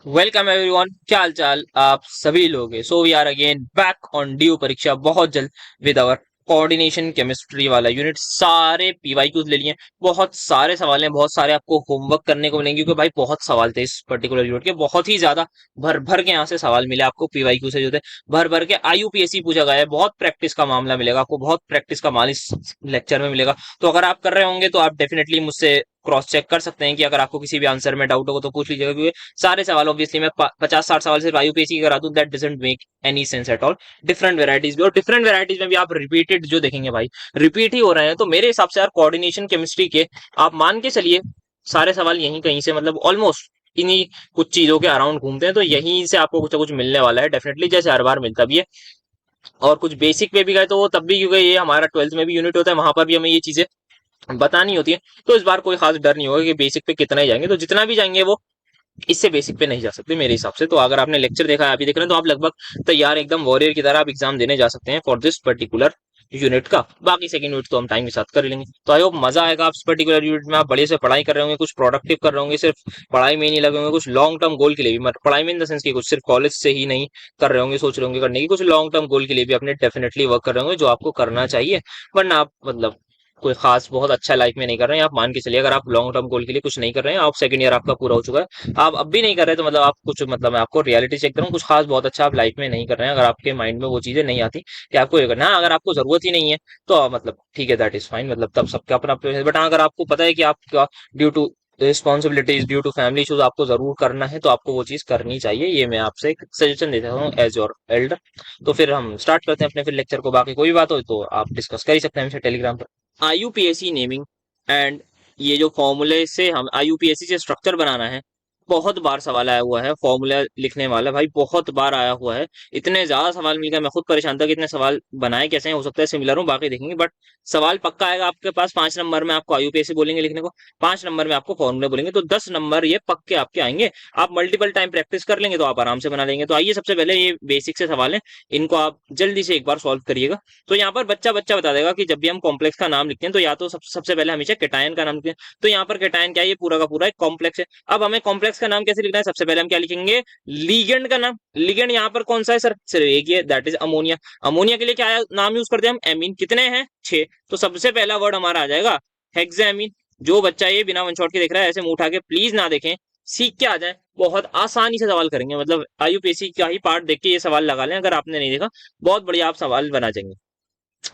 Welcome everyone, क्या हाल चाल आप सभी लोग हैं। So we are again back on due परीक्षा बहुत जल्द विद आवर कोऑर्डिनेशन केमिस्ट्री वाला यूनिट। सारे पीवाईक्यूज ले लिए, बहुत सारे सवाल हैं, बहुत सारे आपको होमवर्क करने को मिलेंगे क्योंकि भाई बहुत सवाल थे इस पर्टिकुलर यूनिट के, बहुत ही ज्यादा भर भर के यहाँ से सवाल मिले आपको पीवाईक्यू से जो थे भर भर के। आईयूपीएससी पूछा गया है, बहुत प्रैक्टिस का मामला मिलेगा आपको, बहुत प्रैक्टिस का माल इस लेक्चर में मिलेगा। तो अगर आप कर रहे होंगे तो आप डेफिनेटली मुझसे क्रॉस चेक कर सकते हैं कि अगर आपको किसी भी आंसर में डाउट होगा तो पूछ लीजिएगा, क्योंकि सारे सवाल ऑब्वियसली मैं 50-60 सवाल सिर्फ आईयूपीएससी की करा दूं, that doesn't make any sense at all. Different varieties भी, और डिफरेंट वेराइटीज में भी आप रिपीटेड जो देखेंगे भाई रिपीट ही हो रहे हैं। तो मेरे हिसाब से यार कोऑर्डिनेशन केमिस्ट्री के आप मान के चलिए सारे सवाल यहीं कहीं से, मतलब ऑलमोस्ट इन्हीं कुछ चीजों के अराउंड घूमते हैं, तो यहीं से आपको कुछ ना कुछ मिलने वाला है डेफिनेटली, जैसे हर बार मिलता भी है। और कुछ बेसिक पे भी गए तो वो तब भी, क्योंकि ये हमारा 12th में भी यूनिट होता है, वहां पर भी हमें ये चीजें बतानी होती है। तो इस बार कोई खास डर नहीं होगा कि बेसिक पे कितना ही जाएंगे, तो जितना भी जाएंगे वो इससे बेसिक पे नहीं जा सकते मेरे हिसाब से। तो अगर आपने लेक्चर देखा है, अभी देख रहे हैं, तो आप लगभग तैयार एकदम वॉरियर की तरह आप एग्जाम देने जा सकते हैं फॉर दिस पर्टिकुलर यूनिट का। बाकी सेकंड यूनिट तो हम टाइम के साथ कर लेंगे। तो आई होप मजा आएगा। आप इस पर्टिकुलर यूनिट में आप बड़े से पढ़ाई कर रहे होंगे, कुछ प्रोडक्टिव कर रहे होंगे, सिर्फ पढ़ाई में ही नहीं लगे होंगे, कुछ लॉन्ग टर्म गोल के लिए भी, मतलब पढ़ाई में इन द सेंस की कुछ सिर्फ कॉलेज से ही नहीं कर रहे होंगे, सोच रहे होंगे करने की, कुछ लॉन्ग टर्म गोल के लिए भी अपने डेफिनेटली वर्क कर रहे होंगे, जो आपको करना चाहिए। वरना आप मतलब कोई खास बहुत अच्छा लाइफ में नहीं कर रहे हैं। आप मान के चलिए अगर आप लॉन्ग टर्म गोल के लिए कुछ नहीं कर रहे हैं, आप सेकंड ईयर आपका पूरा हो चुका है, आप अब भी नहीं कर रहे, तो मतलब आप कुछ, मतलब मैं आपको रियलिटी चेक करूँ, कुछ खास बहुत अच्छा आप लाइफ में नहीं कर रहे हैं। अगर आपके माइंड में वो चीजें नहीं आती कि आपको ये करना है, अगर आपको जरूरत ही नहीं है तो मतलब ठीक है, दैट इज फाइन, मतलब तब सबका अपना अपना। बट अगर आपको पता है कि आपका due to responsibilities, due to family issues आपको जरूर करना है, तो आपको वो चीज करनी चाहिए। ये मैं आपसे एक सजेशन देता हूँ एज योर एल्डर। तो फिर हम स्टार्ट करते हैं अपने फिर लेक्चर को। बाकी कोई भी बात हो तो आप डिस्कस कर ही सकते हैं हमसे टेलीग्राम पर। आईयूपीएससी नेमिंग एंड ये जो फॉर्मूले से हम आईयूपीएससी से स्ट्रक्चर बनाना है, बहुत बार सवाल आया हुआ है। फॉर्मूला लिखने वाला भाई बहुत बार आया हुआ है, इतने ज्यादा सवाल मिल गए, मैं खुद परेशान था कि इतने सवाल बनाए कैसे हैं। हो सकता है सिमिलर हो, बाकी देखेंगे, बट सवाल पक्का आएगा आपके पास। 5 नंबर में आपको आईयूपीएससी बोलेंगे लिखने को, 5 नंबर में आपको फॉर्मूले बोलेंगे, तो 10 नंबर ये पक्के आपके आएंगे। आप मल्टीपल टाइम प्रैक्टिस कर लेंगे तो आप आराम से बना लेंगे। तो आइए सबसे पहले ये बेसिक से सवाल है, इनको आप जल्दी से एक बार सॉल्व करिएगा। तो यहाँ पर बच्चा बच्चा बता देगा कि जब भी हम कॉम्प्लेक्स का नाम लिखते हैं तो या तो सबसे पहले हमेशा केटायन का नाम लिखते हैं। तो यहाँ पर केटायन क्या है, ये पूरा का पूरा एक कॉम्प्लेक्स है। अब हमें कॉम्प्लेक्स का नाम कैसे लिखना है, सबसे पहले हम क्या लिखेंगे, लीगेंड का नाम। लीगेंड यहाँ पर कौन सा है सर, सिर्फ एक ही है, दैट इज अमोनिया। अमोनिया के लिए क्या नाम यूज करते हैं हम, एमीन। कितने हैं, 6। तो सबसे पहला वर्ड हमारा आ जाएगा हेक्सामीन। जो बच्चा ये बिना वन शॉट के देख रहा है, ऐसे मुंह उठा के प्लीज ना देखें, सीख के आ जाए, बहुत आसानी से सवाल करेंगे। मतलब आईयूपीएससी का ही पार्ट देख के ये सवाल लगा लें, अगर आपने नहीं देखा बहुत बढ़िया आप सवाल बना जाएंगे।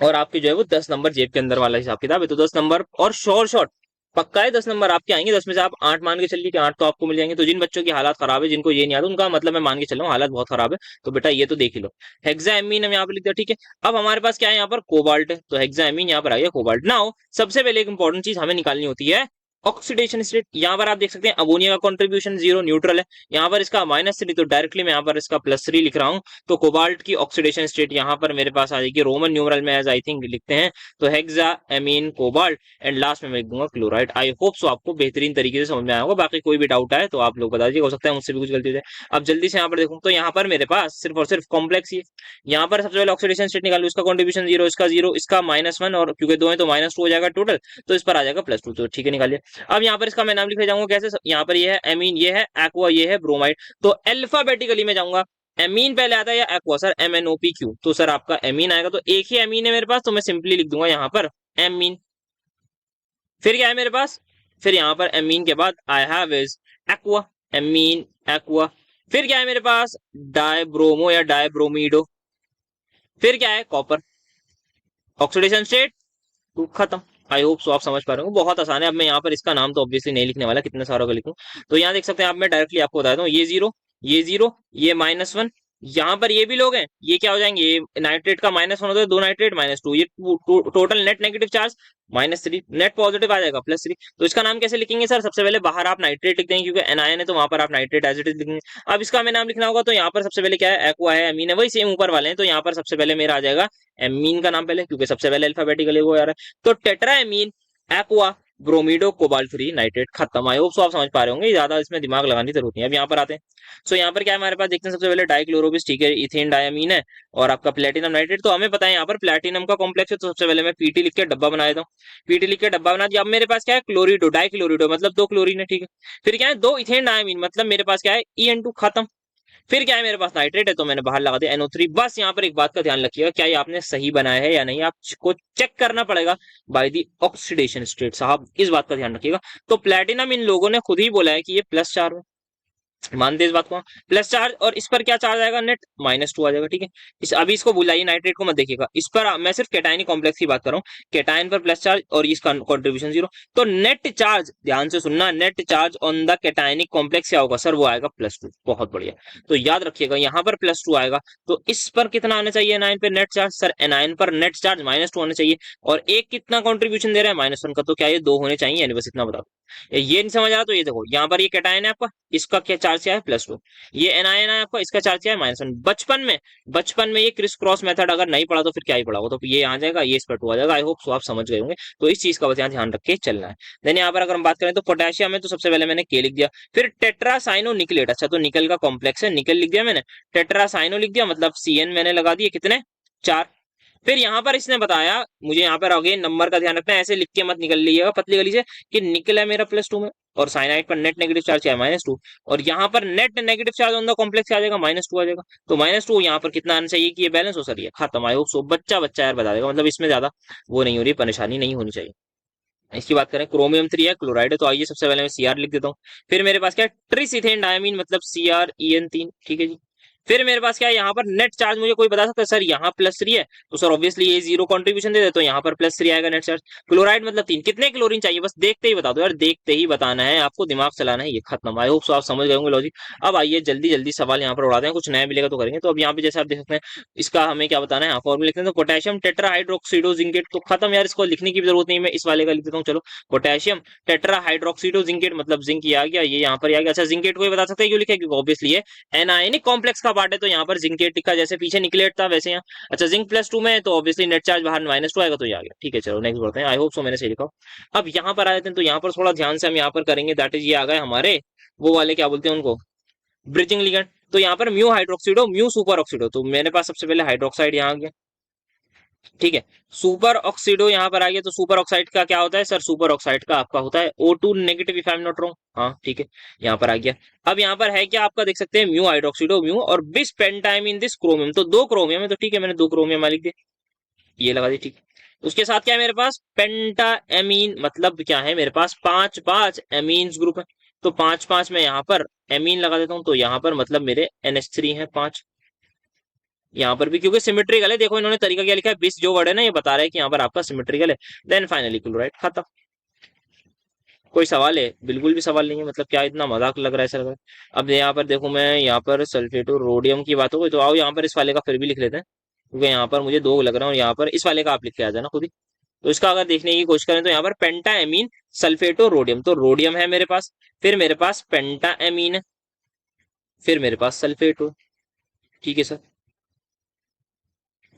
और आपकी जो है वो 10 नंबर जेब के अंदर वाला हिसाब किताब है, तो 10 नंबर और श्योर शॉट पक्का है 10 नंबर आपके आएंगे। 10 में से आप 8 मान के चलिए कि 8 तो आपको मिल जाएंगे। तो जिन बच्चों की हालत खराब है, जिनको ये नहीं आता, उनका मतलब मैं मान के चल रहा हूँ हालत बहुत खराब है, तो बेटा ये तो देख ही लो। हेक्सामीन हम यहाँ पर लिख दिया, ठीक है। अब हमारे पास क्या है, यहाँ पर कोबाल्ट है, तो हेक्सामीन यहाँ पर आ गया कोबाल्ट। नाउ सबसे पहले एक इंपॉर्टेंट चीज हमें निकालनी होती है ऑक्सीडेशन स्टेट। यहाँ पर आप देख सकते हैं अमोनिया का कॉन्ट्रीब्यूशन 0 न्यूट्रल है, यहाँ पर इसका -3, तो डायरेक्टली मैं यहाँ पर इसका +3 लिख रहा हूँ। तो कोबाल्ट की ऑक्सीडेशन स्टेट यहाँ पर मेरे पास आ जाएगी रोमन न्यूमरल में, एज आई थिंक लिखते हैं, तो hexa amine cobalt, and last में मैं लिख दूंगा क्लोराइड। आई होप सो आपको बेहतरीन तरीके से समझ में आया होगा। बाकी कोई भी डाउट आए तो आप लोग बता दीजिए, हो सकता है मुझसे भी कुछ गलती हो जाए। अब जल्दी से यहाँ पर देखूँ तो यहाँ पर मेरे पास सिर्फ और सिर्फ कॉम्प्लेक्स ही है। यहाँ पर सबसे पहले ऑक्सीडेशन स्टेट निकालू, इसका कॉन्ट्रीब्यूशन 0, इसका 0, इसका -1, और क्योंकि 2 है तो -2 हो जाएगा टोटल, तो इस पर आ जाएगा +2, तो ठीक है निकालिए। अब यहाँ पर इसका मैं नाम लिखने जाऊंगा कैसे, यहाँ पर ये है एमीन, ये है एक्वा, ये है ब्रोमाइड, तो अल्फाबेटिकली में जाऊंगा। एमीन पहले आता है या एक्वा, सर MnOPQ, तो सर आपका एमीन आएगा, तो एक ही एमीन है मेरे पास, तो मैं सिंपली लिख दूंगा यहाँ पर एमीन। फिर क्या है मेरे पास, फिर यहाँ पर एमीन के बाद I have is aqua, amine aqua. फिर क्या है मेरे पास, डायब्रोमो या डायब्रोमीडो। फिर क्या है, कॉपर। ऑक्सीडेशन स्टेट टू खत्म। आई होप सो आप समझ पा रहे हो, बहुत आसान है। अब मैं यहाँ पर इसका नाम तो ऑब्वियसली नहीं लिखने वाला, कितने सारों का लिखूं। तो यहाँ देख सकते हैं आप, मैं डायरेक्टली आपको बताता हूँ, ये 0, ये 0, ये -1, यहाँ पर ये भी लोग हैं, ये क्या हो जाएंगे, ये नाइट्रेट का -1 होता है, 2 नाइट्रेट -2, ये total net negative charge -3, net positive आ जाएगा +3। तो इसका नाम कैसे लिखेंगे सर, सबसे पहले बाहर आप नाइट्रेट लिख देंगे, क्योंकि एनायन है तो वहां पर आप नाइट्रेट एज इट इज लिखेंगे। अब इसका हमें नाम लिखना होगा, तो यहाँ पर सबसे पहले क्या है, एक्वा है, एमीन है, वही सेम ऊपर वाले हैं, तो यहाँ पर सबसे पहले मेरा आ जाएगा एमीन का नाम पहले, क्योंकि सबसे पहले अल्फाबेटिकली वो आ रहा है। तो tetra ammine aqua bromido cobalt three nitrate खत्म। आई होप सो आप समझ पा रहे होंगे, ज्यादा इसमें दिमाग लगाने की जरूरत नहीं है। अब यहाँ पर आते हैं। सो यहाँ पर क्या है हमारे पास, देखते हैं सबसे पहले डाइक्लोरोबिस, ठीक है, इथेन डायमीन है और आपका प्लेटिनम नाइट्रेट। तो हमें पता है यहाँ पर प्लेटिनम का कॉम्प्लेक्स है, तो सबसे पहले मैं पीटी लिख के डब्बा बना देता हूँ। पीटी लिख के डब्बा बना दिया। अब मेरे पास क्या है, क्लोरिडो, डाइक्लोरिडो मतलब दो क्लोरीन है, ठीक है। फिर क्या है, दो इथेन डायमीन मतलब मेरे पास क्या है, EN2 खत्म। फिर क्या है मेरे पास नाइट्रेट है, तो मैंने बाहर लगा दिया NO3। बस यहाँ पर एक बात का ध्यान रखिएगा, क्या ये आपने सही बनाया है या नहीं, आपको चेक करना पड़ेगा बाय दी ऑक्सीडेशन स्टेट। साहब इस बात का ध्यान रखिएगा। तो प्लेटिनम इन लोगों ने खुद ही बोला है कि ये प्लस चार्ज है, मानते हैं इस बात को, प्लस चार्ज। और इस पर क्या चार्ज आएगा, नेट -2 आ जाएगा, ठीक है। अभी इसको बुलाइए, नाइट्रेट को मत देखिएगा। इस पर मैं सिर्फ कैटायनिक कॉम्प्लेक्स की बात कर रहा हूँ, कैटायन पर प्लस चार्ज और इसका कॉन्ट्रीब्यूशन 0। तो नेट चार्ज, ध्यान से सुनना, net charge on the cationic complex क्या होगा सर, वो आएगा +2। बहुत बढ़िया। तो याद रखिएगा यहाँ पर +2 आएगा, तो इस पर कितना आना चाहिए, एनायन पे नेट चार्ज, सर एनायन पर नेट चार्ज -2 आना चाहिए। और एक कितना कॉन्ट्रीब्यूशन दे रहा है, -1 का, तो क्या ये 2 होने चाहिए, यानी बस इतना बता दो। ये नहीं समझ आ रहा तो ये देखो, यहाँ पर ये कैटायन है आपका, इसका क्या चार्ज क्या है, +2। ये एनायन है आपका, इसका चार्ज क्या है, -1। बचपन में ये क्रिस क्रॉस मेथड अगर नहीं पढ़ा तो फिर क्या ही पढ़ा होगा, तो ये आ जाएगा, ये इस पर 2 आ जाएगा। आई होप सो आप समझ गए होंगे। तो इस चीज का बस यहाँ ध्यान रख के चलना है। देन यहाँ पर अगर हम बात करें तो पोटेशियम है, तो सबसे पहले मैंने के लिख दिया। फिर टेट्रासाइनो निकलेट, अच्छा तो निकल का कॉम्प्लेक्स है, निकल लिख दिया मैंने। टेट्रासाइनो लिख दिया, मतलब CN मैंने लगा दिए कितने, 4। फिर यहाँ पर इसने बताया, मुझे यहाँ पर अगेन नंबर का ध्यान रखना है, ऐसे लिख के मत निकल लीजिएगा पतली गली से, कि निकल है मेरा +2 में और साइनाइड पर नेट नेगेटिव चार्ज क्या है, -2। और यहाँ पर net negative charge on the complex आ जाएगा, -2 आ जाएगा। तो -2 यहाँ पर कितना आना चाहिए कि ये बैलेंस हो, सर ये खत्म। आई होप सो बच्चा बच्चा यार बता देगा, मतलब इसमें ज्यादा वो नहीं हो रही, परेशानी नहीं होनी चाहिए। इसकी बात करें, क्रोमियम 3 है, क्लोराइड है, तो आइए सबसे पहले मैं CR लिख देता हूँ। फिर मेरे पास क्या है, ट्रिस इथेन डायमीन मतलब CrEn3, ठीक है जी। फिर मेरे पास क्या है, यहाँ पर नेट चार्ज मुझे कोई बता सकता है सर, यहाँ +3 है, तो सर ऑब्वियसली ये 0 कंट्रीब्यूशन दे दे, तो यहाँ पर +3 आएगा नेट चार्ज। क्लोराइड मतलब 3, कितने क्लोरीन चाहिए, बस देखते ही बता दो यार, देखते ही बताना है आपको, दिमाग चलाना है, ये खत्म। आई होप सो आप समझ गए होंगे लॉजिक। अब आइए जल्दी जल्दी सवाल यहाँ पर उड़ाते हैं, कुछ नया मिलेगा तो करेंगे। तो अब यहाँ पे जैसे आप देख सकते हैं, इसका हमें क्या बताना है, फॉर्मूला लिखते हैं। तो पोटेशियम टेट्राहाइड्रोक्सिडो जिंकेट, तो खत्म यार, इसको लिखने की जरूरत नहीं, मैं इस वाले का लिख देता हूँ। चलो, पोटेशियम टेट्राहाइड्रोक्सिडो जिंकेट मतलब जिंक, ये आ गया, ये यहाँ पर आ गया। अच्छा जिंकेट को ये बता सकते हैं क्यों लिखा है, क्योंकि ऑब्वियसली ये एनायनिक कॉम्प्लेक्स का पार्ट है, तो यहाँ पर जिंकेट लिखा, जैसे पीछे निकलेट था वैसे यहाँ। अच्छा जिंक +2 में है, तो ऑब्वियसली नेट चार्ज बाहर -2 आएगा, तो ये आ गया, ठीक है। चलो नेक्स्ट बढ़ते हैं, आई होप सो मैंने सही लिखा। अब यहाँ पर आ जाते हैं, तो यहाँ पर थोड़ा ध्यान से हम यहाँ पर करेंगे, दैट इज ये आ गए हमारे वो वाले, क्या बोलते हैं उनको, ब्रिजिंग लिगेंड। तो यहाँ पर mu hydroxido, mu super oxido, तो मेरे पास सबसे पहले हाइड्रोक्साइड यहाँ आ गया, ठीक है। सुपर ऑक्सीडो यहाँ पर आ गया, तो सुपर ऑक्साइड का क्या होता है सर, सुपर ऑक्साइड का आपका होता है O2 negative, if I am not wrong, हाँ ठीक है, यहाँ पर आ गया। अब यहाँ पर है क्या आपका, देख सकते हैं म्यू हाइड्रोक्सीडो म्यू और बिस पेंटाइमिन दिस क्रोमियम, तो 2 क्रोमियम है, तो ठीक है मैंने 2 क्रोमियम लिख दिया, ये लगा दी, ठीक। उसके साथ क्या है मेरे पास, पेंटाएमीन, मतलब क्या है मेरे पास 5 एमीन्स ग्रुप है, तो 5 मैं यहाँ पर एमीन लगा देता हूँ, तो यहाँ पर मतलब मेरे NH3 है 5। यहाँ पर भी क्योंकि सिमेट्रिकल है, देखो इन्होंने तरीका क्या लिखा है, 20 जो वर्ड है ना, ये बता रहा है कि यहाँ पर आपका सिमेट्रिकल है। देन फाइनली क्लोराइड, खत्म। कोई सवाल है, बिल्कुल भी सवाल नहीं है, मतलब क्या इतना मजाक लग रहा है सर। अब यहाँ पर देखो, मैं यहाँ पर सल्फेटो रोडियम की बात हो गई, तो आओ यहाँ पर इस वाले का फिर भी लिख लेते हैं, क्योंकि यहाँ पर मुझे 2 लग रहा है, और यहाँ पर इस वाले का आप लिख के आ जाना खुद ही। तो इसका अगर देखने की कोशिश करें, तो यहाँ पर पेंटाएमीन सल्फेटो रोडियम, तो रोडियम है मेरे पास, फिर मेरे पास पेंटाएमीन है, फिर मेरे पास सल्फेटो, ठीक है सर।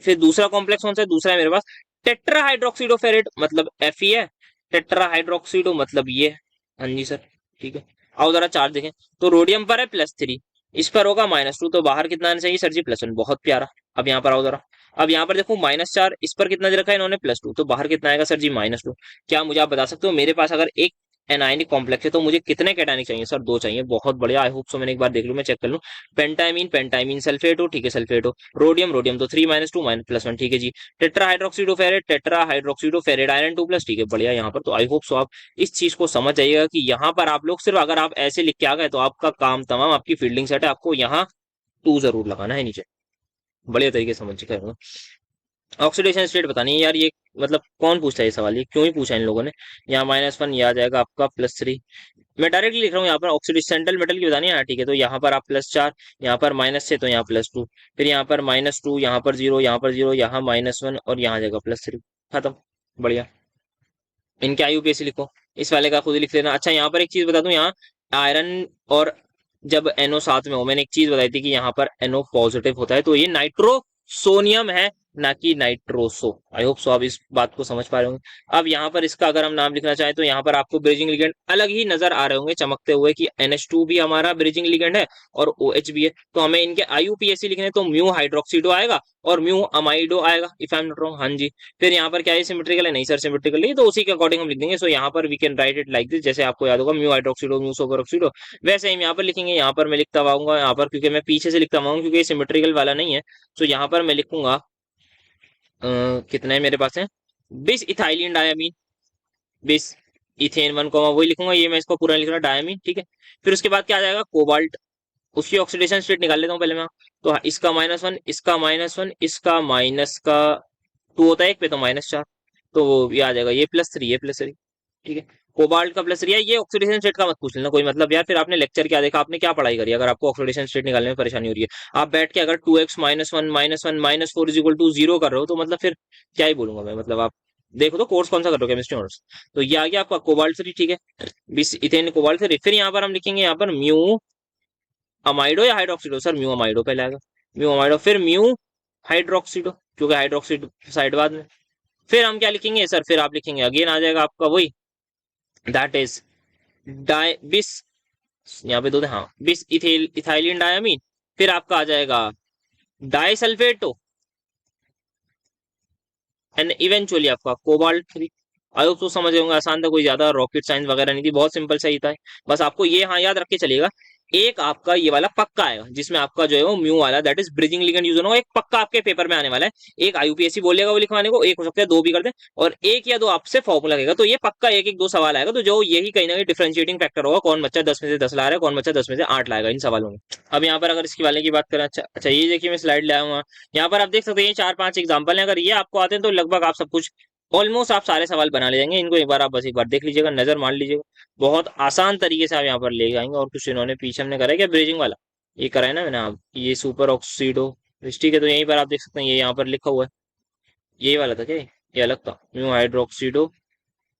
फिर दूसरा कॉम्प्लेक्स कौन सा है, दूसरा है मेरे पास टेट्राहाइड्रोक्सीडोफेरेट, मतलब Fe है, टेट्राहाइड्रोक्सीडो मतलब ये है, हाँ जी सर, ठीक है। आओ जरा चार्ज देखें, तो रोडियम पर है +3, इस पर होगा -2, तो बाहर कितना आना चाहिए सर जी, +1, बहुत प्यारा। अब यहाँ पर आओ जरा, अब यहाँ पर देखो -4, इस पर कितना दे रखा है इन्होंने, +2, तो बाहर कितना आएगा सर जी, -2। क्या मुझे आप बता सकते हो, मेरे पास अगर एक एनायनिक कॉम्प्लेक्स है, तो मुझे कितने कैटायनिक चाहिए सर, 2 चाहिए, बहुत बढ़िया। आई होप सो मैंने एक बार देख लूं, मैं चेक कर लूं। पेंटाइमीन सल्फेटो, ठीक है सल्फेटो, रोडियम तो 3 -2 +1, ठीक है जी। टेट्रा हाइड्रोक्सीडो फेरेट आयरन 2+, ठीक है बढ़िया। यहाँ पर तो आई होप सो आप इस चीज को समझ जाइएगा कि यहाँ पर आप लोग सिर्फ अगर आप ऐसे लिख के आ गए, तो आपका काम तमाम, आपकी फील्डिंग सेट है, आपको यहाँ 2 जरूर लगाना है नीचे, बढ़िया तरीके से समझ के। ऑक्सीडेशन स्टेट बतानी है यार, ये मतलब कौन पूछता है ये सवाल, ये क्यों ही पूछा इन लोगों ने। यहाँ -1 ये आ जाएगा आपका +3, मैं डायरेक्टली लिख रहा हूँ यहाँ पर ऑक्सीडेशन सेंट्रल मेटल की बतानी है, हाँ ठीक है। तो यहाँ पर आप +4, यहाँ पर -6, तो यहाँ +2, फिर यहाँ पर -2, यहाँ पर 0, यहाँ पर 0, यहाँ -1 और यहाँ जाएगा +3, खत्म, बढ़िया। इनके IUPAC लिखो, इस वाले का खुद ही लिख लेना। अच्छा यहाँ पर एक चीज बता दूं, यहाँ आयरन और जब NO साथ में हो, मैंने एक चीज बताई थी कि यहाँ पर NO पॉजिटिव होता है, तो ये नाइट्रो सोनियम है, ना कि नाइट्रोसो। आई होप सो आप इस बात को समझ पा रहे होंगे। अब यहाँ पर इसका अगर हम नाम लिखना चाहें तो यहाँ पर आपको ब्रिजिंग लिगेंड अलग ही नजर आ रहे होंगे चमकते हुए कि NH2 भी हमारा ब्रिजिंग लिगेंड है और OH भी है। तो हमें इनके IUPAC लिखने तो म्यू हाइड्रोक्सीडो आएगा और म्यू अमाइडो आएगा, if I am not wrong. हाँ जी। फिर यहाँ पर क्या है, सिमेट्रिकल है? नहीं सर, सिमेट्रिकल नहीं, तो उसी के अकॉर्डिंग हम लिख देंगे। सो यहाँ पर we can write it like this, जैसे आपको याद होगा mu hydroxido mu super oxido, वैसे हम यहाँ पर लिखेंगे। यहाँ पर मैं लिखता आऊंगा यहाँ पर, क्योंकि मैं पीछे से लिखता आऊंगा क्योंकि सिमेट्रिकल वाला नहीं है। सो यहाँ पर मैं लिखूंगा कितने मेरे पास है, 20 इथाइलिन डायमीन, 20 इथेन 1 वही लिखूंगा। ये मैं इसको पूरा लिख रहा डायमीन, ठीक है। फिर उसके बाद क्या आ जाएगा, कोबाल्ट। उसकी ऑक्सीडेशन स्टेट निकाल लेता हूँ पहले मैं। तो हाँ, इसका -1, इसका -1, इसका माइनस का 2 होता है एक पे, तो -4। तो ये आ जाएगा, ये +3, ये +3, ठीक है। कोबाल्ट का +3 है। ये ऑक्सीडेशन स्टेट का मत पूछ लेना कोई मतलब यार, फिर आपने लेक्चर क्या देखा, आपने क्या पढ़ाई करी, अगर आपको ऑक्सीडेशन स्टेट निकालने में परेशानी हो रही है। आप बैठ के अगर 2x -1 -1 -4 = 0 कर रहे हो, तो मतलब फिर क्या ही बोलूंगा मैं, मतलब आप देखो तो कोर्स कौन सा कर रहे हो, केमिस्ट्री ऑनर्स। तो ये आ गया आपका कोबाल्ट 3, ठीक है। 20 इथेन कोबाल्ट 3। फिर यहाँ पर हम लिखेंगे यहाँ पर म्यू अमाइडो या हाइड्रोक्सीडो, सर म्यू अमाइडो पहले आएगा, म्यू अमाइडो, फिर म्यू हाइड्रोक्सीडो, क्योंकि हाइड्रोक्सीड साइड बाद में। फिर हम क्या लिखेंगे सर, फिर आप लिखेंगे अगेन आ जाएगा आपका वही, दैट इज डाई 20, यहाँ पे दो थे, हाँ 20 इथाइलिन डायमीन। फिर आपका आ जाएगा डाई सल्फेटो एंड इवेंचुअली आपका कोबाल्ट 3। आई होप तो समझ गए होंगे, आसान था, कोई ज्यादा रॉकेट साइंस वगैरह नहीं थी, बहुत सिंपल सही था। बस आपको ये हाँ याद रख के चलिएगा, एक आपका ये वाला पक्का आएगा जिसमें आपका जो है वो म्यू वाला, that is bridging ligand use होगा, एक पक्का आपके पेपर में आने वाला है। एक IUPAC बोलेगा वो लिखवाने को, एक हो सकता है 2 भी कर दे, और एक या 2 आपसे फॉर्मूला लगेगा। तो ये पक्का एक एक 2 सवाल आएगा, तो जो यही कहीं ना कहीं डिफरेंशिएटिंग फैक्टर होगा, कौन बच्चा 10 में से 10 ला रहा है, कौन बच्चा 10 में से 8 लाएगा इन सवालों में। अब यहाँ पर अगर इसकी वाले की बात करें, अच्छा अच्छा, ये देखिए मैं स्लाइड ले आया हूँ। यहाँ पर आप देख सकते हैं, ये 4-5 एग्जाम्पल है, अगर ये आपको आते हैं तो लगभग आप सब कुछ ऑलमोस्ट आप सारे सवाल बना ले जाएंगे। इनको एक बार आप बस एक बार देख लीजिएगा, नजर मार लीजिएगा, बहुत आसान तरीके से आप यहाँ पर ले जाएंगे। और कुछ इन्होंने पीछे हमने करा है क्या, ब्रिजिंग वाला ये करा है ना मैंने, आप ये सुपर ऑक्सीडो, ठीक है। तो यहीं पर आप देख सकते हैं, ये यहाँ पर लिखा हुआ है, यही वाला था क्या ये अलग था, म्यू हाइड्रोक्सीडो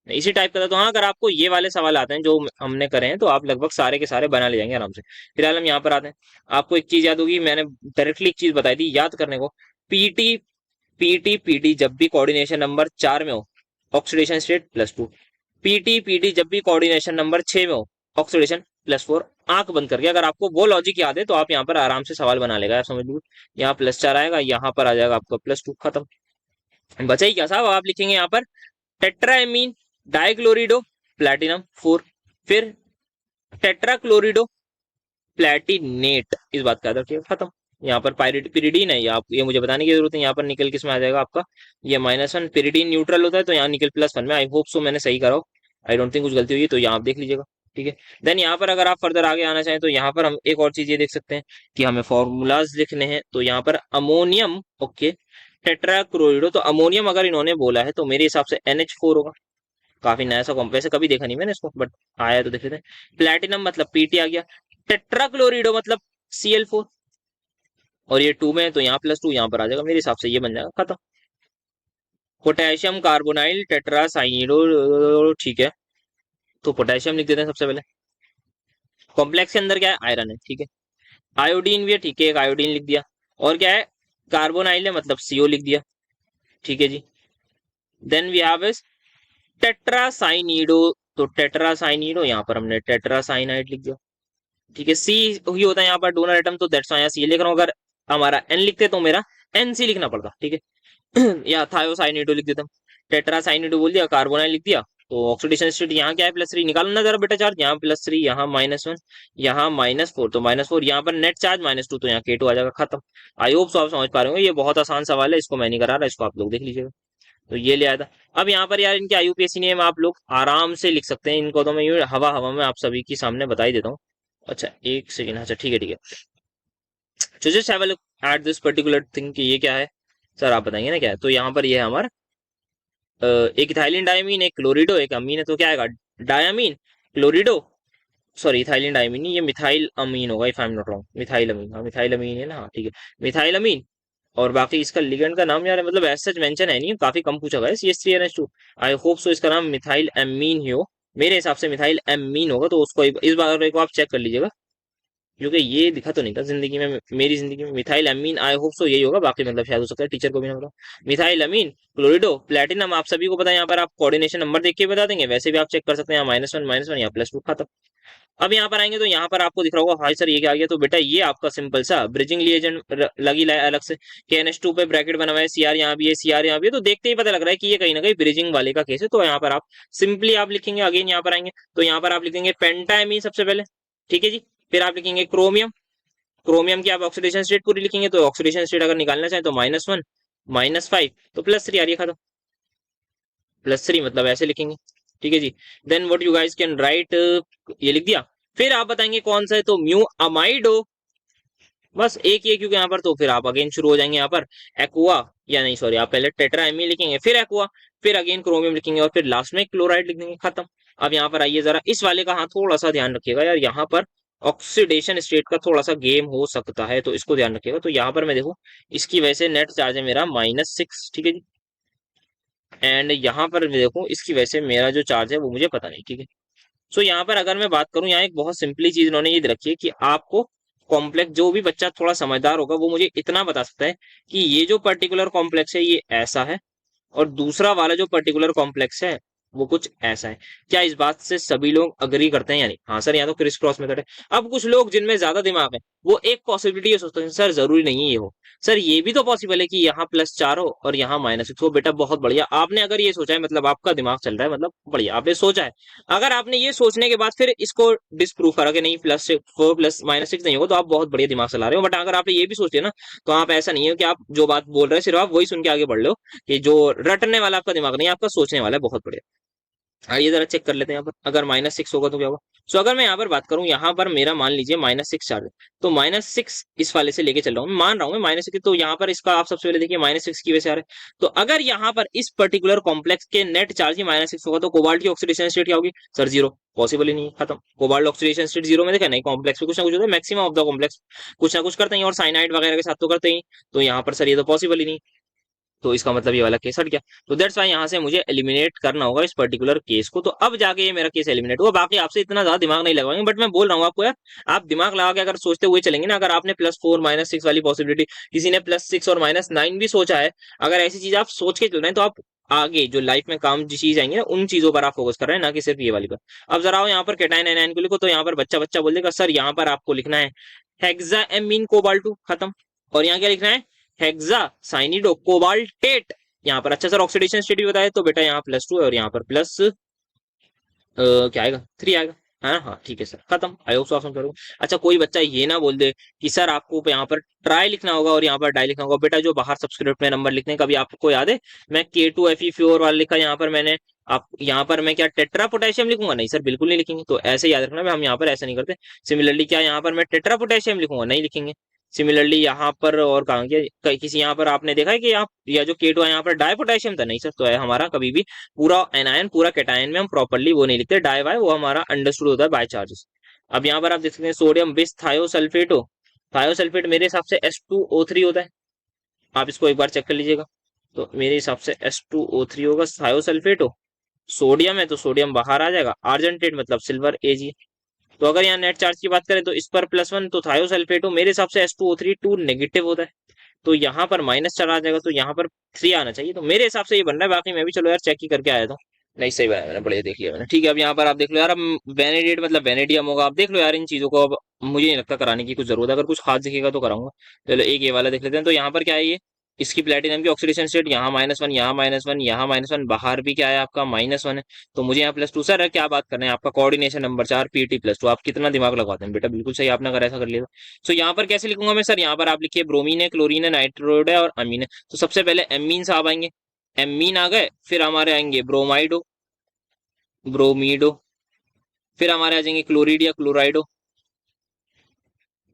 इसी टाइप का था। तो हाँ, अगर आपको ये वाले सवाल आते हैं जो हमने करे हैं, तो आप लगभग सारे के सारे बना ले जाएंगे आराम से। फिलहाल हम यहाँ पर आते हैं। आपको एक चीज याद होगी, मैंने डायरेक्टली एक चीज बताई थी याद करने को, पीटी पीटी जब भी कोऑर्डिनेशन नंबर 4 में हो, ऑक्सीडेशन स्टेट +2। पीटी जब भी कोऑर्डिनेशन नंबर 6 में हो, ऑक्सीडेशन +4। आंख बंद करके अगर आपको वो लॉजिक याद है, तो आप यहाँ पर आराम से सवाल बना लेगा, आप समझ लीजिए। यहाँ +4 आएगा, यहाँ पर आ जाएगा आपका +2, खत्म। बचा ही क्या साहब, आप लिखेंगे यहाँ पर टेट्राएमीन डाइक्लोरिडो प्लैटिनम 4, फिर टेट्राक्लोरिडो प्लैटिनेट, इस बात का याद रखिएगा, खत्म। यहाँ पर पिरिडीन है, ये मुझे बताने की जरूरत है। यहाँ पर निकल किस में आ जाएगा आपका, ये -1, पिरिडीन न्यूट्रल होता है, तो यहाँ निकल +1 में। आई होप सो मैंने सही करा हो, आई डोंट थिंक कुछ गलती हुई है, तो यहाँ आप देख लीजिएगा, ठीक है। देन यहाँ पर अगर आप फर्दर आगे आना चाहें, तो यहाँ पर हम एक और चीज ये देख सकते हैं कि हमें फॉर्मूलाज लिखने हैं। तो यहाँ पर अमोनियम, ओके, टेट्राक्लोरिडो, तो अमोनियम अगर इन्होंने बोला है तो मेरे हिसाब से NH4 होगा। काफी नया सा कॉम्प, वैसे कभी देखा नहीं मैंने इसको, बट आया तो देख लेते हैं। प्लेटिनम मतलब PT आ गया, टेट्राक्लोरिडो मतलब Cl4, और ये 2 में है, तो यहाँ +2, यहाँ पर आ जाएगा, मेरे हिसाब से ये बन जाएगा, खत्म। पोटेशियम कार्बोनाइल टेट्रासाइनिडो, ठीक है। तो पोटेशियम लिख देते हैं सबसे पहले। कॉम्प्लेक्स के अंदर क्या है, आयरन है, ठीक है। आयोडीन भी है, ठीक है, एक आयोडीन लिख दिया। और क्या है, कार्बोनाइल है, मतलब CO लिख दिया, ठीक है जी। देन वी हैव इज टेट्रासाइनिडो, तो टेट्रासाइनिडो यहाँ पर हमने टेट्रासाइनाइड लिख दिया, ठीक है। C ही होता है यहाँ पर डोनर एटम, तो दैट्स यहाँ C लिख रहा हूँ। अगर हमारा N लिखते तो मेरा NC लिखना पड़ता, ठीक है। या थायोसाइनिडो लिख देता हूँ, टेट्रासाइनिडो बोल दिया, कार्बोनाइल लिख दिया। तो ऑक्सीडेशन स्टेट यहाँ क्या है, +3, निकालो ना जरा बेटा चार्ज, यहाँ +3, यहाँ -1, यहाँ -4, तो -4, यहाँ पर नेट चार्ज -2, तो यहाँ K2 आ जाएगा, खत्म। आई होप सो आप समझ पा रहे हो, ये बहुत आसान सवाल है, इसको मैं नहीं करा रहा, इसको आप लोग देख लीजिएगा। तो ये ले आया था। अब यहाँ पर यार इनके IUPAC नेम आप लोग आराम से लिख सकते हैं, इनको तो मैं यूं हवा हवा में आप सभी के सामने बता ही देता हूँ। अच्छा एक सेकेंड, अच्छा ठीक है ठीक है। तो just have a look at this particular thing कि ये क्या है, सर आप बताएंगे ना क्या है। तो यहाँ पर ये है हमारा एक इथाइलिन डायमीन, एक क्लोरिडो, एक अमीन है, तो क्या आएगा, diamine chlorido, sorry ethylene diamine नहीं, ये मिथाइल अमीन होगा, if I am not wrong, methyl amine, हाँ मिथाइल अमीन है ना, हाँ ठीक है, मिथाइल अमीन। और बाकी इसका लिगेंड का नाम यार मतलब ऐसा मेंशन है नहीं, काफी कम पूछा गया है, CH3NH2। आई होप सो इसका नाम मिथाइल एमीन ही हो, मेरे हिसाब से मिथाइल एमीन होगा, तो उसको इस बार एक आप चेक कर लीजिएगा। क्योंकि ये दिखा तो नहीं था जिंदगी में, मेरी जिंदगी में। मिथाइल अमीन, आई होप सो यही होगा, बाकी मतलब शायद हो सकता है टीचर को भी ना पता। मिथाइल अमीन क्लोरिडो प्लेटिनम, आप सभी को पता है। यहाँ पर आप कोऑर्डिनेशन नंबर देख के बता देंगे, वैसे भी आप चेक कर सकते हैं, -1 या +2 खत्म। अब यहाँ पर आएंगे तो यहाँ पर आपको दिख रहा होगा, हाई सर ये क्या आ गया, तो बेटा ये आपका सिंपल सा ब्रिजिंग लिएजेंट लगी लाए अलग से। KNH2 पे ब्रैकेट बना हुआ है, CR यहाँ भी है, CR यहाँ भी है, तो देखते ही पता लग रहा है कि ये कहीं ना कहीं ब्रिजिंग वाले का केस है। तो यहाँ पर आप सिंपली आप लिखेंगे, अगेन यहाँ पर आएंगे तो यहाँ पर आप लिखेंगे पेंटामीन सबसे पहले, ठीक है जी। फिर आप लिखेंगे क्रोमियम, क्रोमियम की आप ऑक्सीडेशन स्टेट पूरी लिखेंगे, तो ऑक्सीडेशन स्टेट अगर निकालना चाहें तो -1 -5 तो +3 आ रही है, खत्म। +3 मतलब ऐसे लिखेंगे, ठीक है जी। Then what you guys can write, ये लिख दिया। फिर आप बताएंगे कौन सा है, तो म्यू अमाइडो, बस एक ही है क्योंकि यहाँ पर, तो फिर आप अगेन शुरू हो जाएंगे यहाँ पर एक्वा, या नहीं सॉरी, आप पहले टेट्राएमी लिखेंगे, फिर एक्वा, फिर अगेन क्रोमियम लिखेंगे, और फिर लास्ट में क्लोराइड लिख देंगे, खत्म। अब यहाँ पर आइए जरा इस वाले का, हाँ थोड़ा सा ध्यान रखिएगा यार, यहाँ पर ऑक्सीडेशन स्टेट का थोड़ा सा गेम हो सकता है, तो इसको ध्यान रखिएगा। तो यहाँ पर मैं देखूं, इसकी वजह से नेट चार्ज है मेरा -6, ठीक है जी। एंड यहाँ पर मैं देखूं, इसकी वजह से मेरा जो चार्ज है वो मुझे पता नहीं, ठीक है। सो यहाँ पर अगर मैं बात करूं, यहाँ एक बहुत सिंपली चीज इन्होंने ये रखी है कि आपको कॉम्प्लेक्स, जो भी बच्चा थोड़ा समझदार होगा वो मुझे इतना बता सकता है कि ये जो पर्टिकुलर कॉम्प्लेक्स है ये ऐसा है, और दूसरा वाला जो पर्टिकुलर कॉम्प्लेक्स है वो कुछ ऐसा है। क्या इस बात से सभी लोग अग्री करते हैं या नहीं? हाँ सर, यहाँ तो क्रिस क्रॉस मेथड है। अब कुछ लोग जिनमें ज्यादा दिमाग है वो एक पॉसिबिलिटी ये सोचते हैं, सर जरूरी नहीं है ये हो, सर ये भी तो पॉसिबल है कि यहाँ +4 हो और यहाँ -6 हो। बेटा बहुत बढ़िया, आपने अगर ये सोचा है मतलब आपका दिमाग चल रहा है, मतलब बढ़िया आपने सोचा है। अगर आपने ये सोचने के बाद फिर इसको डिस्प्रूव करा कि नहीं +4 +-6 नहीं होगा, तो आप बहुत बढ़िया दिमाग चला रहे हो। बट अगर आपने ये भी सोच लिया ना, तो आप ऐसा नहीं है कि आप जो बात बोल रहे हैं सिर्फ आप वही सुन के आगे बढ़ लो, कि जो रटने वाला आपका दिमाग नहीं, आपका सोचने वाला है, बहुत बढ़िया। आइए जरा चेक कर लेते हैं यहाँ पर, अगर -6 होगा तो क्या होगा। सो अगर मैं यहाँ पर बात करूं, यहाँ पर मेरा मान लीजिए -6 चार्ज है, तो -6 इस वाले से लेके चल रहा हूँ, मैं मान रहा हूँ मैं -6, तो यहाँ पर इसका आप सबसे पहले देखिए -6 की वजह से आ रहा है। तो अगर यहाँ पर इस पर्टिकुलर कॉम्प्लेक्स के नेट चार्ज ही -6 होगा, तो कोबाल्ट की ऑक्सीडेशन स्टेट क्या होगी सर? 0, पॉसिबल ही नहीं है, खत्म। कोबाल्ट ऑक्सीडेशन स्टेट 0 में देखा नहीं, कॉम्प्लेक्स में कुछ ना कुछ होता है, मैक्सिमम ऑफ द कॉम्प्लेक्स कुछ ना कुछ करते हैं, और साइनाइड वगैरह के साथ तो करते ही। तो यहाँ पर सर ये तो पॉसिबल ही नहीं, तो इसका मतलब ये वाला केस हट गया। तो दैट्स वाई यहाँ से मुझे एलिमिनेट करना होगा इस पर्टिकुलर केस को, तो अब जाके ये मेरा केस एलिमिनेट हुआ। बाकी आपसे इतना ज्यादा दिमाग नहीं लगाएंगे, बट मैं बोल रहा हूँ आपको यार, आप दिमाग लगा के अगर सोचते हुए चलेंगे ना, अगर आपने +4 -6 वाली पॉसिबिलिटी, किसी ने +6 और -9 भी सोचा है, अगर ऐसी चीज आप सोच के चल रहे हैं, तो आप आगे जो लाइफ में काम जी चीज आएंगे ना, उन चीजों पर आप फोकस कर रहे हैं, ना कि सिर्फ ये वाली पर। अब जरा आओ यहाँ पर कैटायन एनायन को लिखो, तो यहाँ पर बच्चा बच्चा बोल देगा सर यहाँ पर आपको लिखना है हेक्साएमीन कोबाल्टू, खत्म। और यहाँ क्या लिखना है? Hexa cyanido cobaltate. यहाँ पर अच्छा सर ऑक्सीडेशन स्टेट भी बताया, तो बेटा यहाँ +2 है और यहाँ पर प्लस क्या आएगा? 3 आएगा, है ना? हाँ ठीक है सर, खत्म। आई होप सो आप समझ रहे हो। अच्छा कोई बच्चा ये ना बोल दे कि सर आपको यहाँ पर ट्राई लिखना होगा और यहाँ पर डाई लिखना होगा। बेटा जो बाहर सबस्क्रिप्ट में नंबर लिखने का, कभी आपको याद है मैं K2Fe4 वाला लिखा, यहाँ पर मैंने आप यहाँ पर मैं क्या टेट्रा पोटेशियम लिखूंगा? नहीं सर बिल्कुल नहीं लिखेंगे, तो ऐसे याद रखना, हम यहाँ पर ऐसा नहीं करते। सिमिलरली क्या यहाँ पर मैं टेट्रा पोटेशियम लिखूंगा? नहीं लिखेंगे। सिमिलरली यहाँ पर और कहा गया किसी, यहाँ पर आपने देखा है कि आप या जो K2 है यहाँ पर डाई पोटेशियम था? नहीं सर, तो है हमारा कभी भी पूरा एनायन पूरा कैटायन में हम प्रॉपरली वो नहीं लिखते, डाई वाई वो हमारा अंडरस्टूड होता है बाय चार्जेस। अब यहाँ पर आप देख सकते हैं सोडियम बिस थायोसल्फेटो, थायोसल्फेट मेरे हिसाब से H2O3 होता है, आप इसको एक बार चेक कर लीजिएगा। तो मेरे हिसाब से H2O3 होगा, थायोसल्फेटो सोडियम है तो सोडियम बाहर आ जाएगा, आर्जेंटेट मतलब सिल्वर Ag। तो अगर यहाँ नेट चार्ज की बात करें तो इस पर +1, तो थायोसल्फेटो मेरे हिसाब से H2O3 2 नेगेटिव होता है, तो यहाँ पर -4 आ जाएगा, तो यहाँ पर 3 आना चाहिए। तो मेरे हिसाब से ये बन रहा है, बाकी मैं भी चलो यार चेक ही करके आया था। नहीं सही बनाया मैंने, बढ़िया देख लिया मैंने, ठीक है। अब यहाँ पर आप देख लो यार, अब वेनेडिएट मतलब वेनेडियम होगा, आप देख लो यार इन चीजों को। अब मुझे नहीं लगता कराने की कुछ जरूरत है, अगर कुछ खास दिखेगा तो कराऊंगा। चलो एक ये वाला देख लेते हैं। तो यहाँ पर क्या है, ये इसकी प्लेटिनम की ऑक्सीडेशन स्टेट, यहाँ -1 यहाँ -1 यहाँ -1, बाहर भी क्या है आपका -1 है, तो मुझे यहाँ +2। सर क्या बात कर रहे हैं, आपका कोऑर्डिनेशन नंबर 4 PT +2, आप कितना दिमाग लगाते हैं बेटा, बिल्कुल सही आपने अगर ऐसा कर लिया। तो यहाँ पर कैसे लिखूंगा मैं सर? यहाँ पर आप लिखिए ब्रोमीन है, क्लोरीन है, नाइट्रोड है और अमीन है। तो सबसे पहले एमीन साहब आएंगे, एमीन आ गए, फिर हमारे आएंगे ब्रोमाइडो, ब्रोमीडो, फिर हमारे आ जाएंगे क्लोरीड या क्लोराइडो,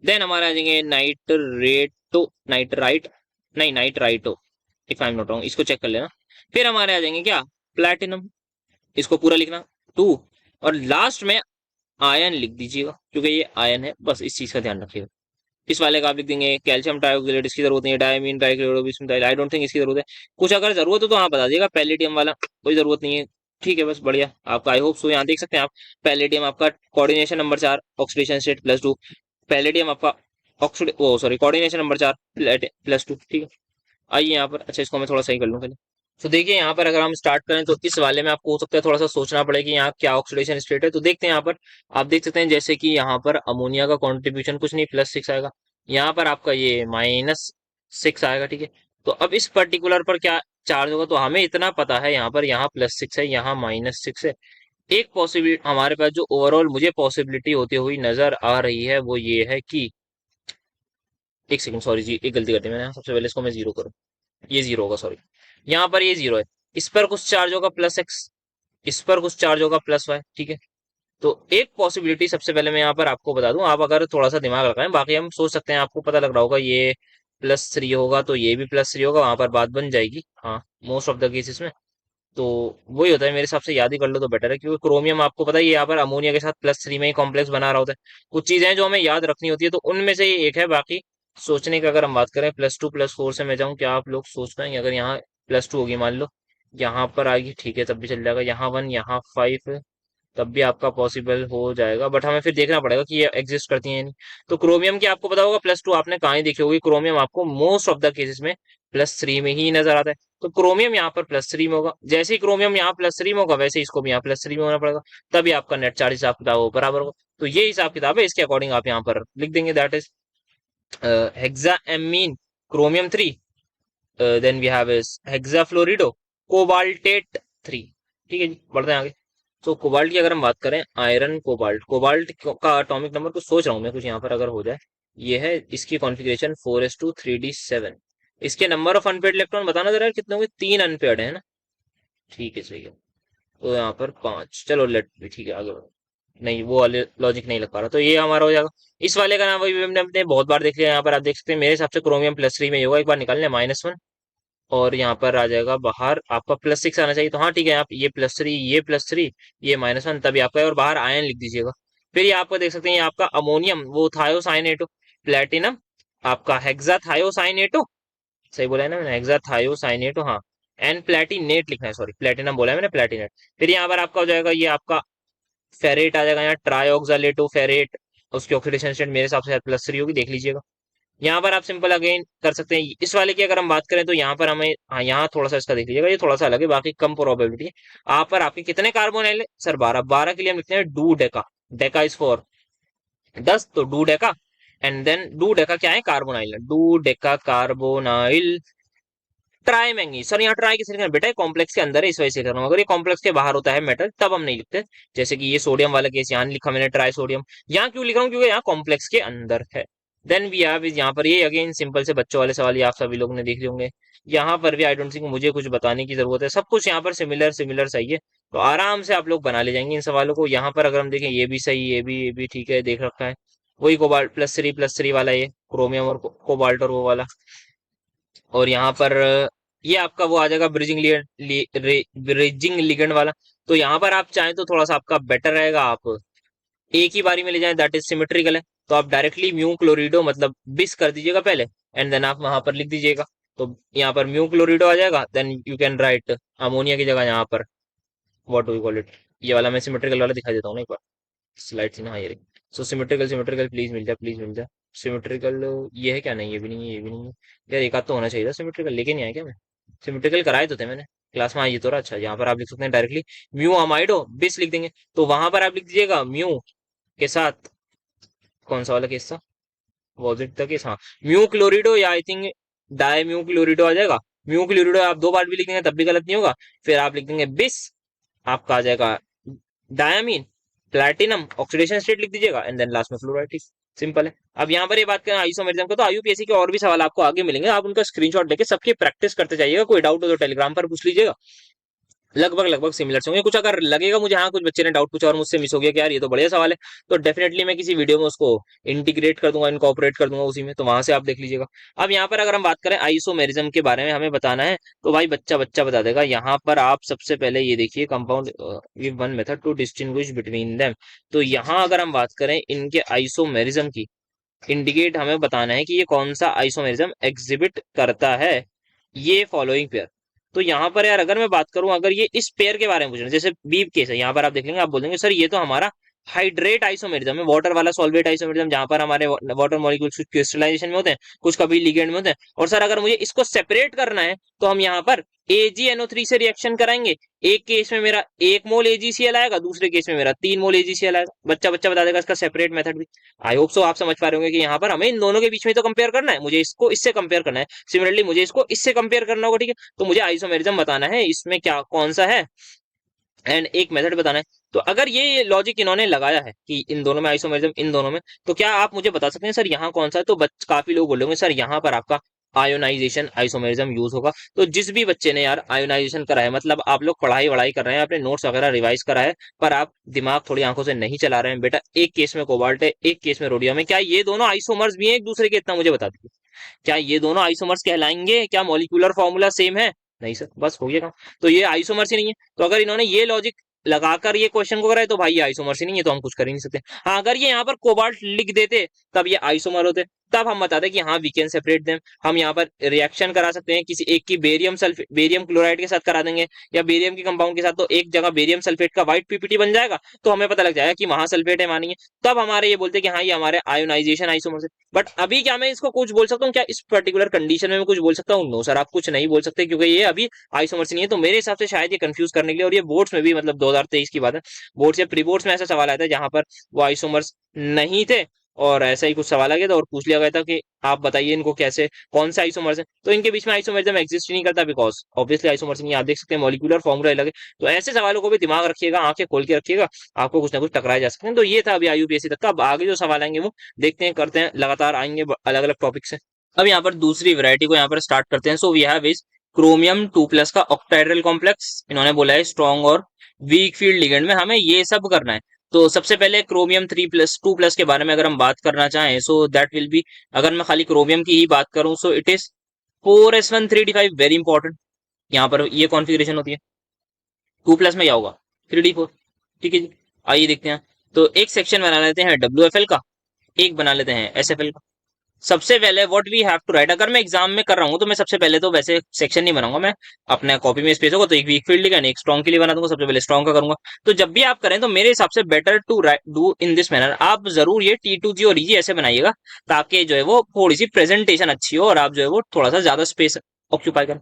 देन हमारे आ जाएंगे नाइट्रेटो, नाइट्राइट, नहीं nitrito, if I am not wrong, इसको चेक कर लेना। फिर हमारे आ जाएंगे क्या? प्लैटिनम, इसको पूरा लिखना 2, और लास्ट में आयन लिख दीजिएगा क्योंकि ये आयन है, बस इस चीज का ध्यान रखिएगा। इस वाले का आप लिख देंगे कैल्शियम ट्राइऑक्सिलेट, इसकी जरूरत नहीं है। डायमीन ट्राइक्लोरोबिस्मिथाइल, आई डोंट थिंक इसकी जरूरत है। कुछ अगर जरूरत हो तो आप बता दिएगा। पैलेडियम वाला कोई जरूरत नहीं है, ठीक है, बस बढ़िया आपका। आई होप सो यहाँ देख सकते हैं आप, पैलेडियम आपका coordination number 4 oxidation state +2, palladium आपका ऑक्सीड ओ सॉरी कोऑर्डिनेशन नंबर 4 +2, ठीक है। आइए यहाँ पर, अच्छा इसको मैं थोड़ा सही कर लूँ पहले। तो देखिए यहाँ पर अगर हम स्टार्ट करें तो इस वाले में आपको हो सकता है थोड़ा सा सोचना पड़े कि यहाँ क्या ऑक्सीडेशन स्टेट है। तो देखते हैं यहाँ पर, आप देख सकते हैं जैसे कि यहाँ पर अमोनिया का कॉन्ट्रीब्यूशन कुछ नहीं, +6 आएगा। यहाँ पर आपका ये -6 आएगा, ठीक है। तो अब इस पर्टिकुलर पर क्या चार्ज होगा, तो हमें इतना पता है यहाँ पर, यहाँ +6 है, यहाँ -6 है। एक पॉसिबिलिटी हमारे पास जो ओवरऑल मुझे पॉसिबिलिटी होती हुई नजर आ रही है वो ये है कि, एक सेकंड सॉरी जी, एक गलती कर दी मैंने, सबसे पहले इसको मैं जीरो करूँ, ये जीरो होगा सॉरी। यहाँ पर ये जीरो है, इस पर कुछ चार्ज होगा +x, इस पर कुछ चार्ज होगा +y, ठीक है। तो एक पॉसिबिलिटी सबसे पहले मैं यहाँ पर आपको बता दूं, आप अगर थोड़ा सा दिमाग लगाएं, बाकी हम सोच सकते हैं, आपको पता लग रहा होगा ये +3 होगा तो ये भी +3 होगा, वहां पर बात बन जाएगी। हाँ, मोस्ट ऑफ द केसेस में तो वही होता है, मेरे हिसाब से याद ही कर लो तो बेटर है, क्योंकि क्रोमियम आपको पता है ये यहाँ पर अमोनिया के साथ +3 में ही कॉम्प्लेक्स बना रहा होता है। कुछ चीजें हैं जो हमें याद रखनी होती है, तो उनमें से ये एक है। बाकी सोचने का अगर हम बात करें, +2 +4 से मैं जाऊँ, क्या आप लोग सोच पाएंगे अगर यहाँ +2 होगी मान लो, यहाँ पर आएगी, ठीक है, तब भी चल जाएगा। यहाँ 1, यहाँ 5, तब भी आपका पॉसिबल हो जाएगा, बट हमें फिर देखना पड़ेगा कि ये एग्जिस्ट करती हैं या नहीं। तो क्रोमियम की आपको पता होगा +2 आपने कहाँ ही देखी होगी, क्रोमियम आपको मोस्ट ऑफ द केसेस में +3 में ही नजर आता है। तो क्रोमियम यहाँ पर +3 में होगा, जैसे ही क्रोमियम यहाँ +3 में होगा वैसे ही इसको भी यहाँ +3 में होना पड़ेगा, तभी आपका नेट चार्ज हिसाब किताब वो बराबर होगा। तो ये हिसाब किताब है, इसके अकॉर्डिंग आप यहाँ पर लिख देंगे, that is hexaammine chromium 3, then we have is hexafluorido cobaltate 3, ठीक है जी। बढ़ते हैं आगे। तो कोबाल्ट की अगर हम बात करें, आयरन कोबाल्ट, कोबाल्ट का एटॉमिक नंबर कुछ सोच रहा हूँ मैं, कुछ यहाँ पर अगर हो जाए, ये है इसकी कॉन्फ़िगरेशन 4s2 3d7। इसके नंबर ऑफ अनपेड इलेक्ट्रॉन बताना जरा यार, कितने होंगे, 3 अनपेड है ना, ठीक है सही है। तो यहाँ पर 5, चलो लेट भी, ठीक है आगे बढ़ो। नहीं, वो वाले लॉजिक नहीं लग पा रहा, तो ये हमारा हो जाएगा। इस वाले का नाम वही हमने अपने बहुत बार देख लिया, यहाँ पर आप देख सकते हैं, मेरे हिसाब से क्रोमियम +3 में ही होगा, एक बार निकाल लें -1, और यहाँ पर आ जाएगा बाहर आपका +6 आना चाहिए। तो हाँ ठीक है, आप ये +3, ये +3, ये -1, तभी आपका है, और बाहर आयन लिख दीजिएगा। फिर ये आपका देख सकते हैं, ये आपका अमोनियम वो थायोसाइनेटो, प्लेटिनम आपका हेक्साथायोसाइनेटो, सही बोला है ना मैंने, हेक्साथायोसाइनेटो, हाँ। एन प्लेटिनेट लिखना है, सॉरी प्लेटिनम बोला है मैंने, प्लेटिनेट। फिर यहाँ पर आपका हो जाएगा ये आपका फेरेट आ जाएगा, यहाँ ट्राइऑक्सालेटो फेरेट, उसकी ऑक्सीडेशन स्टेट मेरे हिसाब से +3 होगी, देख लीजिएगा। यहाँ पर आप सिंपल अगेन कर सकते हैं। इस वाले की अगर हम बात करें तो यहाँ पर हमें, हाँ यहाँ थोड़ा सा इसका देख लीजिएगा, ये थोड़ा सा अलग है, बाकी कम प्रोबेबिलिटी है। यहाँ पर आपके कितने कार्बोनाइल है सर, 12, 12 के लिए हम लिखते हैं dodeca, deca is for 10, तो dodeca, and then dodeca क्या है, carbonyl, dodeca carbonyl tri manganese. Sir यहाँ ट्राई किसने लिखना है? बेटा कॉम्प्लेक्स के अंदर है, इस वजह से कर रहा हूँ, अगर ये कॉम्प्लेक्स के बाहर होता है मेटल तब हम नहीं लिखते, जैसे कि ये सोडियम वाला केस यहाँ नहीं लिखा मैंने, ट्राई सोडियम। यहाँ क्यों लिख रहा हूँ, क्योंकि यहाँ कॉम्प्लेक्स के अंदर है। देन वी हैव यहाँ पर ये अगेन सिंपल से बच्चों वाले सवाल, ये आप सभी लोग ने देख लिए होंगे। यहाँ पर भी आई डोंट थिंक मुझे कुछ बताने की जरूरत है, सब कुछ यहाँ पर सिमिलर सिमिलर सही है, तो आराम से आप लोग बना ले जाएंगे इन सवालों को। यहाँ पर अगर हम देखें, ये भी सही, ये भी ठीक है, देख रखा है। वही कोबाल्ट +3 वाला, ये क्रोमियम और कोबाल्ट और वो वाला। और यहाँ पर ये आपका वो आ जाएगा ब्रिजिंग लिगेंड वाला। तो यहाँ पर आप चाहें तो थोड़ा सा आपका बेटर रहेगा, आप एक ही बारी में ले जाएं, दैट इज सिमेट्रिकल है, तो आप डायरेक्टली म्यू क्लोरिडो मतलब बिस कर दीजिएगा पहले, एंड देन आप वहां पर लिख दीजिएगा। तो यहाँ पर म्यू क्लोरिडो आ जाएगा, then you can write ammonia की जगह यहाँ पर what do you call it, ये वाला मैं सिमेट्रिकल वाला दिखा देता हूँ ना एक बार, स्लाइड थी ना, हाँ ये रही। सो सिमेट्रिकल सिमेट्रिकल प्लीज मिल जाए, प्लीज मिल जाए। सिमेट्रिकल ये है क्या, नहीं ये भी नहीं है, ये भी नहीं है यार, एक आध तो होना चाहिए था सिमेट्रिकल, लेकिन नहीं आया क्या मैं, सिमेट्रिकल कराए तो थे मैंने क्लास में, हाँ ये तो रहा। अच्छा यहाँ पर आप लिख सकते हैं डायरेक्टली म्यू अमाइडो बिस लिख देंगे, तो वहां पर आप लिख दीजिएगा म्यू के साथ, कौन सा वाला केस था, वॉज इट द केस, हाँ म्यू क्लोरिडो, या I think die mu chlorido आ जाएगा। म्यू क्लोरिडो आप दो बार भी लिख देंगे तब भी गलत नहीं होगा। फिर आप लिख देंगे बिस, आपका आ जाएगा डायमीन प्लैटिनम, ऑक्सीडेशन स्टेट लिख दीजिएगा, एंड देन लास्ट में फ्लोराइड, ठीक, सिंपल है। अब यहाँ पर ये बात करें आइसोमेरिज्म को, तो आईयूपीएससी के और भी सवाल आपको आगे मिलेंगे, आप उनका स्क्रीनशॉट लेके सबकी प्रैक्टिस करते जाइएगा, कोई डाउट हो तो टेलीग्राम पर पूछ लीजिएगा, लगभग लगभग सिमिलर होंगे। कुछ अगर लगेगा मुझे, हाँ कुछ बच्चे ने डाउट पूछा और मुझसे मिस हो गया कि यार ये तो बढ़िया सवाल है, तो डेफिनेटली मैं किसी वीडियो में उसको इंटीग्रेट कर दूंगा, इनकॉर्पोरेट कर दूंगा उसी में, तो वहां से आप देख लीजिएगा। अब यहाँ पर अगर हम बात करें आइसोमेरिज्म के बारे में हमें बताना है, तो भाई बच्चा बच्चा बता देगा। यहाँ पर आप सबसे पहले ये देखिए, compound give one method to distinguish between them. तो यहाँ अगर हम बात करें इनके आइसोमेरिज्म की, इंडिकेट हमें बताना है कि ये कौन सा आइसोमेरिज्म एग्जिबिट करता है, ये फॉलोइंग पेयर। तो यहाँ पर यार अगर मैं बात करूं, अगर ये इस पेयर के बारे में पूछ रहे हैं, जैसे बी केस है, यहाँ पर आप देख लेंगे, आप बोलेंगे सर ये तो हमारा हाइड्रेट आइसोमेरिज्म है, वाटर वाला सॉल्वेट आइसोमेरिज्म, जहां पर हमारे वाटर मॉलिक्यूल्स क्रिस्टलाइजेशन में होते हैं, कुछ कभी लिगेंड में होते हैं। और सर अगर मुझे इसको सेपरेट करना है तो हम यहाँ पर AgNO3 से रिएक्शन कराएंगे। एक केस में मेरा 1 मोल AgCl आएगा, दूसरे केस में मेरा 3 मोल AgCl आएगा। बच्चा बच्चा बता देगा इसका सेपरेट मेथड भी। आई होप सो आप समझ पा रहे होंगे कि यहाँ पर हमें इन दोनों के बीच में तो कंपेयर करना है, मुझे इसको इससे कंपेयर करना है, सिमिलरली मुझे इसको इससे कंपेयर करना होगा, ठीक है। तो मुझे आइसोमेरिज्म बताना है, इसमें क्या कौन सा है, एंड एक मेथड बताना है। तो अगर ये लॉजिक इन्होंने लगाया है कि इन दोनों में आइसोमेरिज्म, इन दोनों में, तो क्या आप मुझे बता सकते हैं सर यहाँ कौन सा है? तो काफी लोग बोलेंगे सर यहाँ पर आपका आयोनाइजेशन आइसोमेरिज्म यूज होगा। तो जिस भी बच्चे ने यार आयोनाइजेशन करा है, मतलब आप लोग पढ़ाई वढ़ाई कर रहे हैं, आपने नोट्स वगैरह रिवाइज करा है, पर आप दिमाग थोड़ी आंखों से नहीं चला रहे हैं, बेटा एक केस में कोबाल्ट है, एक केस में रोडियम है, क्या ये दोनों आइसोमर्स भी हैं एक दूसरे के? इतना मुझे बता दीजिए, क्या ये दोनों आइसोमर्स कहलाएंगे? क्या मॉलिक्यूलर फॉर्मूला सेम है? नहीं सर, बस हो गया काम। तो ये आइसोमर्स ही नहीं है। तो अगर इन्होंने ये लॉजिक लगाकर ये क्वेश्चन को करा है तो भाई ये आइसोमर्स ही नहीं है, तो हम कुछ कर ही नहीं सकते। हाँ, अगर ये यहाँ पर कोबाल्ट लिख देते तब ये आइसोमर होते, तब हम बताते कि हाँ वी कैन सेपरेट देम। हम यहाँ पर रिएक्शन करा सकते हैं, किसी एक की बेरियम क्लोराइड के साथ करा देंगे या बेरियम के कंपाउंड के साथ, तो एक जगह बेरियम सल्फेट का व्हाइट पीपीटी बन जाएगा, तो हमें पता लग जाएगा कि वहां सल्फेट है मानेंगे। तब हमारे ये बोलते हैं कि हाँ ये हमारे आयोनाइजेशन आइसोमर्स है। बट अभी क्या मैं इसको कुछ बोल सकता हूँ क्या? इस पर्टिकुलर कंडीशन में मैं कुछ बोल सकता हूँ? नो सर, आप कुछ नहीं बोल सकते, क्योंकि ये अभी आइसोमर्स नहीं है। तो मेरे हिसाब से शायद ये कंफ्यूज करने के लिए, और ये बोर्ड्स में भी, मतलब 2023 की बात है, बोर्ड से प्री बोर्ड्स में ऐसा सवाल आया था जहां पर वो आइसोमर्स नहीं थे, और ऐसा ही कुछ सवाल आ गया था और पूछ लिया गया था कि आप बताइए इनको कैसे, कौन से आइसोमर्स है। तो इनके बीच में आइसोमरिज्म एग्जिस्ट ही नहीं करता, बिकॉज ऑब्वियसली आइसोमर्स नहीं है। आप देख सकते हैं मॉलिक्यूलर फॉर्मूला अलग है। तो ऐसे सवालों को भी दिमाग रखिएगा, आंखें खोल के रखिएगा, आपको कुछ ना कुछ टकराए जा सकते हैं। तो ये था अभी IUPAC तक का। अब आगे जो सवाल आएंगे वो देखते हैं, करते हैं, लगातार आएंगे अलग अलग टॉपिक से। अब यहाँ पर दूसरी वैरायटी को यहाँ पर स्टार्ट करते हैं। So we have is chromium 2+ का ऑक्टाहेड्रल कॉम्प्लेक्स। इन्होंने बोला है स्ट्रॉन्ग और वीक फील्ड लिगेंड में हमें ये सब करना है। तो सबसे पहले क्रोमियम 3+2+ के बारे में अगर हम बात करना चाहें, सो दैट विल बी, अगर मैं खाली क्रोमियम की ही बात करूं, सो it is 4s1 3d5, very important. यहाँ पर ये कॉन्फ़िगरेशन होती है। 2+ में क्या होगा? 3d4, ठीक है जी। आइए देखते हैं। तो एक सेक्शन बना लेते हैं WFL का, एक बना लेते हैं SFL का। सबसे पहले what we have to write, अगर मैं एग्जाम में कर रहा हूँ तो मैं सबसे पहले तो वैसे सेक्शन नहीं बनाऊंगा, मैं अपने कॉपी में स्पेस होगा तो एक वीक फील्ड लिगेंड एक स्ट्रॉन्ग के लिए बना दूंगा, सबसे पहले स्ट्रॉन्ग का करूंगा। तो जब भी आप करें तो मेरे हिसाब से better to do in this manner, आप जरूर ये T2G और EG ऐसे बनाइएगा, ताकि जो है वो थोड़ी सी प्रेजेंटेशन अच्छी हो और आप जो है वो थोड़ा सा ज्यादा स्पेस ऑक्यूपाई करें।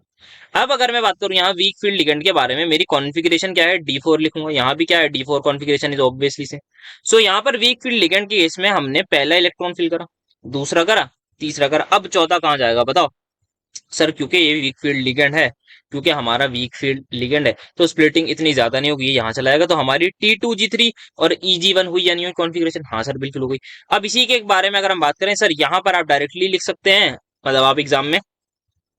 अब अगर मैं बात करूं यहाँ वीक फील्ड लिगेंड के बारे में, मेरी कॉन्फ़िगरेशन क्या है? D4 लिखूंगा। यहाँ भी क्या है? D4 कॉन्फ़िगरेशन इज ऑब्वियसली से। सो यहाँ पर वीक फील्ड लिगेंड के केस में हमने पहला इलेक्ट्रॉन फिल करा, दूसरा करा, तीसरा करा, अब चौथा कहाँ जाएगा बताओ? सर क्योंकि ये वीक फील्ड लिगेंड है, क्योंकि हमारा वीक फील्ड लिगेंड है तो स्प्लिटिंग इतनी ज्यादा नहीं होगी, ये यहाँ चला जाएगा। तो हमारी T2G3 और EG1 हुई या नहीं हुई कॉन्फ़िगरेशन? हाँ सर बिल्कुल हो गई। अब इसी के बारे में अगर हम बात करें सर, यहाँ पर आप डायरेक्टली लिख सकते हैं, मतलब आप एग्जाम में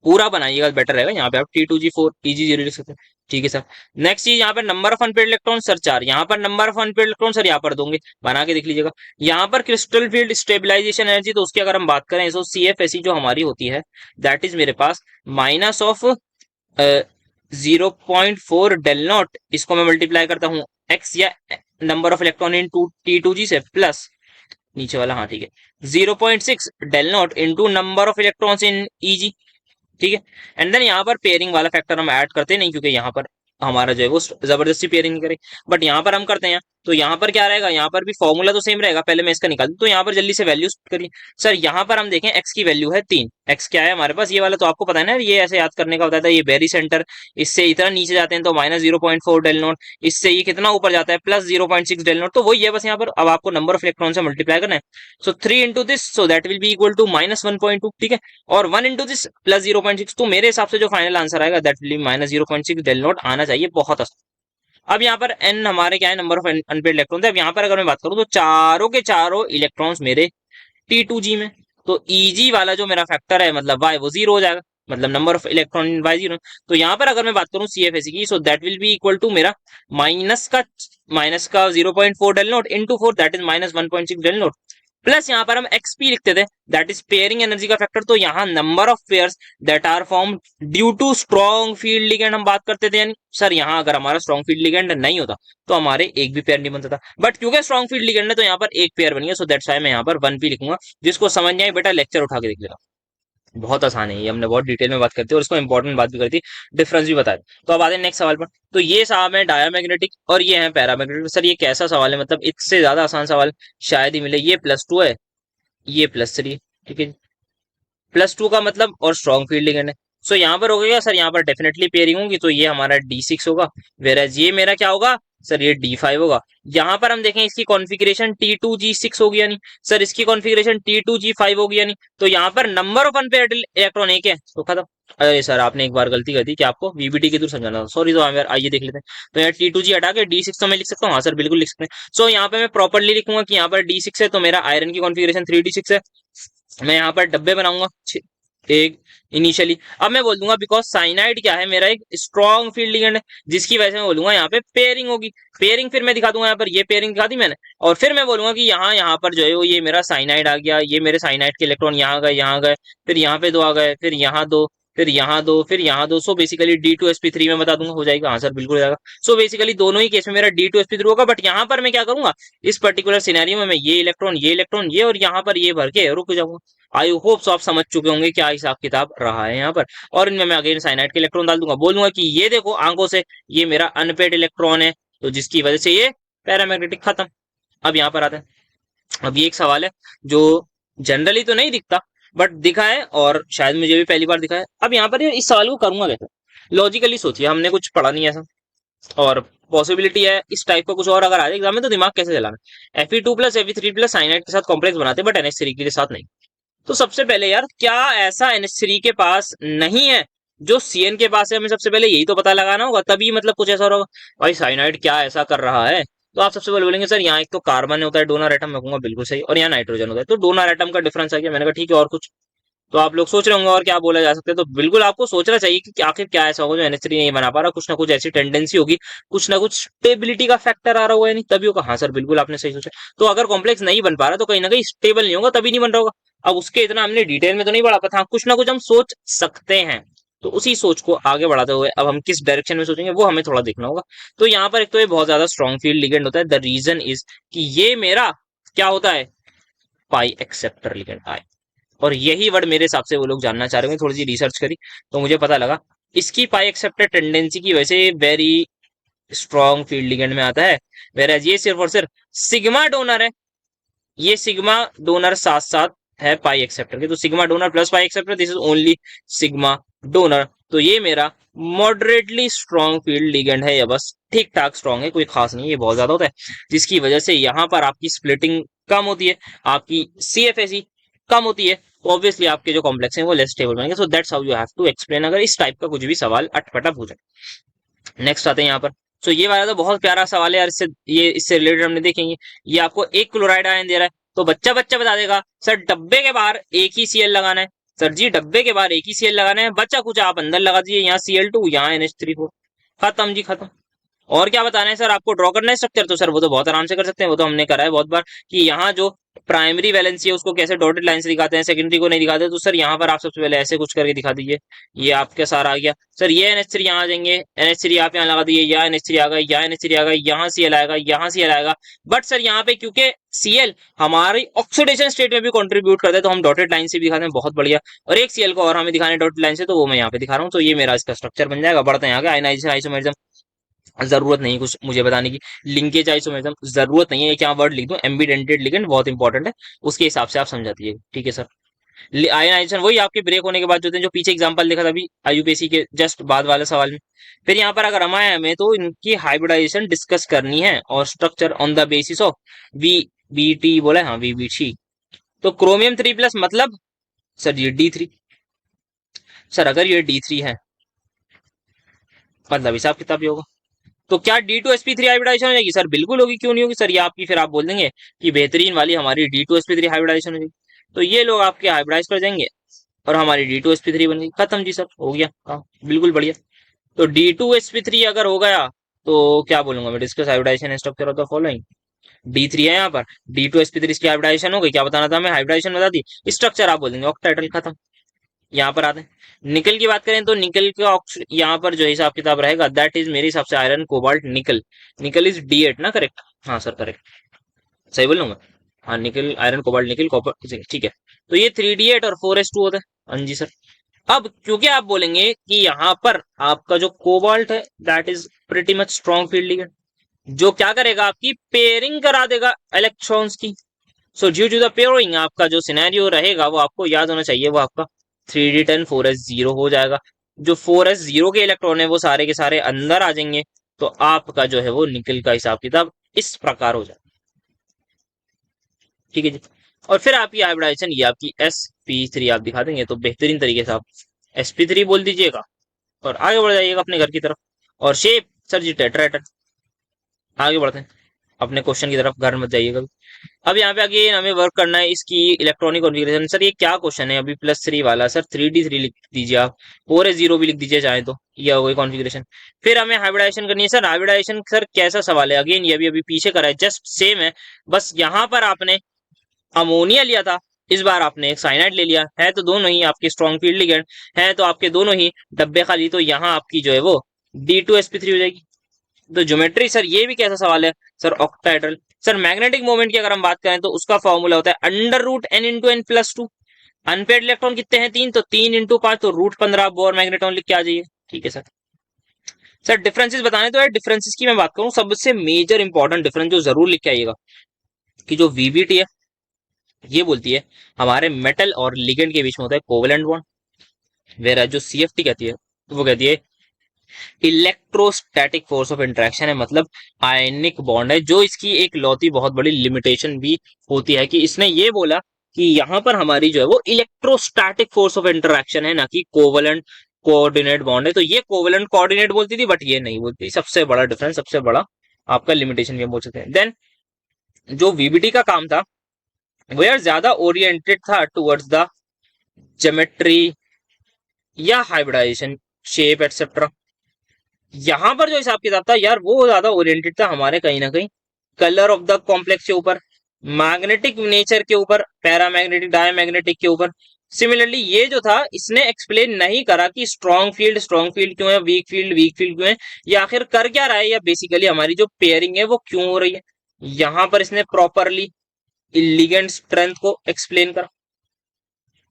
पूरा बनाइएगा बेटर रहेगा। यहाँ पे आप T2G4 EG0 लिख सकते हैं, ठीक है सर। नेक्स्ट चीज यहाँ पर number of unpaired electron sir 4, यहाँ पर number of unpaired electron sir यहाँ पर दोगे, बना के देख लीजिएगा। यहाँ पर क्रिस्टल फील्ड स्टेबिलाईजेशन एनर्जी, तो उसकी अगर हम बात करें तो CFSE जो हमारी होती है, दैट इज मेरे पास माइनस ऑफ 0.4 डेल नॉट, इसको मैं मल्टीप्लाई करता हूँ एक्स या number of electron in T2G से, प्लस नीचे वाला, हाँ ठीक है, 0.6 del naught into number of electrons in EG, ठीक है। एंड देन यहाँ पर पेयरिंग वाला फैक्टर हम ऐड करते नहीं, क्योंकि यहाँ पर हमारा जो है वो जबरदस्ती पेयरिंग नहीं करे, बट यहाँ पर हम करते हैं। तो यहाँ पर क्या रहेगा? यहाँ पर भी फॉर्मूला तो सेम रहेगा, पहले मैं इसका निकाल दूं। तो यहाँ पर जल्दी से वैल्यूज करिए सर। यहाँ पर हम देखें एक्स की वैल्यू है 3, एक्स क्या है हमारे पास? ये वाला तो आपको पता है ना, ये ऐसे याद करने का होता है, ये बेरी सेंटर, इससे इतना नीचे जाते हैं तो -0.4 डेल नॉट, इससे ये कितना ऊपर जाता है +0.6 डेल नॉट, तो वही है बस। यहाँ पर अब आपको नंबर ऑफ इलेक्ट्रॉन से मल्टीप्लाई करना है। So 3 into this, so that will be equal to -1.2, ठीक है, और 1 इंटू दिस +0.6, तो मेरे हिसाब से जो फाइनल आंसर आएगा that will be -0.6 del naught आना चाहिए, बहुत आसान। अब यहाँ पर n हमारे क्या है? Number of unpaired electron. अब यहाँ पर अगर मैं बात करूँ तो चारों के चारों इलेक्ट्रॉन्स मेरे T2G में, तो EG वाला जो मेरा फैक्टर है मतलब y, वो 0 हो जाएगा, मतलब number of electron in y 0। तो यहाँ पर अगर मैं बात करूँ CFSE की, so that will be equal to मेरा माइनस का 0.4 del naught into 4, that is -1.6 del naught, plus यहाँ पर हम XP लिखते थे, दैट इज पेयरिंग एनर्जी का फैक्टर। तो यहाँ number of pairs that are form due to strong field ligand हम बात करते थे। यानी सर यहाँ अगर हमारा स्ट्रॉन्ग फील्ड लिगेंड नहीं होता तो हमारे एक भी पेयर नहीं बनता था, बट क्योंकि स्ट्रॉन्ग फील्ड लिगेंड है तो यहाँ पर एक पेयर बनी है, सो दैट्स व्हाई मैं यहाँ पर 1P लिखूंगा। जिसको समझ नहीं आए बेटा लेक्चर उठा के देख लेगा। बहुत आसान है ये, हमने बहुत डिटेल में बात करती है और इसको इंपॉर्टेंट बात भी करती है, डिफरेंस भी बताया। तो अब आते हैं नेक्स्ट सवाल पर। तो ये साहब है डायमैग्नेटिक और ये है पैरामैग्नेटिक। सर ये कैसा सवाल है, मतलब इससे ज्यादा आसान सवाल शायद ही मिले। ये +2 है, ये +3, ठीक है। +2 का मतलब और स्ट्रॉन्ग फील्ड लिगेंड है। सो यहाँ पर हो गया सर, यहाँ पर डेफिनेटली पेयरिंग होगी, तो ये हमारा D6 होगा। वेराज ये मेरा क्या होगा सर, ये D5 होगा। यहाँ पर हम देखें इसकी कॉन्फ़िगरेशन T2G6 होगी, यानी सर इसकी कॉन्फ़िगरेशन T2G5 होगी, यानी तो यहाँ पर नंबर ऑफ अनपेयर्ड इलेक्ट्रॉन एक है, तो खत्म। अरे सर आपने एक बार गलती कर दी कि आपको VBT के थ्रू समझाना था, सॉरी। तो यार आइए देख लेते हैं। तो यहाँ T2G हटा के D6 तो मैं लिख सकता हूँ, हाँ सर बिल्कुल लिख सकते हैं। सो यहाँ पे मैं प्रॉपरली लिखूंगा कि यहाँ पर D6 है, तो मेरा आयरन की कॉन्फ़िगरेशन 3D6 है। मैं यहाँ पर डब्बे बनाऊंगा एक इनिशियली। अब मैं बोल दूंगा बिकॉज साइनाइड क्या है, मेरा एक स्ट्रॉन्ग फील्ड लिगेंड है, जिसकी वजह से मैं बोलूंगा यहाँ पे पेयरिंग होगी। पेयरिंग फिर मैं दिखा दूंगा, यहाँ पर ये पेयरिंग दिखा दी मैंने। और फिर मैं बोलूंगा कि यहाँ पर जो है वो ये मेरा साइनाइड आ गया, ये मेरे साइनाइड के इलेक्ट्रॉन यहाँ गए, फिर यहाँ पे 2 आ गए, फिर यहाँ 2, फिर यहाँ 2, फिर यहाँ 2। सो बेसिकली D2sp3 में बता दूंगा, हो जाएगा। हाँ सर बिल्कुल हो जाएगा। सो बेसिकली दोनों ही केस में मेरा D2sp3 होगा, बट यहाँ पर मैं क्या करूंगा, इस पर्टिकुलर सिनेरियो में मैं ये इलेक्ट्रॉन ये और यहाँ पर ये भर के रुक जाऊंगा। आई होप सो आप समझ चुके होंगे क्या हिसाब किताब रहा है यहाँ पर। और इनमें मैं अगेन साइनाइड के इलेक्ट्रॉन डाल दूंगा, बोलूंगा कि ये देखो आंखों से, ये मेरा अनपेड इलेक्ट्रॉन है, तो जिसकी वजह से ये पैरामैग्नेटिक, खत्म। अब यहाँ पर आते हैं। अब ये एक सवाल है जो जनरली तो नहीं दिखता, बट दिखा है और शायद मुझे भी पहली बार दिखा है। अब यहाँ पर इस सवाल को करूंगा कैसे, लॉजिकली सोचिए, हमने कुछ पढ़ा नहीं ऐसा, और पॉसिबिलिटी है इस टाइप का कुछ और अगर आ जाए एग्जाम में, तो दिमाग कैसे चलाना। Fe2+Fe3+ साइनाइड के साथ कॉम्प्लेक्स बनाते हैं, बट NH3 के साथ नहीं। तो सबसे पहले यार, क्या ऐसा NH3 के पास नहीं है जो CN के पास है, हमें सबसे पहले यही तो पता लगाना होगा, तभी मतलब कुछ ऐसा होगा। भाई साइनाइड क्या ऐसा कर रहा है, तो आप सबसे पहले बोलेंगे सर यहाँ एक तो कार्बन होता है डोनर एटम, मैं कहूंगा बिल्कुल सही, और यहाँ नाइट्रोजन होता है, तो डोनर एटम का डिफरेंस आ गया। मैंने कहा ठीक है, और कुछ। तो आप लोग सोच रहे होंगे और क्या बोला जा सकता है, तो बिल्कुल आपको सोचना चाहिए कि आखिर क्या ऐसा होगा जो NH3 नहीं बना पा रहा। कुछ ना कुछ ऐसी टेंडेंसी होगी, कुछ ना कुछ स्टेबिलिटी का फैक्टर आ रहा होगा, नहीं तभी होगा। हाँ सर बिल्कुल आपने सही सोचा। तो अगर कॉम्प्लेक्स नहीं बन पा रहा तो कहीं ना कहीं स्टेबल नहीं होगा, तभी नहीं बन रहा होगा। अब उसके इतना हमने डिटेल में तो नहीं बढ़ा पाता, हाँ कुछ ना कुछ हम सोच सकते हैं। तो उसी सोच को आगे बढ़ाते हुए अब हम किस डायरेक्शन में सोचेंगे वो हमें थोड़ा देखना होगा। तो यहाँ पर एक तो ये बहुत ज्यादा स्ट्रॉन्ग फील्ड लिगेंड होता है। द रीजन इज कि ये मेरा क्या होता है, पाई एक्सेप्टर लिगेंड आए। और यही वर्ड मेरे हिसाब से वो लोग जानना चाह रहे हैं। थोड़ी सी रिसर्च करी तो मुझे पता लगा, इसकी पाई एक्सेप्टर टेंडेंसी की वजह से वेरी स्ट्रॉन्ग फील्ड लिगेंड में आता है। वेराज ये सिर्फ और सिर्फ सिग्मा डोनर है, ये सिग्मा डोनर साथ साथ है पाई एक्सेप्टर के, तो sigma donor plus pi acceptor, this is only sigma donor. तो ये मेरा मॉडरेटली स्ट्रॉन्ग फील्ड लिगेंड है, या बस ठीक ठाक स्ट्रॉन्ग है, कोई खास नहीं, ये बहुत ज्यादा होता है, जिसकी वजह से यहाँ पर आपकी स्प्लिटिंग कम होती है, आपकी CFAC कम होती है, तो ऑब्वियसली आपके जो कॉम्प्लेक्स हैं वो लेस स्टेबल बनेंगे। So that's how you have to explain, अगर इस टाइप का कुछ भी सवाल अटपटा पूछे। नेक्स्ट आते हैं यहाँ पर। सो ये वाला तो बहुत प्यारा सवाल है यार, इससे रिलेटेड हमने देखेंगे। ये आपको एक क्लोराइड आयन दे रहा है, तो बच्चा बच्चा बता देगा सर डब्बे के बाहर एक ही Cl लगाना है। सर जी डब्बे के बाहर एक ही Cl लगाना है, बच्चा कुछ आप अंदर लगा दीजिए, यहाँ Cl2 यहाँ NH3 खत्म जी खत्म। और क्या बताना है सर, आपको ड्रॉ करना है स्ट्रक्चर, तो सर वो तो बहुत आराम से कर सकते हैं, वो तो हमने करा है बहुत बार, कि यहाँ जो प्राइमरी वैलेंसी है उसको कैसे डॉटेड लाइन से दिखाते हैं, सेकेंडरी को नहीं दिखाते। तो सर यहाँ पर आप सबसे पहले ऐसे कुछ करके दिखा दीजिए। ये आपके सारा आ गया सर, ये NH3 यहाँ आ जाएंगे, NH3 आप यहाँ लगा दीजिए, यहाँ NH3 आ गया, यहाँ NH3 आ गया, यहाँ Cl आएगा, यहाँ Cl आएगा। बट सर यहाँ पे क्योंकि Cl हमारी ऑक्सीडेशन स्टेट में भी कंट्रीब्यूट करता है, तो हम डॉटेड लाइन से भी दिखाते हैं, बहुत बढ़िया। और एक Cl को और हमें दिखाने डॉटेड लाइन से, तो वो मैं यहाँ पे दिखा रहा हूँ। तो ये मेरा इसका स्ट्रक्चर बन जाएगा। बढ़ते हैं आगे, आयनाइजेशन आइसोमेरिज्म, जरूरत नहीं कुछ मुझे बताने की। लिंकेज आइसोमेरिज्म जरूरत नहीं है, एक यहाँ वर्ड लिख दूं, एम्बिडेंटेड लिगेंड बहुत इंपॉर्टेंट है, उसके हिसाब से आप समझा दीजिए, ठीक है सर। आयनाइजेशन वही आपके ब्रेक होने के बाद जो थे, जो पीछे एग्जांपल देखा था अभी IUPAC के जस्ट बाद वाले सवाल में। फिर यहाँ पर अगर हमें तो इनकी हाइब्रिडाइजेशन डिस्कस करनी है, और structure on the basis of VBT बोला है, हाँ VBT। तो क्रोमियम 3+ मतलब सर ये D3। सर अगर ये D3 है मतलब हिसाब किताब ये होगा, तो क्या D2sp3 हाइब्रिडाइजेशन हो जाएगी, सर बिल्कुल होगी, क्यों नहीं होगी सर, ये आपकी फिर आप बोल देंगे कि बेहतरीन वाली हमारी D2sp3 हाइब्रिडाइजेशन हो जाएगी, तो ये लोग आपके हाइब्रिडाइज कर जाएंगे और हमारी D2sp3 बन गई, खत्म जी सर, हो गया काम, बिल्कुल बढ़िया। तो D2sp3 अगर हो गया तो क्या बोलूंगा मैं, discuss hybridisation structure of the following. D3 है यहाँ पर, D2sp3 की हाइब्रिडाइजेशन हो गई, क्या बताना था हमें, हाइब्रिडाइजेशन बता दी, स्ट्रक्चर आप बोल देंगे ऑक्टाइटल, खत्म। यहाँ पर आते हैं निकल की बात करें, तो निकल का यहाँ पर जो हिसाब किताब रहेगा, दैट इज मेरे हिसाब से आयरन कोबाल्ट निकल। निकल इज D8 ना, करेक्ट, हाँ सर करेक्ट, सही बोल रहा हूँ मैं। हाँ निकल आयरन कोबाल्ट निकल कॉपर, ठीक है। तो ये 3D8 और 4s2 होता है। हाँ जी सर। अब क्योंकि आप बोलेंगे कि यहाँ पर आपका जो कोबाल्ट है that is pretty much strong field ligand, जो क्या करेगा आपकी पेयरिंग करा देगा इलेक्ट्रॉन्स की। So due to the pairing आपका जो सिनेरियो रहेगा वो आपको याद होना चाहिए, वो आपका 3d10 4s0 हो जाएगा। जो 4s0 के इलेक्ट्रॉन है वो सारे के सारे अंदर आ जाएंगे, तो आपका जो है वो निकल का हिसाब किताब इस प्रकार हो जाएगा। ठीक है जी। और फिर आपकी हाइब्रिडाइजेशन ये आपकी sp3 आप दिखा देंगे तो बेहतरीन तरीके से आप sp3 बोल दीजिएगा और आगे बढ़ जाइएगा अपने घर की तरफ। और शेप सर जी टेट्राहेड्रल। आगे बढ़ते हैं अपने क्वेश्चन की तरफ, घर मत जाइएगा। अब यहाँ पे आगे हमें वर्क करना है इसकी इलेक्ट्रॉनिक कॉन्फ़िगरेशन। सर ये क्या क्वेश्चन है अभी +3 वाला? सर 3d3 लिख दीजिए आप, 4s0 भी लिख दीजिए चाहे तो, ये हो गई कॉन्फ़िगरेशन। फिर हमें हाइब्रिडाइजेशन करनी है। सर हाइब्रिडाइजेशन सर कैसा सवाल है? अगेन ये अभी अभी पीछे करा है, जस्ट सेम है, बस यहाँ पर आपने अमोनिया लिया था, इस बार आपने एक साइनाइड ले लिया है, तो दोनों ही आपके स्ट्रॉन्ग फील्ड लिगेंड है, तो आपके दोनों ही डब्बे खाली, तो यहाँ आपकी जो है वो D2sp3 हो जाएगी। तो ज्योमेट्री सर ये भी कैसा सवाल है? Sir octahedral. Sir magnetic moment की अगर हम बात करें तो उसका फॉर्मूला होता है √n × n+2। अनपेड इलेक्ट्रॉन कितने हैं? 3, तो 3 × 5 तो √15 बोर मैग्नेट्रॉन लिख के आ जाइए। ठीक है सर। सर डिफरेंसेस बताने तो यार, डिफरेंसेस की मैं बात करूं, सबसे मेजर इंपॉर्टेंट डिफरेंस जो जरूर लिख के आइएगा कि जो वीबीटी है ये बोलती है हमारे मेटल और लिगेंड के बीच में होता है कोवेलेंट बॉन्ड, वेरा जो सीएफटी कहती है वो कहती है इलेक्ट्रोस्टैटिक फोर्स ऑफ इंटरेक्शन है, मतलब आयनिक बॉन्ड है। जो इसकी एक लौती बहुत बड़ी लिमिटेशन भी होती है कि इसने ये बोला कि यहाँ पर हमारी जो है वो इलेक्ट्रोस्टैटिक फोर्स ऑफ इंटरेक्शन है, ना कि कोवेलेंट कोऑर्डिनेट बॉन्ड है। तो ये कोवेलेंट कोऑर्डिनेट बोलती थी बट ये नहीं बोलती, सबसे बड़ा डिफरेंस, सबसे बड़ा आपका लिमिटेशन भी हम बोल सकते हैं। देन जो वीबीटी का काम था वो यार ज्यादा ओरिएंटेड था टुवर्ड्स द ज्योमेट्री या हाइब्रिडाइजेशन, शेप एटसेट्रा। यहाँ पर जो हिसाब किताब था यार वो ज्यादा ओरिएंटेड था हमारे कहीं ना कहीं कलर ऑफ द कॉम्प्लेक्स के ऊपर, मैग्नेटिक नेचर के ऊपर, पैरामैग्नेटिक डायमैग्नेटिक के ऊपर। सिमिलरली ये जो था इसने एक्सप्लेन नहीं करा कि स्ट्रॉन्ग फील्ड क्यों है, वीक फील्ड क्यों है, या आखिर कर क्या रहा है, या बेसिकली हमारी जो पेयरिंग है वो क्यों हो रही है। यहाँ पर इसने प्रॉपरली लिगेंड स्ट्रेंथ को एक्सप्लेन करा।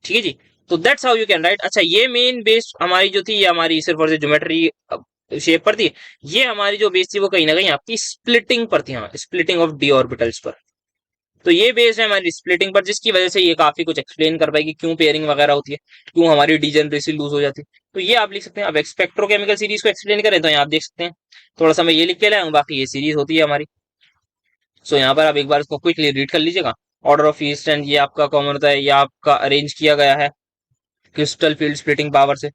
ठीक है जी। तो that's how you can right. अच्छा ये मेन बेस हमारी जो थी ये हमारी सिर्फ और सिर्फ ज्योमेट्री शेप पर थी। ये हमारी जो बेस थी वो कहीं ना कहीं आपकी स्प्लिटिंग पर थी, हाँ स्प्लिटिंग ऑफ डी ऑर्बिटल्स पर। तो ये बेस्ड है हमारी स्प्लिटिंग पर, जिसकी वजह से ये काफी कुछ एक्सप्लेन कर पाएगी क्यों पेयरिंग वगैरह होती है, क्यों हमारी डीजनरेसी लूज हो जाती है। तो ये आप लिख सकते हैं। अब स्पेक्ट्रोकेमिकल सीरीज को एक्सप्लेन करें तो यहाँ आप देख सकते हैं, थोड़ा सा मैं ये लिख के लाया हूँ, बाकी ये सीरीज होती है हमारी। सो यहाँ पर आप एक बार इसको क्विकली रीड कर लीजिएगा। ऑर्डर ऑफ ईस्टर्न ये आपका कॉमन होता है, ये आपका अरेंज किया गया है क्रिस्टल फील्ड स्प्लिटिंग पावर से।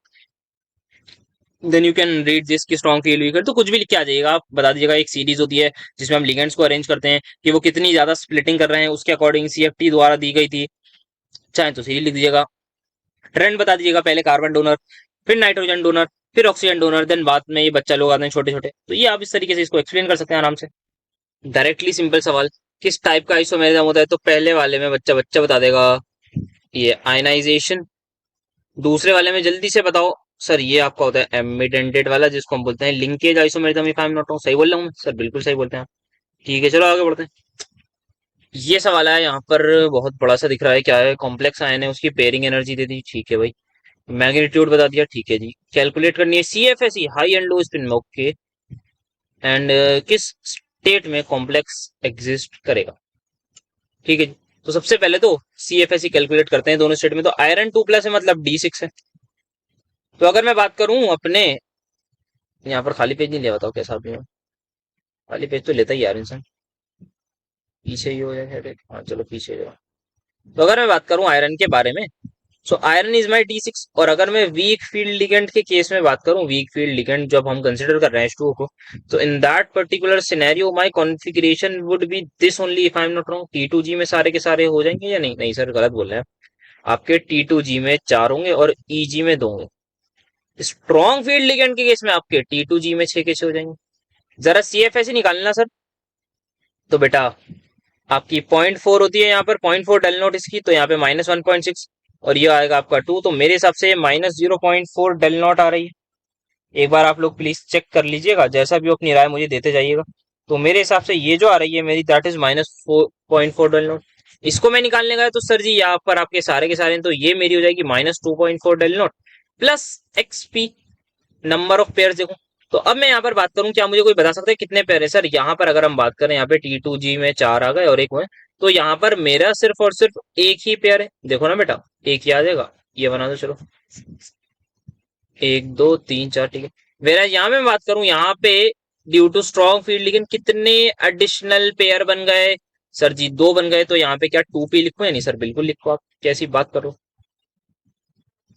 Then you can read this की स्ट्रॉन्ग फील्ड वीकर, तो कुछ भी लिख के आ जाइएगा, आप बता दीजिएगा। एक सीरीज होती है जिसमें हम लिगेंड्स को अरेंज करते हैं कि वो कितनी ज्यादा स्प्लिटिंग कर रहे हैं, उसके अकॉर्डिंग सीएफटी द्वारा दी गई थी, चाहे तो सीरीज लिख दीजिएगा। ट्रेंड बता दीजिएगा, पहले कार्बन डोनर, फिर नाइट्रोजन डोनर, फिर ऑक्सीजन डोनर, देन बाद में ये बच्चा लोग आते हैं छोटे छोटे। तो ये आप इस तरीके से इसको एक्सप्लेन कर सकते हैं आराम से। डायरेक्टली सिंपल सवाल, किस टाइप का आइसोमेरिज्म होता है? तो पहले वाले में बच्चा बच्चा बता देगा ये आयनाइजेशन। दूसरे वाले में जल्दी से बताओ सर, ये आपका होता है एमिडेंटेड वाला, जिसको हम बोलते हैं linkage isomerism, if I am not wrong. सही बोल रहा हूँ मैं सर? बिल्कुल सही बोलते हैं आप। ठीक है चलो आगे बढ़ते हैं। ये सवाल है यहाँ पर, बहुत बड़ा सा दिख रहा है, क्या है? कॉम्प्लेक्स आयन है, उसकी पेयरिंग एनर्जी दे दी, ठीक है भाई। मैग्नीट्यूड बता दिया, ठीक है जी। कैलकुलेट करनी है CFSE, high and low spin में, ओके। एंड किस स्टेट में कॉम्प्लेक्स एग्जिस्ट करेगा, ठीक है जी। तो सबसे पहले तो CFSE कैलकुलेट करते हैं दोनों स्टेट में। तो आयरन 2+ है मतलब D6 है। तो अगर मैं बात करूं अपने, यहाँ पर खाली पेज नहीं लिया, बताओ कैसा भी है? खाली पेज तो लेता ही यार इंसान, पीछे ही हो जाए। हाँ चलो पीछे जाओ। तो अगर मैं बात करूं आयरन के बारे में, so iron is my D6। और अगर मैं वीक फील्ड लिगेंड के केस में बात करूं, वीक फील्ड लिगेंड जब हम कंसिडर कर रहे हैं H2O को, तो in that particular scenario my configuration would be this only, if I am not wrong. T2G में सारे के सारे हो जाएंगे या नहीं? नहीं सर गलत बोल रहे हैं आपके। T2G में 4 होंगे और EG में 2 होंगे। स्ट्रॉन्ग फील्ड लिगेंड के केस में आपके T2G में 6 के 6 हो जाएंगे। जरा CFS ही निकालना सर। तो बेटा आपकी 0.4 होती है यहाँ पर, 0.4 डेल नोट इसकी, तो यहाँ पे -1.6 और ये आएगा आपका 2। तो मेरे हिसाब से -0.4 डेल नॉट आ रही है। एक बार आप लोग प्लीज चेक कर लीजिएगा, जैसा भी हो अपनी राय मुझे देते जाइएगा। तो मेरे हिसाब से ये जो आ रही है मेरी, दैट इज -4.4 डेल नॉट। इसको मैं निकालने गया तो सर जी यहाँ पर आपके सारे के सारे, तो ये मेरी हो जाएगी -2.4 del naught plus XP, number of pair देखो। तो अब मैं यहाँ पर बात करूं, क्या मुझे कोई बता सकता है कितने पेयर है सर? यहाँ पर अगर हम बात करें, यहाँ पे T2G में 4 आ गए और एक में, तो यहाँ पर मेरा सिर्फ और सिर्फ एक ही पेयर है। देखो ना बेटा, एक ही आ जाएगा, ये बना दो चलो, 1 2 3 4, ठीक है। मेरा यहाँ मैं बात करूं, यहाँ पे ड्यू टू स्ट्रॉन्ग फील्ड, लेकिन कितने एडिशनल पेयर बन गए सर जी? 2 बन गए। तो यहाँ पे क्या 2p लिखो या नहीं सर? बिल्कुल लिखो, आप कैसी बात करो।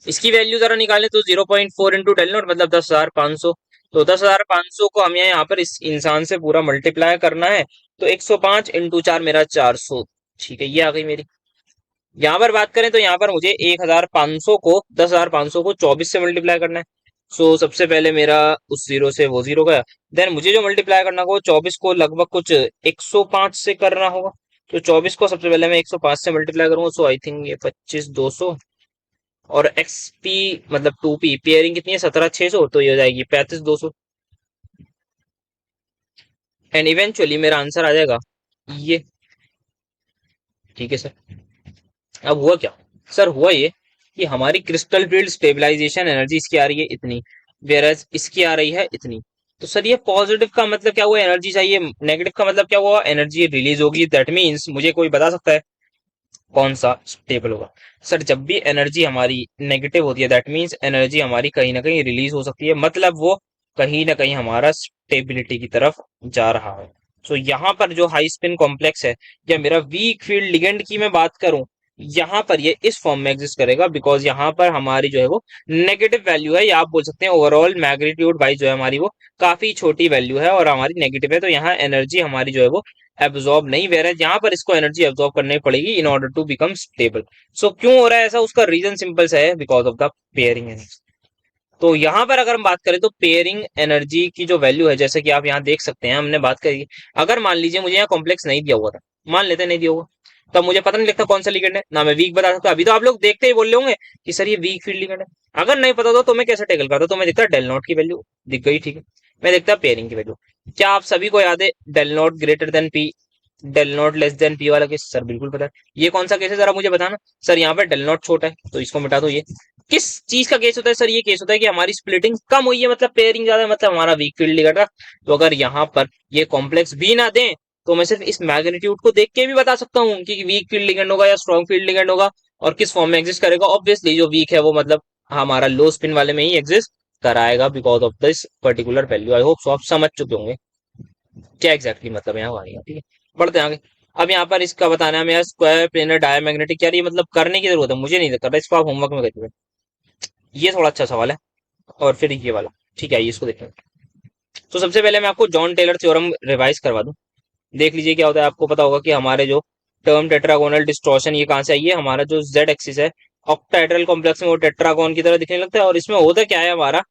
इसकी वैल्यू जरा निकालें तो 0.4 इंटू डेल नॉट मतलब 10,500। तो 10,500 को हमें यहाँ पर इस इंसान से पूरा मल्टीप्लाई करना है, तो 105 इंटू 4 मेरा 400, ठीक है, ये आ गई मेरी। यहाँ पर बात करें तो यहाँ पर मुझे 1,500 को 10,500 को 24 से मल्टीप्लाई करना है। सो सबसे पहले मेरा उस जीरो से वो जीरो गया, देन मुझे जो मल्टीप्लाई करना होगा 24 को लगभग कुछ 105 से करना होगा। तो 24 को सबसे पहले मैं 105 से मल्टीप्लाई करूंगा, सो आई थिंक ये 25,200, और एक्सपी मतलब 2p पेयरिंग कितनी है 17,600, तो ये हो जाएगी 35,200, एंड इवेंचुअली मेरा आंसर आ जाएगा ये, ठीक है सर। अब हुआ क्या सर? हुआ ये कि हमारी क्रिस्टल फील्ड स्टेबलाइजेशन एनर्जी इसकी आ रही है इतनी, वेरस इसकी आ रही है इतनी। तो सर ये पॉजिटिव का मतलब क्या हुआ? एनर्जी चाहिए। नेगेटिव का मतलब क्या हुआ? एनर्जी रिलीज होगी। दैट मीन्स मुझे कोई बता सकता है कौन सा स्टेबल होगा? सर जब भी एनर्जी हमारी नेगेटिव होती है, दैट मीन्स एनर्जी हमारी कहीं ना कहीं रिलीज हो सकती है, मतलब वो कहीं ना कहीं हमारा स्टेबिलिटी की तरफ जा रहा है। सो यहाँ पर जो हाई स्पिन कॉम्प्लेक्स है, या मेरा वीक फील्ड लिगेंड की मैं बात करूं, यहाँ पर ये इस फॉर्म में एग्जिस्ट करेगा, बिकॉज यहाँ पर हमारी जो है वो नेगेटिव वैल्यू है, या आप बोल सकते हैं ओवरऑल मैग्नीट्यूड वाइज जो है हमारी वो काफी छोटी वैल्यू है और हमारी नेगेटिव है। तो यहाँ एनर्जी हमारी जो है वो एब्जॉर्ब नहीं, वेर यहाँ पर इसको एनर्जी एब्जॉर्ब करनी पड़ेगी in order to become stable. So क्यों हो रहा है ऐसा? उसका रीजन सिंपल सा है, because of the pairing energy. तो यहाँ पर अगर हम बात करें तो पेयरिंग एनर्जी की जो वैल्यू है, जैसे कि आप यहाँ देख सकते हैं, हमने बात करी, अगर मान लीजिए मुझे यहाँ कॉम्प्लेक्स नहीं दिया हुआ था, मान लेते नहीं दिया हुआ, तब मुझे पता नहीं लगता कौन सा लिगेंड है, ना मैं वीक बता सकता। अभी तो आप लोग देखते ही बोल रहे होंगे कि सर ये वीक फील्ड लिगेंड है। अगर नहीं पता तो मैं कैसे टेकल करता? तो मैं देखता डेल नॉट की वैल्यू दिख गई, ठीक है, मैं देखता पेयरिंग की वैल्यू। क्या आप सभी को याद है del naught greater than P, del naught less than P वाला केस? सर बिल्कुल पता है। ये कौन सा केस है जरा मुझे बताना। सर यहाँ पे डेल नॉट छोटा है तो इसको मिटा दो। ये किस चीज का केस होता है सर? ये केस होता है कि हमारी स्प्लिटिंग कम हुई है, मतलब पेयरिंग ज्यादा है, मतलब हमारा वीक फील्ड लिगेंड। तो अगर यहाँ पर ये कॉम्प्लेक्स भी ना दें तो मैं सिर्फ इस मैग्नीट्यूड को देख के भी बता सकता हूँ कि वीक फील्ड लिगेंड होगा या स्ट्रॉन्ग फील्ड लिगेंड होगा, और किस फॉर्म में एग्जिस्ट करेगा। ऑब्वियसली जो वीक है वो मतलब हमारा लो स्पिन वाले में ही एग्जिस्ट कराएगा, because of this particular value. I hope so आप समझ चुके होंगे क्या एग्जैक्टली मतलब यहाँ आएगा, ठीक है। बढ़ते हैं आगे। अब यहाँ पर इसका बताना है हमें, स्क्वायर प्लेनर डायमैग्नेटिक, यार ये मतलब करने की जरूरत है? मुझे नहीं करता, इसको आप होमवर्क में करिए। ये थोड़ा अच्छा सवाल है। और फिर ये वाला, ठीक है, इसको देखें। तो सबसे पहले मैं आपको जॉन टेलर थ्योरम रिवाइज करवा दूं। देख लीजिए क्या होता है। आपको पता होगा कि हमारे जो टर्म टेट्रागोनल डिस्टॉर्शन ये कहां से आई है? हमारा जो जेड एक्सिस है ऑक्टाहेड्रल कॉम्प्लेक्स में वो टेट्रागोन की तरह दिखने लगता है, और इसमें होता क्या है? हमारा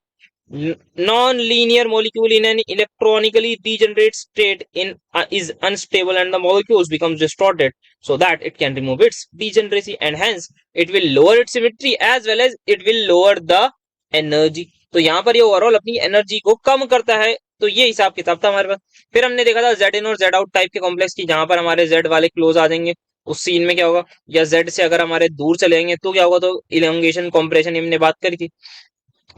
non-linear molecule in an electronically degenerate state in is unstable and the molecules becomes distorted so that it can remove its degeneracy and hence it will lower its symmetry as well as it will lower the energy। तो यहाँ पर ये overall अपनी energy को कम करता है। तो ये हिसाब किताब था हमारे पास। फिर हमने देखा था जेड इन और जेड आउट टाइप के कॉम्प्लेक्स की, जहां पर हमारे जेड वाले क्लोज आ जाएंगे, उस सीन में क्या होगा, या जेड से अगर हमारे दूर चले जाएंगे तो क्या होगा? तो इलोंगेशन कॉम्प्रेशन हमने बात करी थी।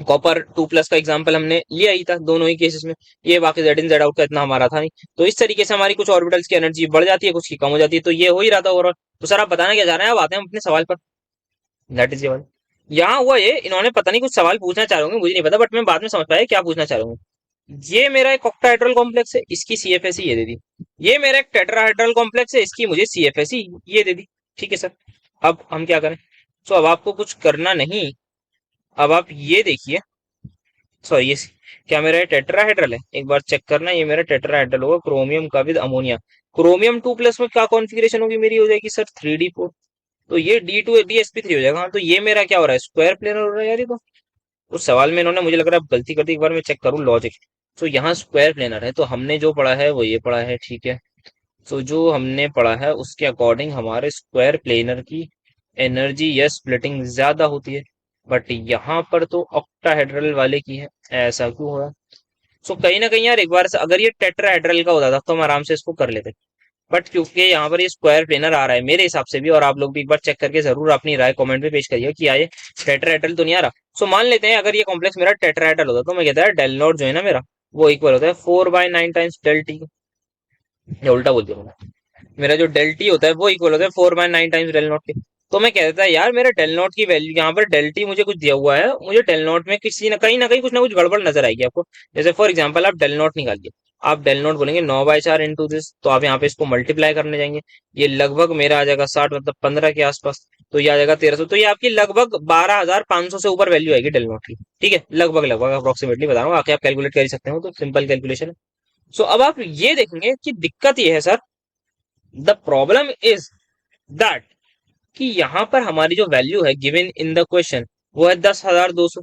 कॉपर 2+ का एग्जांपल हमने लिया ही था दोनों ही केसेस में। ये बाकी जेड इन जेड आउट का इतना हमारा था नहीं। तो इस तरीके से हमारी कुछ ऑर्बिटल्स की एनर्जी बढ़ जाती है, कुछ की कम हो जाती है। तो ये हो ही रहा था ओवरऑल। तो सर आप बताना क्या जा रहे हैं? अब आते हैं अपने सवाल पर। दैट इज ये। यहाँ हुआ ये, इन्होंने पता नहीं कुछ सवाल पूछना चाह रहे होंगे, मुझे नहीं पता, बट मैं बाद में समझ पाया क्या पूछना चाह रहे होंगे। ये मेरा एक ऑक्टाहेड्रल कॉम्प्लेक्स है, इसकी सीएफएसी ये दे दी। ये मेरा एक टेट्राहेड्रल कॉम्प्लेक्स है, इसकी मुझे सीएफएसी ये दे दी। ठीक है सर, अब हम क्या करें? तो अब आपको कुछ करना नहीं, अब आप ये देखिए। सॉरी ये क्या मेरा टेट्राहेड्रल है? एक बार चेक करना, ये मेरा टेट्राहेड्रल होगा क्रोमियम का विद अमोनिया। क्रोमियम 2+ में क्या कॉन्फ़िगरेशन होगी मेरी? हो जाएगी सर 3d4। तो ये D2 DsP3 हो जाएगा। हाँ, तो ये मेरा क्या हो रहा है? स्क्वायर प्लेनर हो रहा है यार। ये तो उस सवाल में इन्होंने मुझे लग रहा है गलती कर दी। एक बार मैं चेक करूँ लॉजिक। तो यहाँ स्क्वायर प्लेनर है, तो हमने जो पढ़ा है वो ये पढ़ा है, ठीक है। तो जो हमने पढ़ा है उसके अकॉर्डिंग हमारे स्क्वायर प्लेनर की एनर्जी या स्प्लिटिंग ज्यादा होती है, बट यहाँ पर तो ऑक्टाहेड्रल वाले की है। ऐसा क्यों हो रहा है? सो कहीं ना कहीं यार, एक बार अगर ये टेट्राहेड्रल का होता था तो हम आराम से इसको कर लेते। बट क्योंकि यहाँ पर ये स्क्वायर प्लेनर आ रहा है मेरे हिसाब से भी, और आप लोग भी एक बार चेक करके जरूर अपनी राय कमेंट में पेश करिए कि आए टेट्राहेड्रल तो नहीं आ रहा। सो मान लेते हैं अगर ये कॉम्प्लेक्स मेरा टेट्राहेड्रल होता तो मैं कहता है डेल नॉट जो है ना मेरा, वो इक्वल होता है 4/9 टाइम्स डेल टी। या उल्टा बोल दिया मैंने। मेरा जो डेल टी होता है वो इक्वल होता है 4/9 टाइम्स डेल नॉट के। तो मैं कहता है यार मेरा डेल नॉट की वैल्यू यहाँ पर, डेल टी मुझे कुछ दिया हुआ है, मुझे डेल नॉट में किसी ना कहीं कुछ ना कुछ गड़बड़ नजर आएगी आपको। जैसे फॉर एग्जाम्पल आप डेल नॉट निकालिए, आप डेल नॉट बोलेंगे 9/4 इंटू दिस, तो आप यहाँ पे इसको मल्टीप्लाई करने जाएंगे, ये लगभग मेरा आ जाएगा 60, मतलब 15 के आसपास, तो ये आ जाएगा 1300। तो ये आपकी लगभग 12,500 से ऊपर वैल्यू आएगी डेल नॉट की। ठीक है, लगभग लगभग अप्रोक्सीमेटली बता रहा हूँ, आके आप कैलकुलेट कर ही सकते हो, तो सिंपल कैलकुलेशन है। सो अब आप ये देखेंगे कि दिक्कत ये है sir, the problem is that कि यहां पर हमारी जो वैल्यू है गिवन इन द क्वेश्चन वो है 10,200,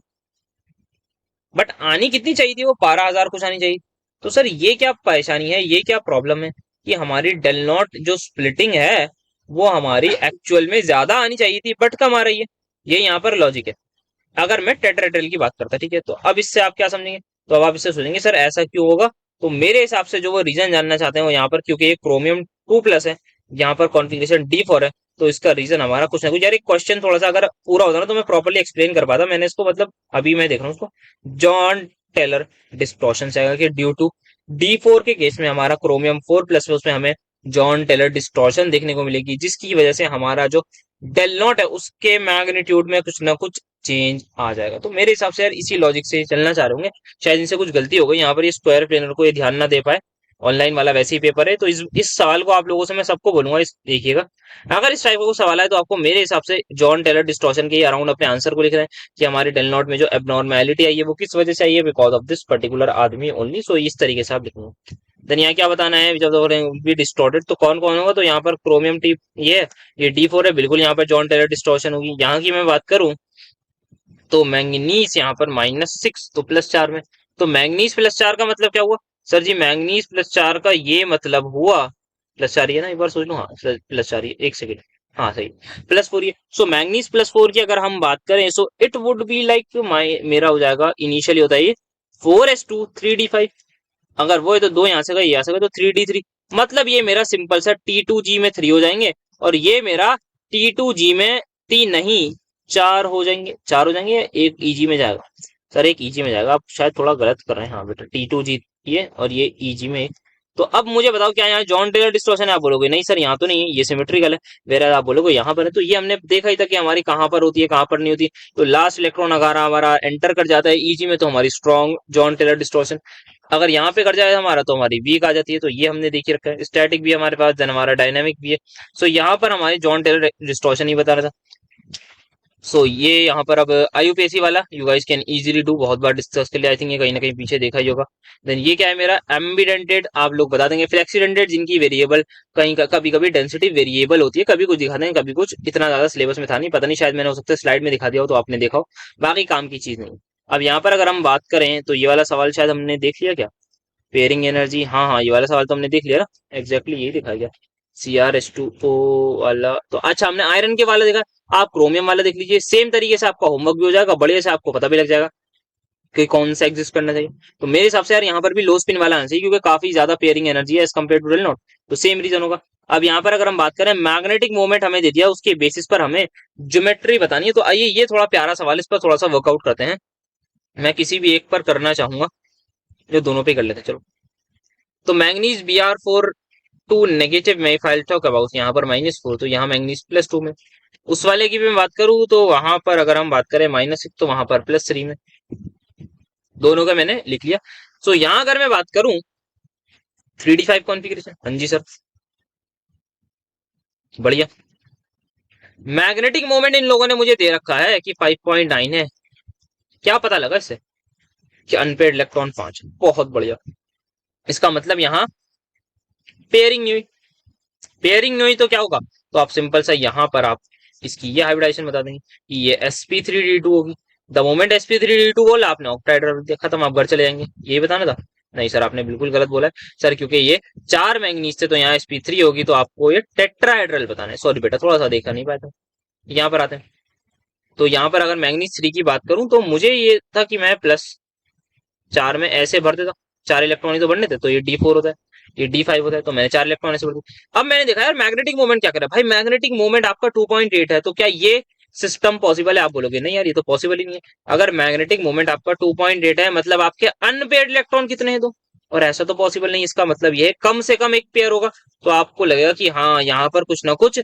बट आनी कितनी चाहिए थी, वो 12,000 कुछ आनी चाहिए। तो सर ये क्या परेशानी है, ये क्या प्रॉब्लम है कि हमारी डेल नॉट जो स्प्लिटिंग है वो हमारी एक्चुअल में ज्यादा आनी चाहिए थी बट कम आ रही है। ये यहाँ पर लॉजिक है अगर मैं टेट्राहेड्रल की बात करता। ठीक है, तो अब इससे आप क्या समझेंगे, तो अब आप इससे सोचेंगे सर ऐसा क्यों होगा। तो मेरे हिसाब से जो वो रीजन जानना चाहते हैं वो यहाँ पर, क्योंकि ये क्रोमियम 2+ है, यहाँ पर कॉन्फ़िगरेशन D4 है, तो इसका रीजन हमारा कुछ ना कुछ, यार एक क्वेश्चन थोड़ा सा अगर पूरा होता ना तो मैं प्रॉपर्ली एक्सप्लेन कर पाता। मैंने इसको मतलब अभी मैं देख रहा हूँ उसको जॉन टेलर डिस्टॉर्शन से आएगा कि ड्यू टू D4 के केस में हमारा क्रोमियम 4+ है, उसमें हमें जॉन टेलर डिस्टॉर्शन देखने को मिलेगी, जिसकी वजह से हमारा जो डेल नॉट है उसके मैग्नीट्यूड में कुछ ना कुछ चेंज आ जाएगा। तो मेरे हिसाब से यार इसी लॉजिक से चलना चाह रहे होंगे, शायद इनसे कुछ गलती हो गई यहाँ पर, ये स्क्वायर प्लेनर को ये ध्यान ना दे पाए। ऑनलाइन वाला वैसे ही पेपर है, तो इस सवाल को आप लोगों से मैं सबको बोलूंगा, इस देखिएगा अगर इस टाइप का कोई सवाल है तो आपको मेरे हिसाब से जॉन टेलर डिस्टॉर्शन के अराउंड अपने आंसर को लिख रहे हैं कि हमारी डेल नॉट में जो एबनॉर्मेलिटी आई है वो किस वजह से आई है, बिकॉज ऑफ दिस पर्टिकुलर आदमी ओनली। सो इस तरीके से आप लिखेंगे। देन यहाँ क्या बताना है, जब भी डिस्टॉर्टेड तो कौन कौन होगा, तो यहाँ पर क्रोमियम टी ये D4 है, बिल्कुल यहाँ पर जॉन टेलर डिस्टॉर्शन होगी। यहाँ की मैं बात करूं तो मैंगनीज यहाँ पर -6, तो +4 में, तो मैंगनीज +4 का मतलब क्या हुआ सर जी, मैंगनीज +4 का ये मतलब हुआ, +4 ही है ना, एक बार सोच लो, हाँ +4 ही, एक सेकेंड, हाँ सही, +4 ही है। सो मैंगनीज +4 की अगर हम बात करें, so it would be like मेरा हो जाएगा, इनिशियली होता है ये 4s2 3d5, अगर वो है तो दो यहाँ से गए, यहाँ से गए, तो 3d3, मतलब ये मेरा सिंपल सा T2G में 3 हो जाएंगे, और ये मेरा T2G में 3 नहीं 4 हो जाएंगे, 4 हो जाएंगे, एक EG में जाएगा। सर एक EG में जाएगा, आप शायद थोड़ा गलत कर रहे हैं, हाँ बेटा T2G ये, और ये EG में। तो अब मुझे बताओ क्या यहाँ जॉन टेलर डिस्टॉर्शन है, आप बोलोगे नहीं सर यहाँ तो नहीं है, ये सिमेट्रिकल है, वेरा आप बोलोगे यहाँ पर है। तो ये हमने देखा ही था कि हमारी कहाँ पर होती है कहाँ पर नहीं होती। तो लास्ट इलेक्ट्रॉन अगर हमारा एंटर कर जाता है EG में तो हमारी स्ट्रॉन्ग जॉन टेलर डिस्टॉर्शन, अगर यहाँ पे कर जाए हमारा तो हमारी वीक आ जाती है। तो ये हमने देखी रखा है, स्टैटिक भी हमारे पास, देन हमारा डायनामिक भी है। सो यहाँ पर हमारी जॉन टेलर डिस्टॉर्शन ही बता रहा था। सो ये यहाँ पर अब IUPAC वाला you guys can easily do, बहुत बार डिस्कस कर लिया, आई थिंक ये कहीं ना कहीं पीछे देखा ही होगा। देन ये क्या है मेरा एम्बीडेंटेड, आप लोग बता देंगे फ्लेक्सीडेंटेड, जिनकी वेरिएबल कहीं का कभी कभी डेंसिटी वेरिएबल होती है, कभी कुछ दिखाते हैं कभी कुछ, इतना ज्यादा सिलेबस में था नहीं, पता नहीं शायद मैंने हो सकता है स्लाइड में दिखा दिया हो तो आपने देखा हो, बाकी काम की चीज नहीं। अब यहाँ पर अगर हम बात करें तो ये वाला सवाल शायद हमने देख लिया क्या, पेयरिंग एनर्जी, हाँ हाँ ये वाला सवाल तो हमने देख लिया ना, एग्जैक्टली यही दिखाया गया CrH2O वाला। तो अच्छा हमने आयरन के वाला देखा, आप क्रोमियम वाला देख लीजिए, सेम तरीके से आपका होमवर्क भी हो जाएगा, बढ़िया से आपको पता भी लग जाएगा कि कौन सा एग्जिस्ट करना चाहिए। तो मेरे हिसाब से यार यहाँ पर भी लो स्पिन वाला आना चाहिए, क्योंकि काफी ज्यादा पेयरिंग एनर्जी है as compare to del naught, तो सेम रीजन होगा। अब यहाँ पर अगर हम बात करें मैग्नेटिक मोमेंट हमें दे दिया, उसके बेसिस पर हमें ज्योमेट्री बतानी है। तो आइए ये थोड़ा प्यारा सवाल, इस पर थोड़ा सा वर्कआउट करते हैं। मैं किसी भी एक पर करना चाहूंगा, जो दोनों पे कर लेते हैं चलो। तो मैंगनीज Br4 टू नेगेटिव में फाइल टॉक अबाउट, यहाँ पर -4, तो यहाँ मैंगनीज +2 में। उस वाले की भी मैं बात करूँ तो वहां पर अगर हम बात करें -1, तो वहां पर +3 में, दोनों का मैंने लिख लिया। सो यहाँ अगर मैं बात करूं 3d5 कॉन्फ़िगरेशन, हाँ जी सर बढ़िया। मैग्नेटिक मोमेंट इन लोगों ने मुझे दे रखा है कि 5.9 है, क्या पता लगा इससे कि अनपेड इलेक्ट्रॉन 5, बहुत बढ़िया। इसका मतलब यहाँ पेयरिंग नहीं हुई, पेयरिंग नहीं हुई तो क्या होगा, तो आप सिंपल सा यहाँ पर आप इसकी ये हाइब्रिडाइजेशन बता देंगे कि ये sp3d2 होगी। द मोमेंट sp3d2 बोला आपने, ऑक्टाइड खत्म, आप घर चले जाएंगे, यही बताना था। नहीं सर आपने बिल्कुल गलत बोला है सर, क्योंकि ये 4 मैंगनीज थे तो यहाँ sp3 होगी, तो आपको ये टेट्राहेड्रल बताना है। सॉरी बेटा थोड़ा सा देखा नहीं पाया था। यहाँ पर आते हैं, तो यहाँ पर अगर मैंगनीज 3 की बात करूं तो मुझे ये था कि मैं +4 में ऐसे भर देता, 4 इलेक्ट्रॉन ही तो भरने थे, तो ये D4 होता है। ये d5 होता है, तो मैंने 4 इलेक्ट्रॉन ऐसे बढ़ दिए। अब मैंने देखा यार मैग्नेटिक मोमेंट क्या कर रहा है, भाई मैग्नेटिक मोमेंट आपका 2.8 है, तो क्या ये सिस्टम पॉसिबल है? आप बोलोगे नहीं यार ये तो पॉसिबल ही नहीं है। अगर मैग्नेटिक मोमेंट आपका 2.8 है, मतलब आपके अनपेयर्ड इलेक्ट्रॉन कितने हैं? दो। और ऐसा तो पॉसिबल नहीं, इसका मतलब ये है कम से कम एक पेयर होगा। तो आपको लगेगा कि हाँ यहाँ पर कुछ ना कुछ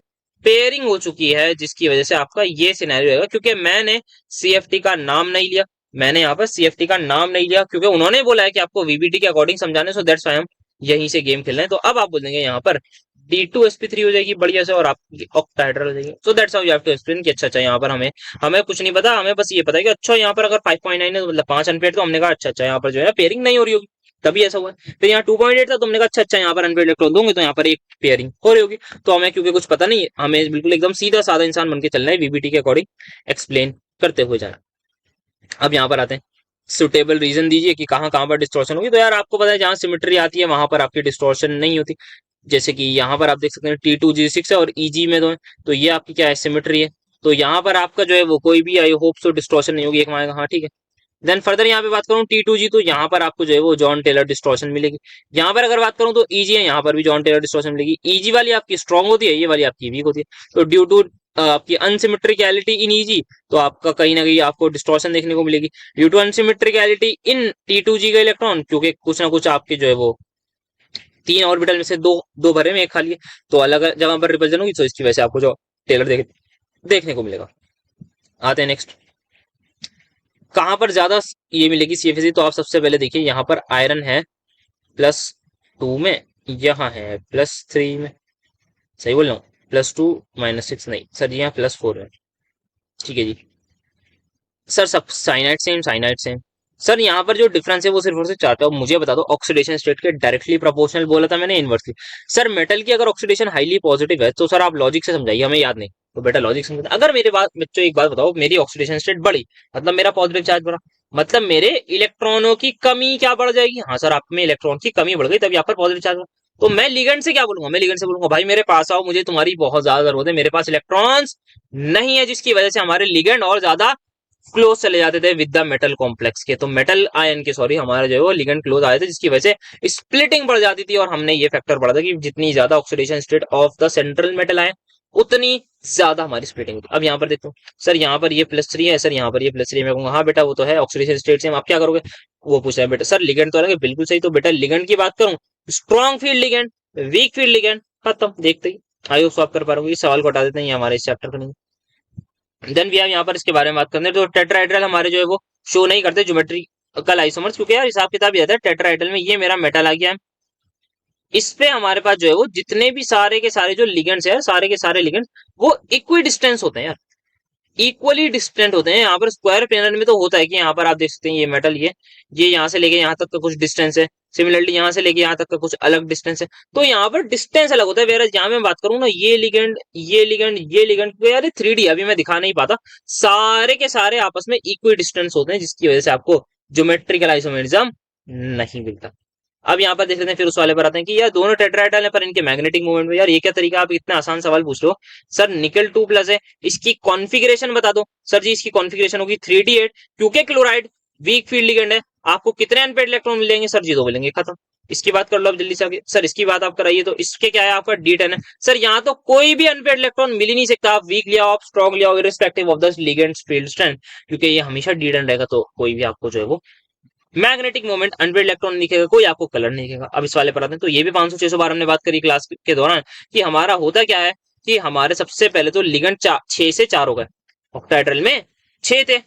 पेयरिंग हो चुकी है, जिसकी वजह से आपका ये सिनेरियो रहेगा। क्योंकि मैंने सीएफटी का नाम नहीं लिया, मैंने यहाँ पर सीएफटी का नाम नहीं लिया, क्योंकि उन्होंने बोला है कि आपको वीबीटी के अकॉर्डिंग समझाने, सो दैट्स व्हाई हम यहीं से गेम खेल रहे हैं। तो अब आप बोलेंगे यहाँ पर D2sp3 हो जाएगी बढ़िया से, और आपकी ऑक्टाहेड्रल हो जाएगी। So that's how you have to explain कि अच्छा अच्छा यहाँ पर हमें हमें कुछ नहीं पता, हमें बस ये पता है कि अच्छा यहाँ पर अगर 5.9 है तो मतलब 5 अनपेड, तो हमने कहा अच्छा अच्छा यहाँ पर जो है पेयरिंग नहीं हो रही होगी, तभी ऐसा हुआ। फिर यहाँ 2.8 था, तुमने कहा अच्छा अच्छा यहाँ पर अनपेड इलेक्ट्रॉन दूंगे तो यहाँ पर एक पेयरिंग हो रही होगी। तो हमें क्योंकि कुछ पता नहीं है, हमें बिल्कुल एकदम सीधा साधा इंसान बन के चलना है, वीबीटी के अकॉर्डिंग एक्सप्लेन करते हुए जाना। अब यहाँ पर आते हैं, सुटेबल रीजन दीजिए कि कहाँ कहाँ पर डिस्टॉर्शन होगी। तो यार आपको पता है जहां सिमेट्री आती है वहां पर आपकी डिस्टॉर्शन नहीं होती। जैसे कि यहाँ पर आप देख सकते हैं T2G6 है और EG में दो है, तो ये आपकी क्या है, सिमेट्री है। तो यहाँ पर आपका जो है वो कोई भी आई होप सो डिस्टॉर्शन नहीं होगी, एक मानेगा हाँ ठीक है। देन फर्दर यहाँ पे बात करूँ T2G, तो यहाँ पर आपको जो है वो जॉन टेलर डिस्टॉर्शन मिलेगी। यहाँ पर अगर बात करूँ तो EG है, यहाँ पर भी जॉन टेलर डिस्टॉर्शन मिलेगी। EG वाली आपकी स्ट्रॉन्ग होती है, ये वाली आपकी वीक होती है। तो ड्यू टू आपकी अनसिमेट्रिकलिटी इन EG, तो आपका कहीं ना कहीं आपको डिस्टॉर्शन देखने को मिलेगी। ड्यू टू अनसिमेट्रिकलिटी इन T2G का इलेक्ट्रॉन, क्योंकि कुछ ना कुछ आपके जो है वो 3 ऑर्बिटल में से दो दो भरे में एक खाली है, तो अलग जगह पर रिपल्जन होगी, तो इसकी वजह से आपको जो टेलर देखने को मिलेगा। आते हैं नेक्स्ट, कहां पर ज्यादा ये मिलेगी सीएफसी। तो आप सबसे पहले देखिए यहाँ पर आयरन है +2 में, यहाँ है +3 में, सही बोल रहा हूँ, +2 -6 नहीं सर, यहाँ +4 है, ठीक है जी। सर सब साइनाइड सेम। सर यहाँ पर जो डिफरेंस है वो सिर्फ और सिर्फ चाहता हूँ, मुझे बता दो ऑक्सीडेशन स्टेट के डायरेक्टली प्रोपोर्शनल बोला था मैंने, इनवर्सली। सर मेटल की अगर ऑक्सीडेशन हाईली पॉजिटिव है तो सर आप लॉजिक से समझाइए, हमें याद नहीं। तो बेटा लॉजिक समझ, अगर मेरे बात बच्चों एक बात बताओ, मेरी ऑक्सीडेशन स्टेट बढ़ी मतलब मेरा पॉजिटिव चार्ज बढ़ा, मतलब मेरे इलेक्ट्रॉनों की कमी क्या बढ़ जाएगी? हाँ सर आप में इलेक्ट्रॉन की कमी बढ़ गई, तभी यहाँ पर पॉजिटिव चार्ज। तो मैं लिगेंड से क्या बोलूंगा? मैं लिगेंड से बोलूंगा भाई मेरे पास आओ, मुझे तुम्हारी बहुत ज्यादा जरूरत है, मेरे पास इलेक्ट्रॉन्स नहीं है, जिसकी वजह से हमारे लिगेंड और ज्यादा क्लोज चले जाते थे विद द मेटल कॉम्प्लेक्स के, तो मेटल आयन के सॉरी हमारा जो है वो लिगेंड क्लोज आए थे, जिसकी वजह से स्प्लिटिंग बढ़ जाती थी। और हमने ये फैक्टर पढ़ा था कि जितनी ज्यादा oxidation state of the central metal ion, उतनी ज्यादा हमारी स्प्लिटिंग होती। अब यहाँ पर देखो सर, यहाँ पर ये +3 है, सर यहाँ पर ये +3, मैं कहूंगा हाँ बेटा वो तो है ऑक्सीडेशन स्टेट से, आप क्या करोगे? वो पूछ रहा है बेटा सर लिगेंड तो अलग है, बिल्कुल सही। तो बेटा लिगेंड की बात करूं, strong field ligand, weak field ligand, खत्म। देखते ही आई होप आप कर पा रहे हो, इस सवाल को हटा देते हैं, ये हमारे इस चैप्टर का नहीं। देन भी हम यहाँ पर इसके बारे में बात करते हैं, तो टेट्राहेड्रल हमारे जो है वो शो नहीं करते ज्योमेट्रिकल आइसोमर्स, क्योंकि यार हिसाब किताब ये आता है टेट्राहेड्रल में ये मेरा मेटल आ गया है, इस पे हमारे पास जो है वो जितने भी सारे के सारे जो लिगेंड्स है, सारे के सारे लिगेंड्स वो इक्वी डिस्टेंस होते हैं यार, इक्वली डिस्टेंट होते हैं। यहाँ पर स्क्वायर प्लेनर में तो होता है कि यहाँ पर आप देख सकते हैं ये मेटल, ये यहाँ से लेके यहाँ तक का कुछ डिस्टेंस है, सिमिलरली यहाँ से लेके यहाँ तक का कुछ अलग डिस्टेंस है, तो यहाँ पर डिस्टेंस अलग होता है। वेयर यहाँ मैं बात करूँ ना, ये लिगेंड ये लिगेंड ये लिगेंड, तो यार 3D अभी मैं दिखा नहीं पाता, सारे के सारे आपस में इक्वी डिस्टेंस होते हैं, जिसकी वजह से आपको ज्योमेट्रिकल आइसोमेरिज्म नहीं मिलता। अब यहाँ पर देख लेते हैं, फिर उस वाले पर आते हैं कि यार दोनों टेट्राहेड्रल है पर इनके मैग्नेटिक मूवमेंट में, यार ये क्या तरीका, आप इतना आसान सवाल पूछ रहे हो। सर निकल 2+ है, इसकी कॉन्फ़िगरेशन बता दो। सर जी इसकी कॉन्फ़िगरेशन होगी 3D8, क्योंकि क्लोराइड वीक फील्ड लिगेंड है। आपको कितने अनपेड इलेक्ट्रॉन मिलेंगे? सर जी 2 मिलेंगे, खत्म। इसकी बात कर लो अब जल्दी से आगे। सर इसकी बात आप कराइए, तो इसके क्या है आपका D10 है। सर यहाँ तो कोई भी अनपेड इलेक्ट्रॉन मिल ही नहीं सकता, आप वीक लिया आप स्ट्रॉन्ग लिया respective of the ligand field strength, क्योंकि ये हमेशा D10 रहेगा, तो कोई भी आपको जो है वो मैग्नेटिक मोमेंट अनपेड इलेक्ट्रॉन दिखेगा, कोई आपको कलर नहीं दिखेगा। अब इस वाले पर आते हैं, तो ये भी 500-600 बार हमने बात करी क्लास के दौरान कि हमारा होता क्या है कि हमारे सबसे पहले तो लिगेंड 6 से 4 हो गए, ऑक्टाहेड्रल में 6 थे,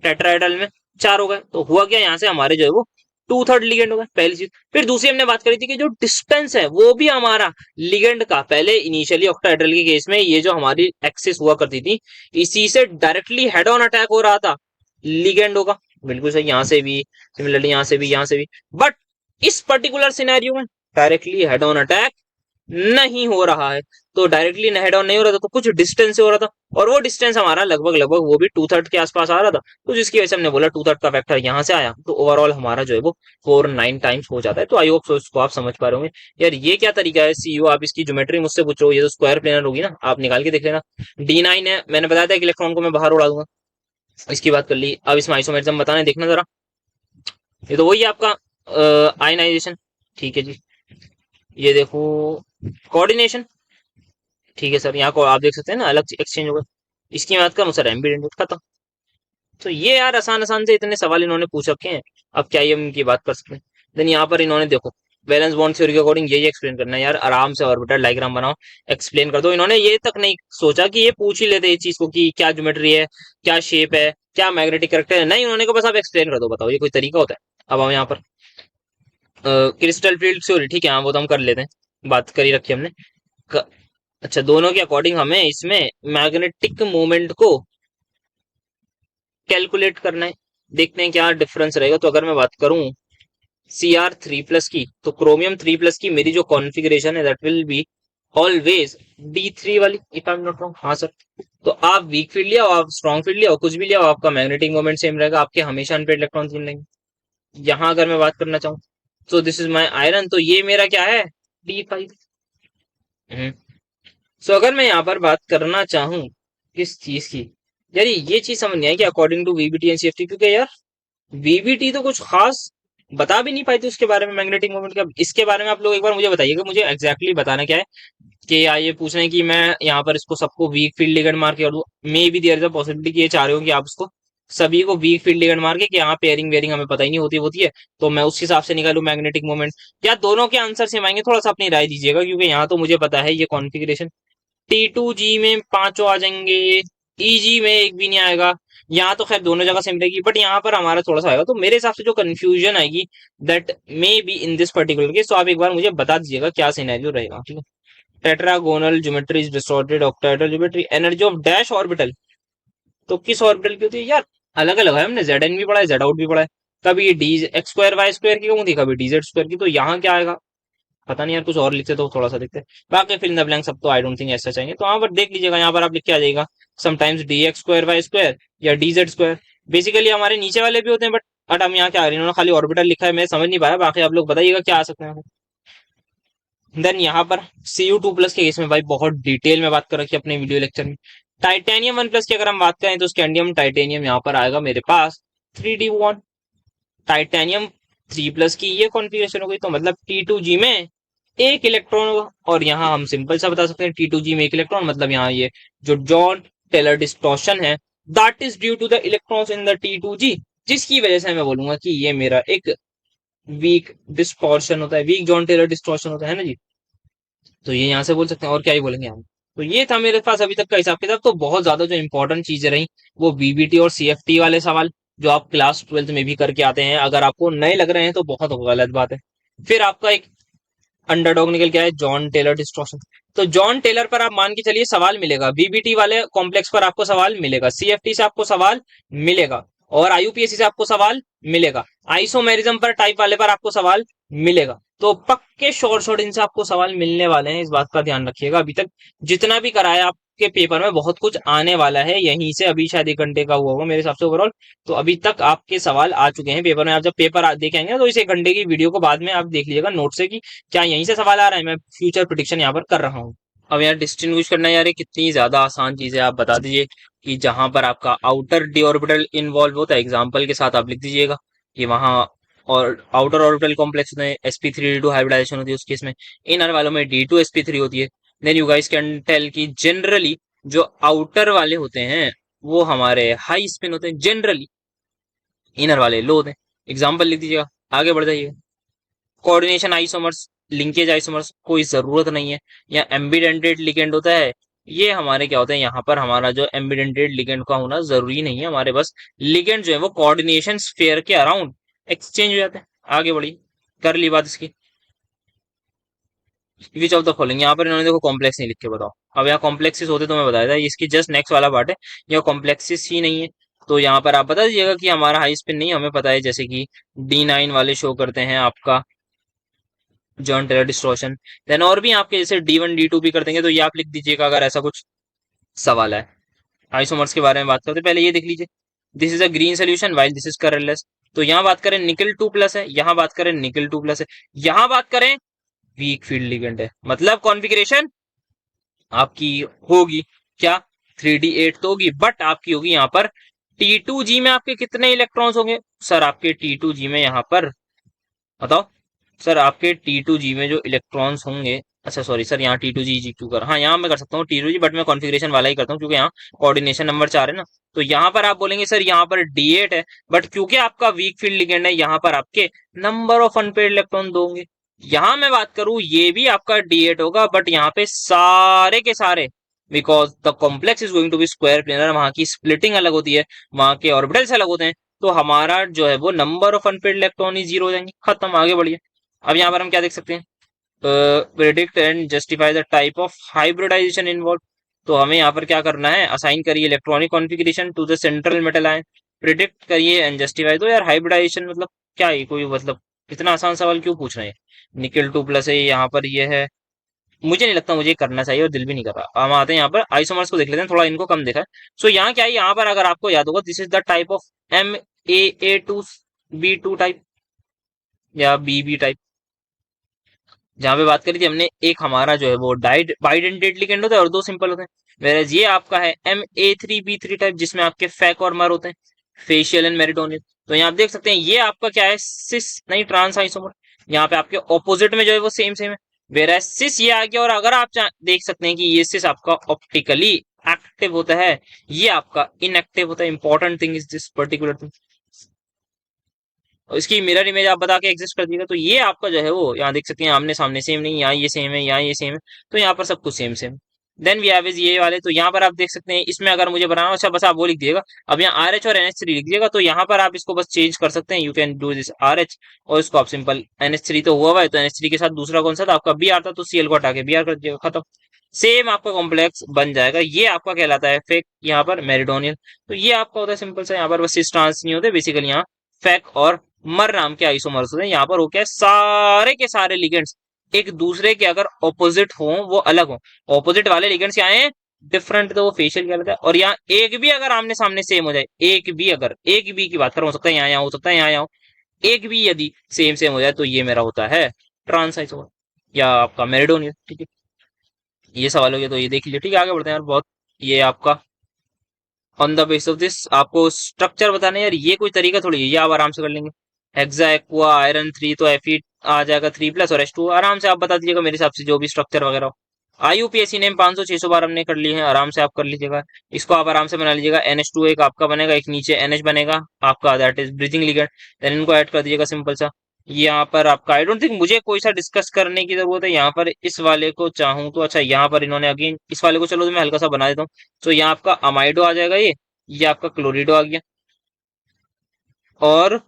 टेट्राहेड्रल में 4 हो गए, तो हुआ क्या यहाँ से हमारे जो है वो 2/3 लिगेंड हो गए, पहली चीज। फिर दूसरी हमने बात करी थी कि जो डिस्टेंस है वो भी हमारा लिगेंड का, पहले इनिशियली ऑक्टाहेड्रल के केस में ये जो हमारी एक्सिस हुआ करती थी, इसी से डायरेक्टली हेड ऑन अटैक हो रहा था लिगेंडों का, बिल्कुल सही, यहाँ से भी सिमिलरली, यहाँ से भी, यहाँ से भी। बट इस पर्टिकुलर सिनेरियो में डायरेक्टली हेड ऑन अटैक नहीं हो रहा है, तो डायरेक्टली हेड ऑन नहीं हो रहा था, तो कुछ डिस्टेंस से हो रहा था, और वो डिस्टेंस हमारा लगभग लगभग वो भी 2/3 के आसपास आ रहा था, तो जिसकी वजह से हमने बोला 2/3 का फैक्टर यहाँ से आया, तो ओवरऑल हमारा जो है वो 4-9 टाइम्स हो जाता है। तो आई होप सो इसको आप समझ पा रहे होंगे। यार ये क्या तरीका है सीयू, आप इसकी ज्योमेट्री मुझसे पूछ रहे हो, ये तो स्क्वायर प्लेनर होगी ना, आप निकाल के देख लेना। D9 है, मैंने बताया था कि इलेक्ट्रॉन को मैं बाहर उड़ा दूंगा, इसकी बात कर ली। अब इसमें आइसोमेरिज्म बताना है, देखना जरा, ये तो वही आपका आयनाइजेशन, ठीक है जी। ये देखो कोऑर्डिनेशन, ठीक है सर, यहाँ को आप देख सकते हैं ना, अलग एक्सचेंज होगा। इसकी बात करूँ सर, एम्बीडेंट खत्म। तो ये यार आसान आसान से इतने सवाल इन्होंने पूछ रखे हैं, अब क्या ये उनकी बात कर सकते हैं। देन यहाँ पर इन्होंने देखो वैलेंस बॉन्ड थ्योरी के अकॉर्डिंग ये एक्सप्लेन करना है यार, आराम से ऑर्बिटल डायग्राम बनाओ, एक्सप्लेन कर दो। इन्होंने ये तक नहीं सोचा कि ये पूछ ही लेते इस चीज को कि क्या ज्योमेट्री है, क्या शेप है, क्या मैग्नेटिक कैरेक्टर है, नहीं उन्होंने को बस आप एक्सप्लेन कर दो, बताओ ये कोई तरीका होता है। अब हम यहाँ पर क्रिस्टल फील्ड थ्योरी, ठीक है हाँ वो तो हम कर लेते हैं, बात करी रखी हमने। क, अच्छा दोनों के अकॉर्डिंग हमें इसमें मैग्नेटिक मोमेंट को कैलकुलेट करना है, देखते हैं क्या डिफरेंस रहेगा। तो अगर मैं बात करूं Cr3+ की, तो क्रोमियम 3+ की मेरी जो कॉन्फ़िगरेशन है that will be always D3 वाली, if I am not wrong. हाँ सर, तो आप वीक फील्ड लिया आप स्ट्रॉन्ग फील्ड लिया कुछ भी लिया आपका मैग्नेटिक मोमेंट सेम रहेगा, आपके हमेशा अनपेड इलेक्ट्रॉन मिलेंगे। यहाँ अगर मैं बात करना चाहूँ, तो दिस इज माई आयरन, तो ये मेरा क्या है, D5। सो अगर मैं यहाँ पर बात करना चाहूँ किस चीज की, यार ये चीज समझ नहीं आई कि according to VBT and CFT, क्योंकि यार वीबीटी तो कुछ खास बता भी नहीं पाई थी उसके बारे में, मैग्नेटिक मोमेंट का। इसके बारे में आप लोग एक बार मुझे बताइएगा, मुझे एग्जैक्टली बताना क्या है। कि या ये पूछ रहे हैं कि मैं यहाँ पर इसको सबको वीक फील्ड लिगेंड मार के कर दूं, maybe there is a possibility कि ये चाह रहे हो कि आप उसको सभी को वीक फील्ड लिगेंड मार के, कि यहाँ पेयरिंग वेयरिंग हमें पता ही नहीं होती है, तो मैं उस हिसाब से निकालू मैग्नेटिक मोमेंट। या दोनों के आंसर सेम आएंगे, थोड़ा सा अपनी राय दीजिएगा, क्योंकि यहाँ तो मुझे पता है ये कॉन्फ़िगरेशन T2G में पांचों आ जाएंगे, EG में एक भी नहीं आएगा। यहाँ तो खैर दोनों जगह सेम रहेगी, बट यहाँ पर हमारा थोड़ा सा आएगा, तो मेरे हिसाब से जो कंफ्यूजन आएगी that may be in this particular case. तो आप एक बार मुझे बता दीजिएगा क्या सिनेरियो रहेगा, ठीक है। Tetragonal geometry is distorted, octahedral geometry, energy of dash orbital, तो किस ऑर्बिटल की होती है यार, अलग अलग है, हमने जेड एन भी पढ़ा है, जेड आउट भी पढ़ा है। कभी d x square y square की होती, कभी डी जेड स्क्वायर की, तो यहाँ क्या आएगा पता नहीं यार, कुछ और लिखते तो थोड़ा सा दिखते। बाकी फिल इन द ब्लैंक सब तो आई डोंट थिंक ऐसा चाहिए, तो यहाँ पर देख लीजिएगा, यहाँ पर आप लिख के आ जाएगा समटाइम्स dx² y² या dz²। बेसिकली हमारे नीचे वाले भी होते हैं, बट हम यहाँ क्या आ रहे हैं, इन्होंने खाली ऑर्बिटल लिखा है, मैं समझ नहीं पाया, बाकी आप लोग बताइएगा क्या आ सकते हैं। देन यहाँ पर Cu2+ के केस में भाई बहुत डिटेल में बात कर रखी है अपने वीडियो लेक्चर में। टाइटेनियम 1+ की अगर हम बात करें, तो स्कैंडियम टाइटेनियम यहाँ पर आएगा मेरे पास 3d1। टाइटेनियम 3+ की ये कॉन्फ़िगरेशन हो गई, तो मतलब T2G में एक इलेक्ट्रॉन होगा। और यहाँ हम सिंपल सा बता सकते हैं T2G में एक इलेक्ट्रॉन, मतलब यहाँ ये जो जॉन टेलर डिस्टॉर्शन है that is due to the electrons in the T2G, जिसकी वजह से मैं बोलूंगा कि ये मेरा एक वीक डिस्टॉर्शन होता है, वीक जॉन टेलर डिस्टॉर्शन होता है ना जी। तो ये यहाँ से बोल सकते हैं, और क्या ही बोलेंगे हम। तो ये था मेरे पास अभी तक का हिसाब किताब। तो बहुत ज्यादा जो इंपॉर्टेंट चीजें रही वो बीबीटी और सीएफटी वाले सवाल, जो आप क्लास 12th में भी करके आते हैं। अगर आपको नए लग रहे हैं तो बहुत गलत बात है। फिर आपका एक अंडरडॉग निकल के आए जॉन टेलर डिस्ट्रॉशन, तो जॉन टेलर पर आप मान के चलिए सवाल मिलेगा, बीबीटी वाले कॉम्प्लेक्स पर आपको सवाल मिलेगा, सीएफटी से आपको सवाल मिलेगा, और आईयूपीएससी से आपको सवाल मिलेगा, आइसोमेरिज्म पर टाइप वाले पर आपको सवाल मिलेगा। तो पक्के शॉर्ट शॉर्ट इनसे आपको सवाल मिलने वाले हैं, इस बात का ध्यान रखिएगा। अभी तक जितना भी कराया आपके पेपर में बहुत कुछ आने वाला है, यहीं से अभी शायद 1 घंटे का हुआ होगा मेरे हिसाब से ओवरऑल। तो अभी तक आपके सवाल आ चुके हैं पेपर में। आप जब पेपर देख आएंगे ना, तो इस 1 घंटे की वीडियो को बाद में आप देख लीजिएगा नोट से कि क्या यहीं से सवाल आ रहा है। मैं फ्यूचर प्रिडिक्शन यहाँ पर कर रहा हूँ। अब यार डिस्टिंग्विश करना यार ये कितनी ज्यादा आसान चीज है, आप बता दीजिए कि जहां पर आपका आउटर डी ऑर्बिटल इन्वॉल्व होता है, एग्जाम्पल के साथ आप लिख दीजिएगा कि वहां और आउटर ऑर्बिटल कॉम्प्लेक्स में sp3d2 हाइब्रिडाइजेशन होती है, उस केस में इनर वालों में d2sp3 होती है। Then you guys can tell कि जनरली जो आउटर वाले होते हैं वो हमारे हाई स्पिन होते हैं जनरली, इनर वाले लो होते हैं। एग्जाम्पल लिख दीजिएगा, आगे बढ़ जाइएगा। कोऑर्डिनेशन आइसोमर्स, लिंकेज आइसोमर्स कोई जरूरत नहीं है। या एम्बिडेंटेड लिगेंड होता है, ये हमारे क्या होते हैं, यहाँ पर हमारा जो एम्बिडेंटेड लिगेंड का होना जरूरी नहीं है, हमारे बस लिगेंड जो है वो कोऑर्डिनेशन स्फीयर के अराउंड एक्सचेंज हो जाते हैं। आगे बढ़िए, कर ली बात इसकी। विच ऑफ द फॉलोइंग, यहाँ पर इन्होंने देखो कॉम्प्लेक्स नहीं लिख के बताओ। अब यहाँ कॉम्प्लेक्सिस होते तो मैं बताया था, इसकी जस्ट नेक्स्ट वाला पार्ट है, यह कॉम्प्लेक्सिस ही नहीं है। तो यहाँ पर आप बता दीजिएगा कि हमारा हाई स्पिन नहीं, हमें पता है जैसे कि D9 वाले शो करते हैं आपका जॉन टेलर डिस्ट्रॉशन। देन और भी आपके जैसे D1 D2 भी कर देंगे, तो ये आप लिख दीजिएगा अगर ऐसा कुछ सवाल है। आइसोमर्स के बारे में बात करते हैं, पहले ये देख लीजिए, this is a green solution while this is colourless. तो यहाँ बात करें निकल 2+ है, यहाँ बात करें निकल 2+ है, यहाँ बात करें वीक फील्ड लिगेंड है, मतलब कॉन्फ़िगरेशन आपकी होगी क्या 3d8 तो होगी, बट आपकी होगी यहाँ पर T2G में आपके कितने इलेक्ट्रॉन्स होंगे सर, आपके T2G में यहाँ पर बताओ सर आपके T2G में जो इलेक्ट्रॉन्स होंगे, अच्छा सॉरी सर, यहाँ T2G G2 कर, हाँ यहाँ मैं कर सकता हूँ T2G, बट मैं कॉन्फ़िगरेशन वाला ही करता हूँ क्योंकि यहाँ कोऑर्डिनेशन नंबर 4 है ना। तो यहाँ पर आप बोलेंगे सर यहाँ पर D8 है, बट क्योंकि आपका वीक फील्ड लिगेंड है, यहाँ पर आपके नंबर ऑफ अनपेयर्ड इलेक्ट्रॉन दो होंगे। यहाँ मैं बात करूँ, ये भी आपका D8 होगा, बट यहाँ पे सारे के सारे, because the complex is going to be square planar, वहां की स्प्लिटिंग अलग होती है, वहां के ऑर्बिटल्स अलग होते हैं, तो हमारा जो है वो number of unpaired electron he zero हो जाएंगे, खत्म, आगे बढ़िए। अब यहाँ पर हम क्या देख सकते हैं, predict and justify the type of hybridisation involve. तो हमें यहाँ पर क्या करना है, असाइन करिए electronic configuration to the central metal ion, predict करिए एंड जस्टिफाई। तो यार हाइब्रिडाइजेशन मतलब क्या है, कोई मतलब इतना आसान सवाल क्यों पूछ रहे हैं। निकल 2+ है, यहाँ पर ये है, मुझे नहीं लगता मुझे ये करना चाहिए और दिल भी नहीं कर रहा। हम आते हैं यहाँ पर आइसोमर्स को देख लेते हैं, थोड़ा इनको कम देखा है। सो यहाँ क्या है, यहाँ पर अगर आपको याद होगा, this is the type of MAA2B2 type या BB टाइप, जहां पे बात करी थी हमने, एक हमारा जो है वो डाइड बाइडेंटेड लिगेंड होता है और दो सिंपल होते हैं। वेरएज ये आपका है MA3B3 टाइप, जिसमें आपके फैक और मर होते हैं, फेशियल एंड मेरिटोनियल। तो यहाँ आप देख सकते हैं ये आपका क्या है, सिस नहीं ट्रांस आइसोमर। यहाँ पे आपके ऑपोजिट में जो है वो सेम सेम है, वेरएज सिस ये आ गया। और अगर आप देख सकते हैं कि ये सिस आपका ऑप्टिकली एक्टिव होता है, ये आपका इनएक्टिव होता है। Important thing is this particular thing. और इसकी मिरर इमेज आप बता के एग्जिस्ट कर दीजिएगा। तो ये आपका जो है वो यहाँ देख सकते हैं, आमने सामने सेम नहीं, यहाँ ये सेम है, यहाँ ये सेम है, तो यहाँ पर सब कुछ same same. Then we have is ये वाले, तो यहाँ पर आप देख सकते हैं, इसमें अगर मुझे बनाना हो, अच्छा बस आप वो लिख दिएगा। अब यहाँ RH और NH3 लिख दिएगा, तो यहाँ पर आप इसको बस चेंज कर सकते हैं, you can do this RH, और इसको आप सिंपल NH3 तो हुआ है, तो NH3 के साथ दूसरा कौन सा था आपका Br था, तो Cl को हटा के Br कर दिएगा, खत्म। सेम आपका कॉम्प्लेक्स बन जाएगा। ये आपका कहलाता है फेक, यहाँ पर मेरिडोनियल। तो ये आपका होता है सिंपल सा, यहाँ पर बस सिस ट्रांस नहीं होते, बेसिकली यहाँ फेक और मर नाम के आइसोमर्स होते हैं। यहाँ पर हो क्या, सारे के सारे लिगेंड्स एक दूसरे के अगर ऑपोजिट हो, वो अलग हो, ऑपोजिट वाले लिगेंड्स क्या है, डिफरेंट, तो वो फेशियल कहलाता है। और यहाँ एक भी अगर आमने सामने सेम हो जाए, एक भी अगर, एक भी की बात करो, हो सकता है यहाँ यहाँ हो सकता है यहाँ यहाँ, एक भी यदि सेम सेम हो जाए, तो ये मेरा होता है ट्रांस आइसोमर या आपका मेरिडोनियल। ठीक है, ये सवाल हो गया, तो ये देख लीजिए। ठीक है, आगे बढ़ते हैं यार, बहुत ये आपका on the base of this आपको स्ट्रक्चर बताने, यार ये कोई तरीका थोड़ी है, ये आप आराम से कर लेंगे। हेक्सा एक्वा आयरन 3, तो Fe आ जाएगा 3+, और H2 आराम से आप बता दीजिएगा मेरे हिसाब से, जो भी स्ट्रक्चर वगैरह हो। IUPAC नेम 500-600 बार हमने कर लिए हैं, आराम से आप कर लीजिएगा। इसको आप आराम से बना लीजिएगा। NH2 एक आपका बनेगा, एक नीचे NH बनेगा आपका, दैट इज ब्रीथिंग लिगेंड। देन इनको ऐड कर दीजिएगा सिंपल सा। यहाँ पर आपका आई डोंट थिंक मुझे कोई सा डिस्कस करने की जरूरत है। यहाँ पर इस वाले को चाहूँ तो, अच्छा यहाँ पर इन्होंने अगेन इस वाले को, चलो तो मैं हल्का सा बना देता हूँ। तो यहाँ आपका अमाइडो आ जाएगा, ये आपका क्लोरिडो आ गया, और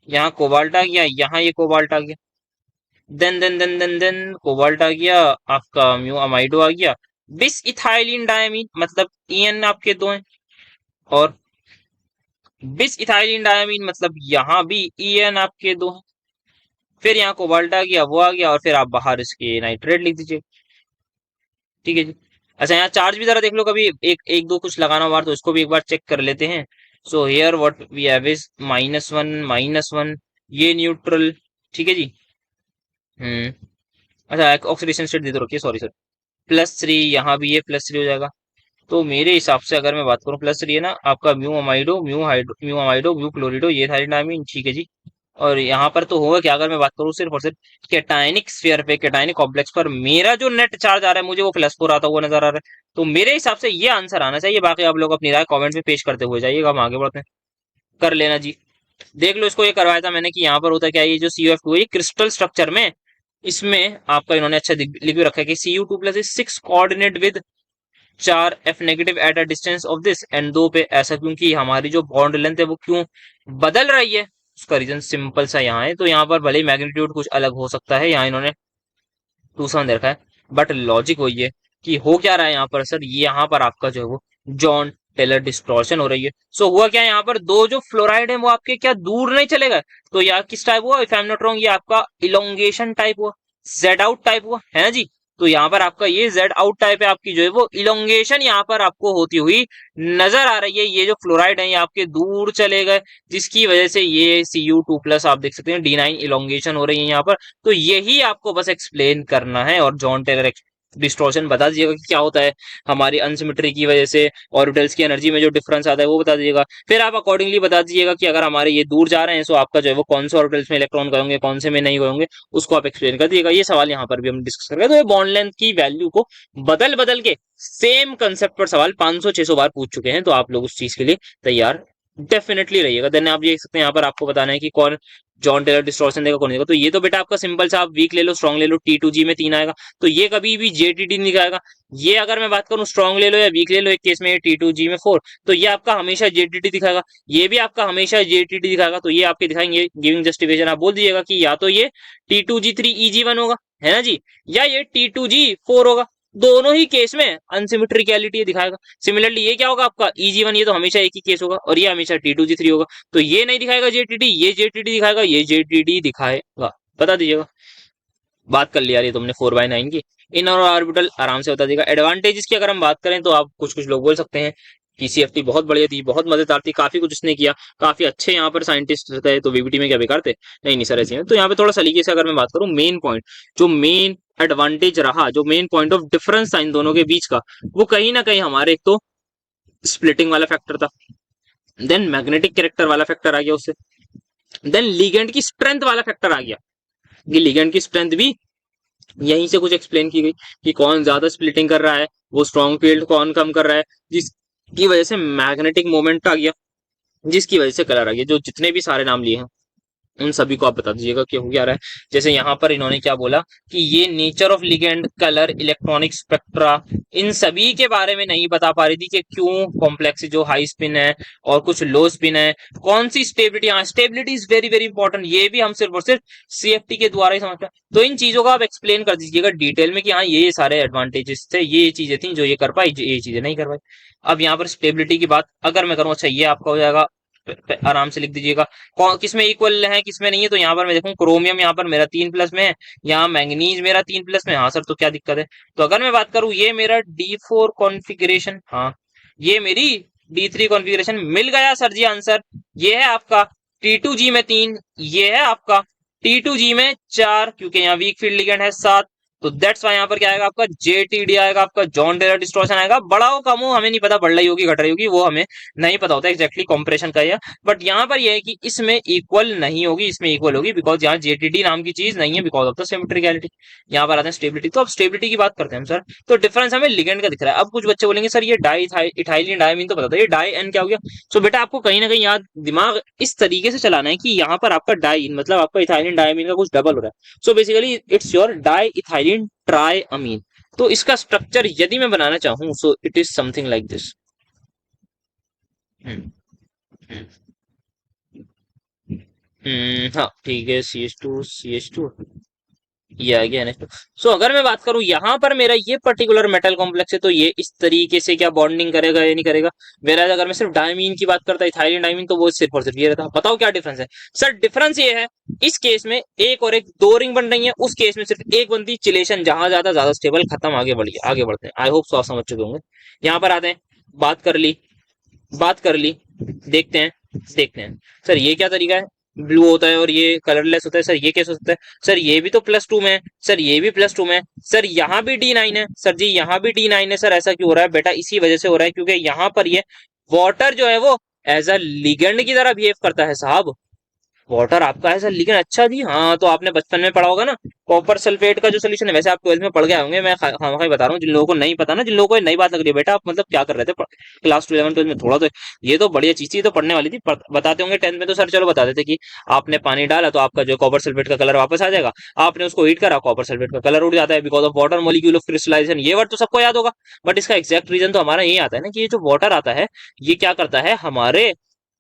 यहाँ कोबाल्ट आ गया, यहाँ ये कोबाल्ट आ गया, देन कोबाल्ट आ गया, आपका म्यू अमाइडो आ गया, बिस इथाइलिन डायमीन, मतलब EN आपके दो हैं, और बिस इथाइलिन डायमीन मतलब यहाँ भी EN आपके दो हैं। फिर यहाँ कोबाल्ट आ गया, वो आ गया, और फिर आप बाहर इसके नाइट्रेट लिख दीजिए। ठीक है जी। अच्छा यहाँ चार्ज भी जरा देख लो, कभी एक एक दो कुछ लगाना हुआ तो इसको भी एक बार चेक कर लेते हैं। So here what we have is -1 ये न्यूट्रल। ठीक है जी। हम्म। अच्छा एक ऑक्सीडेशन स्टेट दे दो, रखिए, सॉरी सर। +3, यहाँ भी ये +3 हो जाएगा। तो मेरे हिसाब से अगर मैं बात करूँ, +3 है ना आपका, mu amido, mu hydro, mu amido, mu chlorido, ये सारी डायमीन। ठीक है जी। और यहाँ पर तो होगा क्या, अगर मैं बात करूँ सिर्फ और सिर्फ कैटायनिक स्फीयर पे, कैटायनिक कॉम्प्लेक्स पर, मेरा जो नेट चार्ज आ रहा है, मुझे वो +4 आता हुआ नजर आ रहा है। तो मेरे हिसाब से ये आंसर आना चाहिए। बाकी आप लोग अपनी राय कमेंट में पेश करते हुए जाइएगा, हम आगे बढ़ते हैं। कर लेना जी। देख लो, इसको ये करवाया था मैंने कि यहाँ पर होता क्या है, ये जो CuF2 है, ये क्रिस्टल स्ट्रक्चर में, इसमें आपका इन्होंने अच्छा लिख भी रखा है कि Cu2+ is 6 coordinate with 4 F- at a distance of this and 2 पे। ऐसा क्योंकि हमारी जो बॉन्ड लेंथ है वो क्यों बदल रही है, उसका रीजन सिंपल सा यहाँ है। तो यहाँ पर भले ही मैग्नीट्यूड कुछ अलग हो सकता है, यहाँ इन्होंने 2 दे रखा है, बट लॉजिक वही है कि हो क्या रहा है यहाँ पर सर, यहाँ पर आपका जो है वो जॉन टेलर डिस्टॉर्शन हो रही है। सो हुआ क्या, यहाँ पर दो जो फ्लोराइड है वो आपके क्या दूर नहीं चले गए, तो यार किस टाइप हुआ, if I am not wrong, ये आपका इलोंगेशन टाइप हुआ, जेड आउट टाइप हुआ, है ना जी। तो यहाँ पर आपका ये जेड आउट टाइप है, आपकी जो है वो इलोंगेशन यहाँ पर आपको होती हुई नजर आ रही है। ये जो फ्लोराइड है ये आपके दूर चले गए, जिसकी वजह से ये Cu2+ आप देख सकते हैं D9 इलोंगेशन हो रही है यहाँ पर। तो यही आपको बस एक्सप्लेन करना है, और जॉन टेलर डिस्टॉर्शन बता दीजिएगा कि क्या होता है हमारी अनसिमेट्री की वजह से, ऑर्बिटल्स की एनर्जी में जो डिफरेंस आता है वो बता दीजिएगा। फिर आप अकॉर्डिंगली बता दीजिएगा कि अगर हमारे ये दूर जा रहे हैं तो आपका जो है वो कौन से ऑर्बिटल्स में इलेक्ट्रॉन गए होंगे, कौन से में नहीं गए होंगे, उसको आप एक्सप्लेन कर दीजिएगा। ये सवाल यहाँ पर भी हम डिस्कस करेंगे। तो ये बॉन्ड लेंथ की वैल्यू को बदल बदल के सेम कंसेप्ट पर सवाल 500-600 बार पूछ चुके हैं, तो आप लोग उस चीज के लिए तैयार डेफिनेटली रहिएगा। देन आप देख सकते हैं यहाँ पर आपको बताना है कि कौन जॉन टेलर डिस्टॉर्शन देगा, कौन देगा। तो ये तो बेटा आपका सिंपल सा, आप वीक ले लो स्ट्रॉन्ग ले लो, T2G में 3 आएगा, तो ये कभी भी JTT नहीं दिखाएगा। ये अगर मैं बात करूं स्ट्रॉन्ग ले लो या वीक ले लो, एक केस में T2G में 4, तो ये आपका हमेशा JTT दिखाएगा, ये भी आपका हमेशा JTT दिखाएगा। तो ये आपके दिखाएंगे गिविंग जस्टिफिकेशन। आप बोल दीजिएगा कि या तो ये T2G3EG1 होगा, है ना जी, या ये T2G4 होगा। दोनों ही केस में अनसिमेट्रिकलिटी दिखाएगा। सिमिलरली ये क्या होगा आपका EG1, ये तो हमेशा एक ही केस होगा, और ये हमेशा T2G3 होगा। तो ये नहीं दिखाएगा JTT, ये JTT दिखाएगा, ये JTT दिखाएगा। बता दीजिएगा। बात कर लिया यार ये तुमने 4/9 की। इन और ऑर्बिटल आराम से बता देगा। एडवांटेजेस की अगर हम बात करें तो आप कुछ कुछ लोग बोल सकते हैं कि CFT बहुत बढ़िया थी, बहुत मजेदार थी, काफी कुछ उसने किया, काफी अच्छे यहाँ पर साइंटिस्ट थे, तो VBT में क्या बेकार थे? नहीं नहीं सर, ऐसे हैं। तो यहाँ पे थोड़ा सलीके से अगर मैं बात करूँ, मेन पॉइंट, जो मेन एडवांटेज रहा, जो मेन पॉइंट ऑफ डिफरेंस था इन दोनों के बीच का, वो कहीं ना कहीं हमारे एक तो स्प्लिटिंग वाला फैक्टर था, देन मैग्नेटिक कैरेक्टर वाला फैक्टर आ गया उससे, देन लिगेंड की स्ट्रेंथ वाला फैक्टर आ गया। ये लिगेंड की स्ट्रेंथ भी यहीं से कुछ एक्सप्लेन की गई कि कौन ज्यादा स्प्लिटिंग कर रहा है, वो स्ट्रॉन्ग फील्ड कौन कम कर रहा है, जिसकी वजह से मैग्नेटिक मोमेंट आ गया, जिसकी वजह से कलर आ गया। जो जितने भी सारे नाम लिए हैं उन सभी को आप बता दीजिएगा कि हो क्या रहा है। जैसे यहाँ पर इन्होंने क्या बोला कि ये nature of ligand, colour, electronic spectra, इन सभी के बारे में नहीं बता पा रही थी कि क्यों कॉम्प्लेक्स जो हाई स्पिन है और कुछ लो स्पिन है, कौन सी स्टेबिलिटी। हाँ, stability is very very important, ये भी हम सिर्फ और सिर्फ CFT के द्वारा ही समझते हैं। तो इन चीजों को आप एक्सप्लेन कर दीजिएगा डिटेल में कि हाँ ये सारे एडवांटेजेस थे, ये चीजें थी जो ये कर पाई, ये चीजें नहीं कर पाई। अब यहाँ पर स्टेबिलिटी की बात अगर मैं करूँ, अच्छा ये आपका हो जाएगा, आराम से लिख दीजिएगा किसमें इक्वल है किसमें नहीं है। तो यहाँ पर मैं देखूं क्रोमियम यहाँ पर मेरा 3+ में है, यहाँ मैंगनीज मेरा 3+ में। हाँ सर, तो क्या दिक्कत है? तो अगर मैं बात करूं, ये मेरा D4 कॉन्फ़िगरेशन, हाँ ये मेरी D3 कॉन्फ़िगरेशन, मिल गया सर जी आंसर। ये है आपका T2G में 3, ये है आपका T2G में 4, क्योंकि यहाँ वीक फील्ड लिगेंड है 7। तो दैट्स वाई यहाँ पर क्या आएगा आपका JTD आएगा, आपका जॉन टेलर डिस्टॉर्शन आएगा। बड़ा हो कम हो हमें नहीं पता, बढ़ रही होगी घट रही होगी वो हमें नहीं पता होता एक्जैक्टली कॉम्प्रेशन का या, बट यहाँ पर यह है कि इसमें इक्वल नहीं होगी, इसमें इक्वल होगी, बिकॉज यहाँ JTD नाम की चीज नहीं है, बिकॉज ऑफ द सिमेट्रिकलिटी। यहाँ पर आते हैं स्टेबिलिटी। तो अब स्टेबिलिटी की बात करते हैं हम सर। तो डिफरेंस हमें लिगेंड का दिख रहा है। अब कुछ बच्चे बोलेंगे सर ये डाई इथाइलिन डायमीन तो पता था, ये डाई एन क्या हो गया? सो बेटा आपको कहीं ना कहीं याद दिमाग इस तरीके से चलाना है कि यहाँ पर आपका डाई मतलब आपका इथाइलिन डायमीन का कुछ डबल हो रहा है। So basically it's your di ethylene tri amine. तो इसका स्ट्रक्चर यदि मैं बनाना चाहूं, so it is something like this. हाँ ठीक है, CH2 ये आ गया नेक्स्ट। सो अगर मैं बात करूं यहाँ पर मेरा ये पर्टिकुलर मेटल कॉम्प्लेक्स है, तो ये इस तरीके से क्या बॉन्डिंग करेगा या नहीं करेगा। मेरा अगर मैं सिर्फ डायमीन की बात करता, इथाइलिन डायमीन, तो वो सिर्फ और सिर्फ ये रहता। बताओ क्या डिफरेंस है सर? डिफरेंस ये है, इस केस में एक और एक 2 रिंग बन रही है, उस केस में सिर्फ एक बनती। चिलेशन जहां ज्यादा स्टेबल, खत्म, आगे बढ़िए, आगे बढ़ते हैं। आई होप सो आप समझ चुके होंगे। यहाँ पर आते हैं, बात कर ली, देखते हैं सर ये क्या तरीका है। ब्लू होता है और ये कलरलेस होता है सर, ये कैसे हो सकता है? सर ये भी तो +2 में है, सर ये भी +2 में है, सर यहाँ भी D9 है, सर जी यहाँ भी D9 है। सर ऐसा क्यों हो रहा है बेटा? इसी वजह से हो रहा है क्योंकि यहाँ पर ये वाटर जो है वो एज अ लिगेंड की तरह बिहेव करता है साहब। वाटर आपका है सर, लेकिन अच्छा जी, हाँ तो आपने बचपन में पढ़ा होगा ना कॉपर सल्फेट का जो सोल्यूशन है। वैसे आप 12th में पढ़ गए होंगे, मैं खामखा बता रहा हूँ। जिन लोगों को नहीं पता ना, जिन लोगों को ये नई बात लग रही है, बेटा आप मतलब क्या कर रहे थे क्लास 11 12 में? थोड़ा तो ये तो बढ़िया चीज थी, ये तो पढ़ने वाली थी। बताते होंगे 10th में तो सर, चलो बता देते कि आपने पानी डाला तो आपका जो कॉपर सल्फेट का कलर वापस आ जाएगा, आपने उसको हीट करा, कॉपर सल्फेट का कलर उड़ जाता है because of water molecule of crystallisation. ये वर्ड तो सबको याद होगा, बट इसका एग्जैक्ट रीजन तो हमारा यही आता है ना कि ये जो वाटर आता है ये क्या करता है, हमारे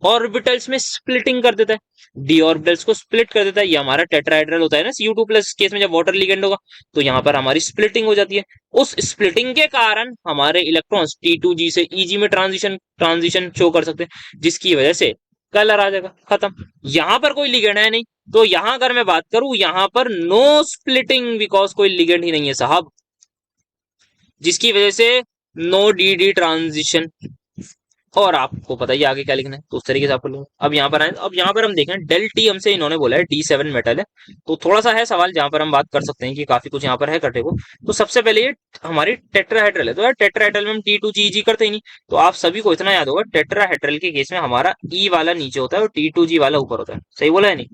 ऑर्बिटल्स में स्प्लिटिंग कर देता है, डी ऑर्बिटल्स को स्प्लिट कर देता है। ये हमारा टेट्राहेड्रल होता है ना Cu2+ केस में, जब वाटर लिगेंड होगा तो यहाँ पर हमारी स्प्लिटिंग हो जाती है। उस स्प्लिटिंग के कारण हमारे इलेक्ट्रॉन्स T2G से EG में ट्रांजिशन शो कर सकते हैं, जिसकी वजह से कलर आ जाएगा, खत्म। यहाँ पर कोई लिगेंड है नहीं, तो यहाँ अगर मैं बात करूं, यहाँ पर नो स्प्लिटिंग, बिकॉज कोई लिगेंड ही नहीं है साहब, जिसकी वजह से नो DD ट्रांजिशन। और आपको पता ही है आगे क्या लिखना है, तो उस तरीके से आपको लिखना है। अब यहाँ पर आए, अब यहाँ पर हम देखें डेल टी हमसे इन्होंने बोला है D7 मेटल है, तो थोड़ा सा है सवाल जहाँ पर हम बात कर सकते हैं कि काफी कुछ यहाँ पर है करने को। तो सबसे पहले ये हमारी टेट्राहेड्रल है, तो यार टेट्राहेड्रल में हम T2G करते ही नहीं, तो आप सभी को इतना याद होगा टेट्राहेड्रल के केस में हमारा E वाला नीचे होता है और T2G वाला ऊपर होता है। सही बोला है नहीं?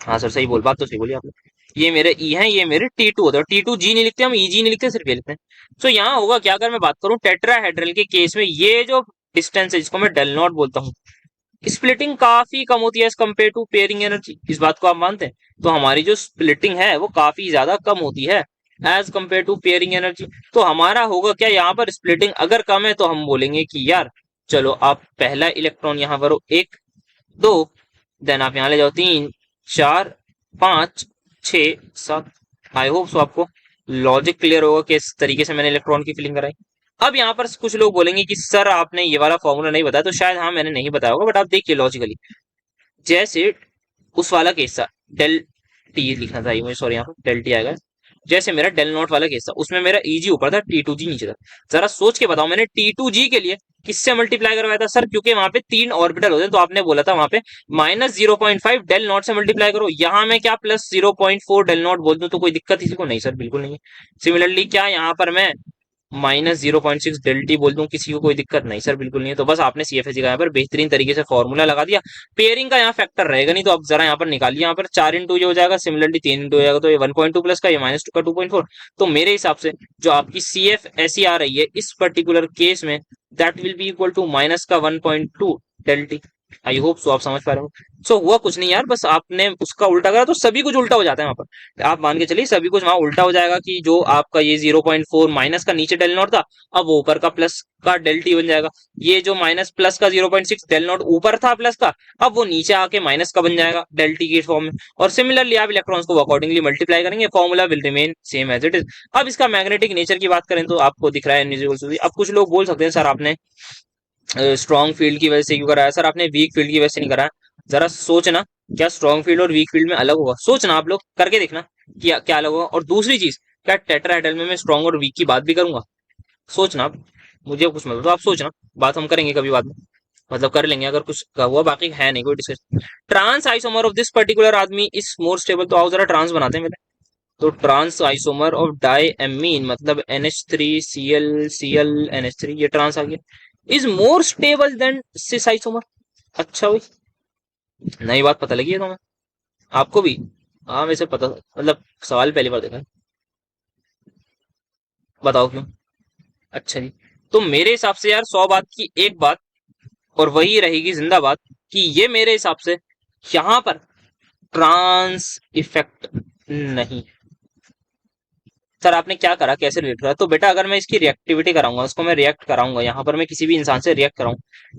हाँ सर सही बोल, बात तो सही बोली आपने। ये मेरे ई है, ये मेरे T2 होता है। T2G नहीं लिखते हम, EG नहीं लिखते, सिर्फ ये लिखते हैं। तो यहाँ होगा क्या, अगर मैं बात करूं टेट्राहेड्रल के केस में, ये जो डिस्टेंस है जिसको मैं डेल नॉट बोलता हूँ, स्प्लिटिंग काफी कम होती है as compare to pairing energy. इस बात को आप मानते हैं? तो हमारी जो स्प्लिटिंग है वो काफी ज्यादा कम होती है as compare to pairing energy. तो हमारा होगा क्या, यहाँ पर स्प्लिटिंग अगर कम है तो हम बोलेंगे कि यार चलो आप पहला इलेक्ट्रॉन यहाँ पर एक दो, देन आप यहाँ ले जाओ 3 4 5 6 7। आई होप सो आपको लॉजिक क्लियर होगा किस तरीके से मैंने इलेक्ट्रॉन की फिलिंग कराई। अब यहाँ पर कुछ लोग बोलेंगे कि सर आपने ये वाला फॉर्मूला नहीं बताया, तो शायद हाँ मैंने नहीं बताया होगा, बट आप देखिए लॉजिकली, जैसे उस वाला केस था डेल टी लिखना था मुझे, सॉरी यहाँ पर डेल टी आएगा। जैसे मेरा डेल नॉट वाला केस था, उसमें मेरा ईजी ऊपर था, T2G नीचे था। जरा सोच के बताओ मैंने T2G के लिए किससे मल्टीप्लाई करवाया था सर, क्योंकि वहां पे 3 ऑर्बिटल होते हैं, तो आपने बोला था वहां पे -0.5 डेल नॉट से मल्टीप्लाई करो। यहाँ मैं क्या +0.4 डेल नॉट बोल दूं तो कोई दिक्कत किसी को? नहीं सर बिल्कुल नहीं है। सिमिलरली क्या यहाँ पर मैं -0.6 डेल टी बोल दूं, किसी को कोई दिक्कत? नहीं सर बिल्कुल नहीं है। तो बस आपने CFSE का यहाँ पर बेहतरीन तरीके से फॉर्मूला लगा दिया, पेयरिंग का यहाँ फैक्टर रहेगा नहीं, तो अब जरा यहाँ पर निकालिए, यहाँ पर 4 इंटू ये हो जाएगा, सिमिलरली 3 इंटू हो जाएगा, तो ये 1.2 प्लस का, ये -2 का 2.4। तो मेरे हिसाब से जो आपकी CFSE आ रही है इस पर्टिकुलर केस में, that will be equal to minus का 1.2 del T. I hope so आप समझ पा रहे हो। सो हुआ कुछ नहीं यार, बस आपने उसका उल्टा करा तो सभी कुछ उल्टा हो जाता है वहां पर। आप मान के चलिए सभी कुछ वहां उल्टा हो जाएगा कि जो आपका ये 0.4 माइनस का नीचे डेल नॉट था, अब वो ऊपर का प्लस का डेल टी बन जाएगा। ये जो माइनस प्लस का 0.6 डेल नॉट ऊपर था प्लस का, अब वो नीचे आके माइनस का बन जाएगा डेल टी के फॉर्म में। और सिमिलरली आप इलेक्ट्रॉन्स को अकॉर्डिंगली मल्टीप्लाई करेंगे, formula will remain same as it is. अब इसका मैग्नेटिक नेचर की बात करें तो आपको दिख रहा है इनविजिबल। अब कुछ लोग बोल सकते हैं सर आपने स्ट्रॉन्ग फील्ड की वजह से क्यों कराया, सर आपने वीक फील्ड की वजह से नहीं कराया। जरा सोचना, क्या स्ट्रॉन्ग फील्ड और वीक फील्ड में अलग होगा? सोचना, आप लोग करके देखना क्या क्या अलग होगा। और दूसरी चीज, क्या टेट्राहेड्रल में मैं स्ट्रॉन्ग और वीक की बात भी करूंगा? सोचना आप, मुझे कुछ मतलब तो आप सोचना, बात हम करेंगे कभी बाद में, मतलब कर लेंगे अगर कुछ का हुआ, बाकी है नहीं कोई discussion. Trans isomer of this particular आदमी इज मोर स्टेबल, तो आओ जरा ट्रांस बनाते हैं पहले। तो trans isomer of di amine मतलब NH3Cl ये ट्रांस आ गया, is more stable than cis isomer. अच्छा भाई, नई बात पता लगी है तुम्हें, आपको भी? हाँ वैसे पता, मतलब सवाल पहली बार देखा है। बताओ क्यों? अच्छा जी, तो मेरे हिसाब से यार 100 बात की एक बात, और वही रहेगी जिंदा बात, कि ये मेरे हिसाब से यहाँ पर ट्रांस इफेक्ट नहीं। सर आपने क्या करा, कैसे रिएक्ट करा? तो बेटा अगर मैं इसकी रिएक्टिविटी कराऊंगा, उसको मैं रिएक्ट कराऊंगा, यहाँ पर मैं किसी भी इंसान से रिएक्ट कराऊं,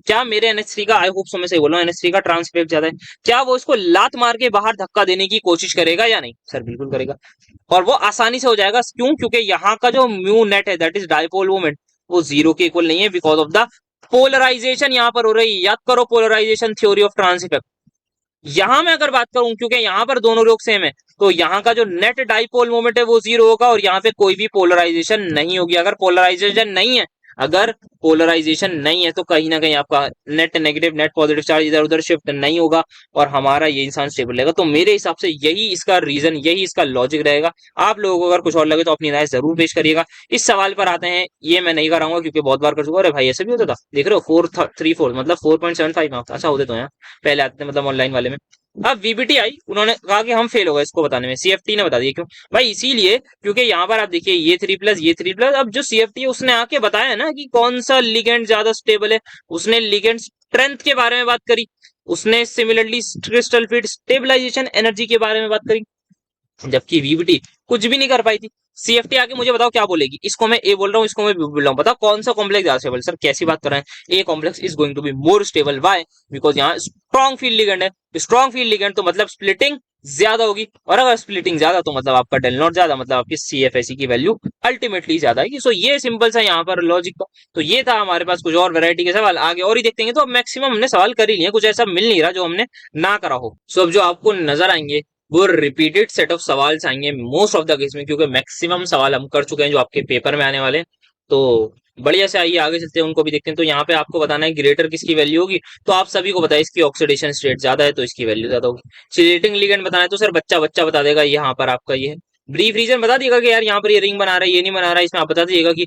क्या मेरे NH3 का, आई होप सो मैं सही बोल रहा हूँ, NH3 का ट्रांस इफेक्ट ज्यादा है, क्या वो इसको लात मार के बाहर धक्का देने की कोशिश करेगा या नहीं? सर बिल्कुल करेगा, और वो आसानी से हो जाएगा। क्यों? क्योंकि यहाँ का जो म्यू नेट है, दैट इज डाइपोल मोमेंट, वो 0 के इक्वल नहीं है, बिकॉज ऑफ द पोलराइजेशन यहाँ पर हो रही है। याद करो polarisation theory of trans effect. यहां मैं अगर बात करूं, क्योंकि यहां पर दोनों लोग सेम है, तो यहाँ का जो नेट डाइपोल मोमेंट है वो 0 होगा, और यहाँ पे कोई भी पोलराइजेशन नहीं होगी। अगर पोलराइजेशन नहीं है, अगर पोलराइजेशन नहीं है तो कहीं ना कहीं आपका net negative net positive charge इधर उधर शिफ्ट नहीं होगा, और हमारा ये इंसान स्टेबल रहेगा। तो मेरे हिसाब से यही इसका रीजन, यही इसका लॉजिक रहेगा। आप लोगों को अगर कुछ और लगे तो अपनी राय जरूर पेश करिएगा। इस सवाल पर आते हैं, ये मैं नहीं कराऊंगा क्योंकि बहुत बार कर चुका। अरे भाई ऐसे भी होता था, देख रहे हो 434 मतलब 4.75 मार्क्स, अच्छा होते तो यहाँ पहले आते थे, मतलब ऑनलाइन वाले में। अब VBT आई, उन्होंने कहा कि हम फेल हो गए इसको बताने में, CFT ने बता दिया। क्यों भाई? इसीलिए क्योंकि यहाँ पर आप देखिए ये 3+ ये 3+, अब जो CFT है उसने आके बताया ना कि कौन सा लिगेंड ज्यादा स्टेबल है, उसने लिगेंड स्ट्रेंथ के बारे में बात करी, उसने similarly crystal field stabilisation energy के बारे में बात करी, जबकि VBT कुछ भी नहीं कर पाई थी। CFT आके मुझे बताओ क्या बोलेगी, इसको मैं ए बोल रहा हूँ, इसको मैं बी बोल रहा हूँ, बताओ कौन सा कॉम्प्लेक्स ज्यादा स्टेबल? सर कैसी बात कर रहे हैं, a complex is going to be more stable. Why? Because यहाँ स्ट्रॉन्ग फील्ड लिगेंड है, स्ट्रॉन्ग फील्ड लिगेंड तो मतलब स्प्लिटिंग ज्यादा होगी, और अगर स्प्लिटिंग ज्यादा तो मतलब आपका डेल नॉट ज्यादा, मतलब आपकी CFSE की वैल्यू अल्टीमेटली ज्यादा है। सो ये सिंपल सा यहाँ पर लॉजिक का। तो ये था हमारे पास, कुछ और वैरायटी के सवाल आगे और ही देखते हैं। तो अब मैक्सिमम हमने सवाल कर ही लिए, कुछ ऐसा मिल नहीं रहा जो हमने ना करा हो। सो अब जो आपको नजर आएंगे वो रिपीटेड सेट ऑफ सवाल आएंगे मोस्ट ऑफ द केस में, क्योंकि मैक्सिमम सवाल हम कर चुके हैं जो आपके पेपर में आने वाले हैं। तो बढ़िया से आइए आगे चलते हैं, उनको भी देखते हैं। तो यहाँ पे आपको बताना है ग्रेटर किसकी वैल्यू होगी, तो आप सभी को पता है इसकी ऑक्सीडेशन स्टेट ज्यादा है तो इसकी वैल्यू ज्यादा होगी। चिलेटिंग लिगेंड बताना है तो सर बच्चा बच्चा बता देगा, यहाँ पर आपका ये है। ब्रीफ रीजन बता देगा कि यार यहाँ पर ये रिंग बना रहा है, ये नहीं बना रहा है, इसमें आप बता दीजिएगा कि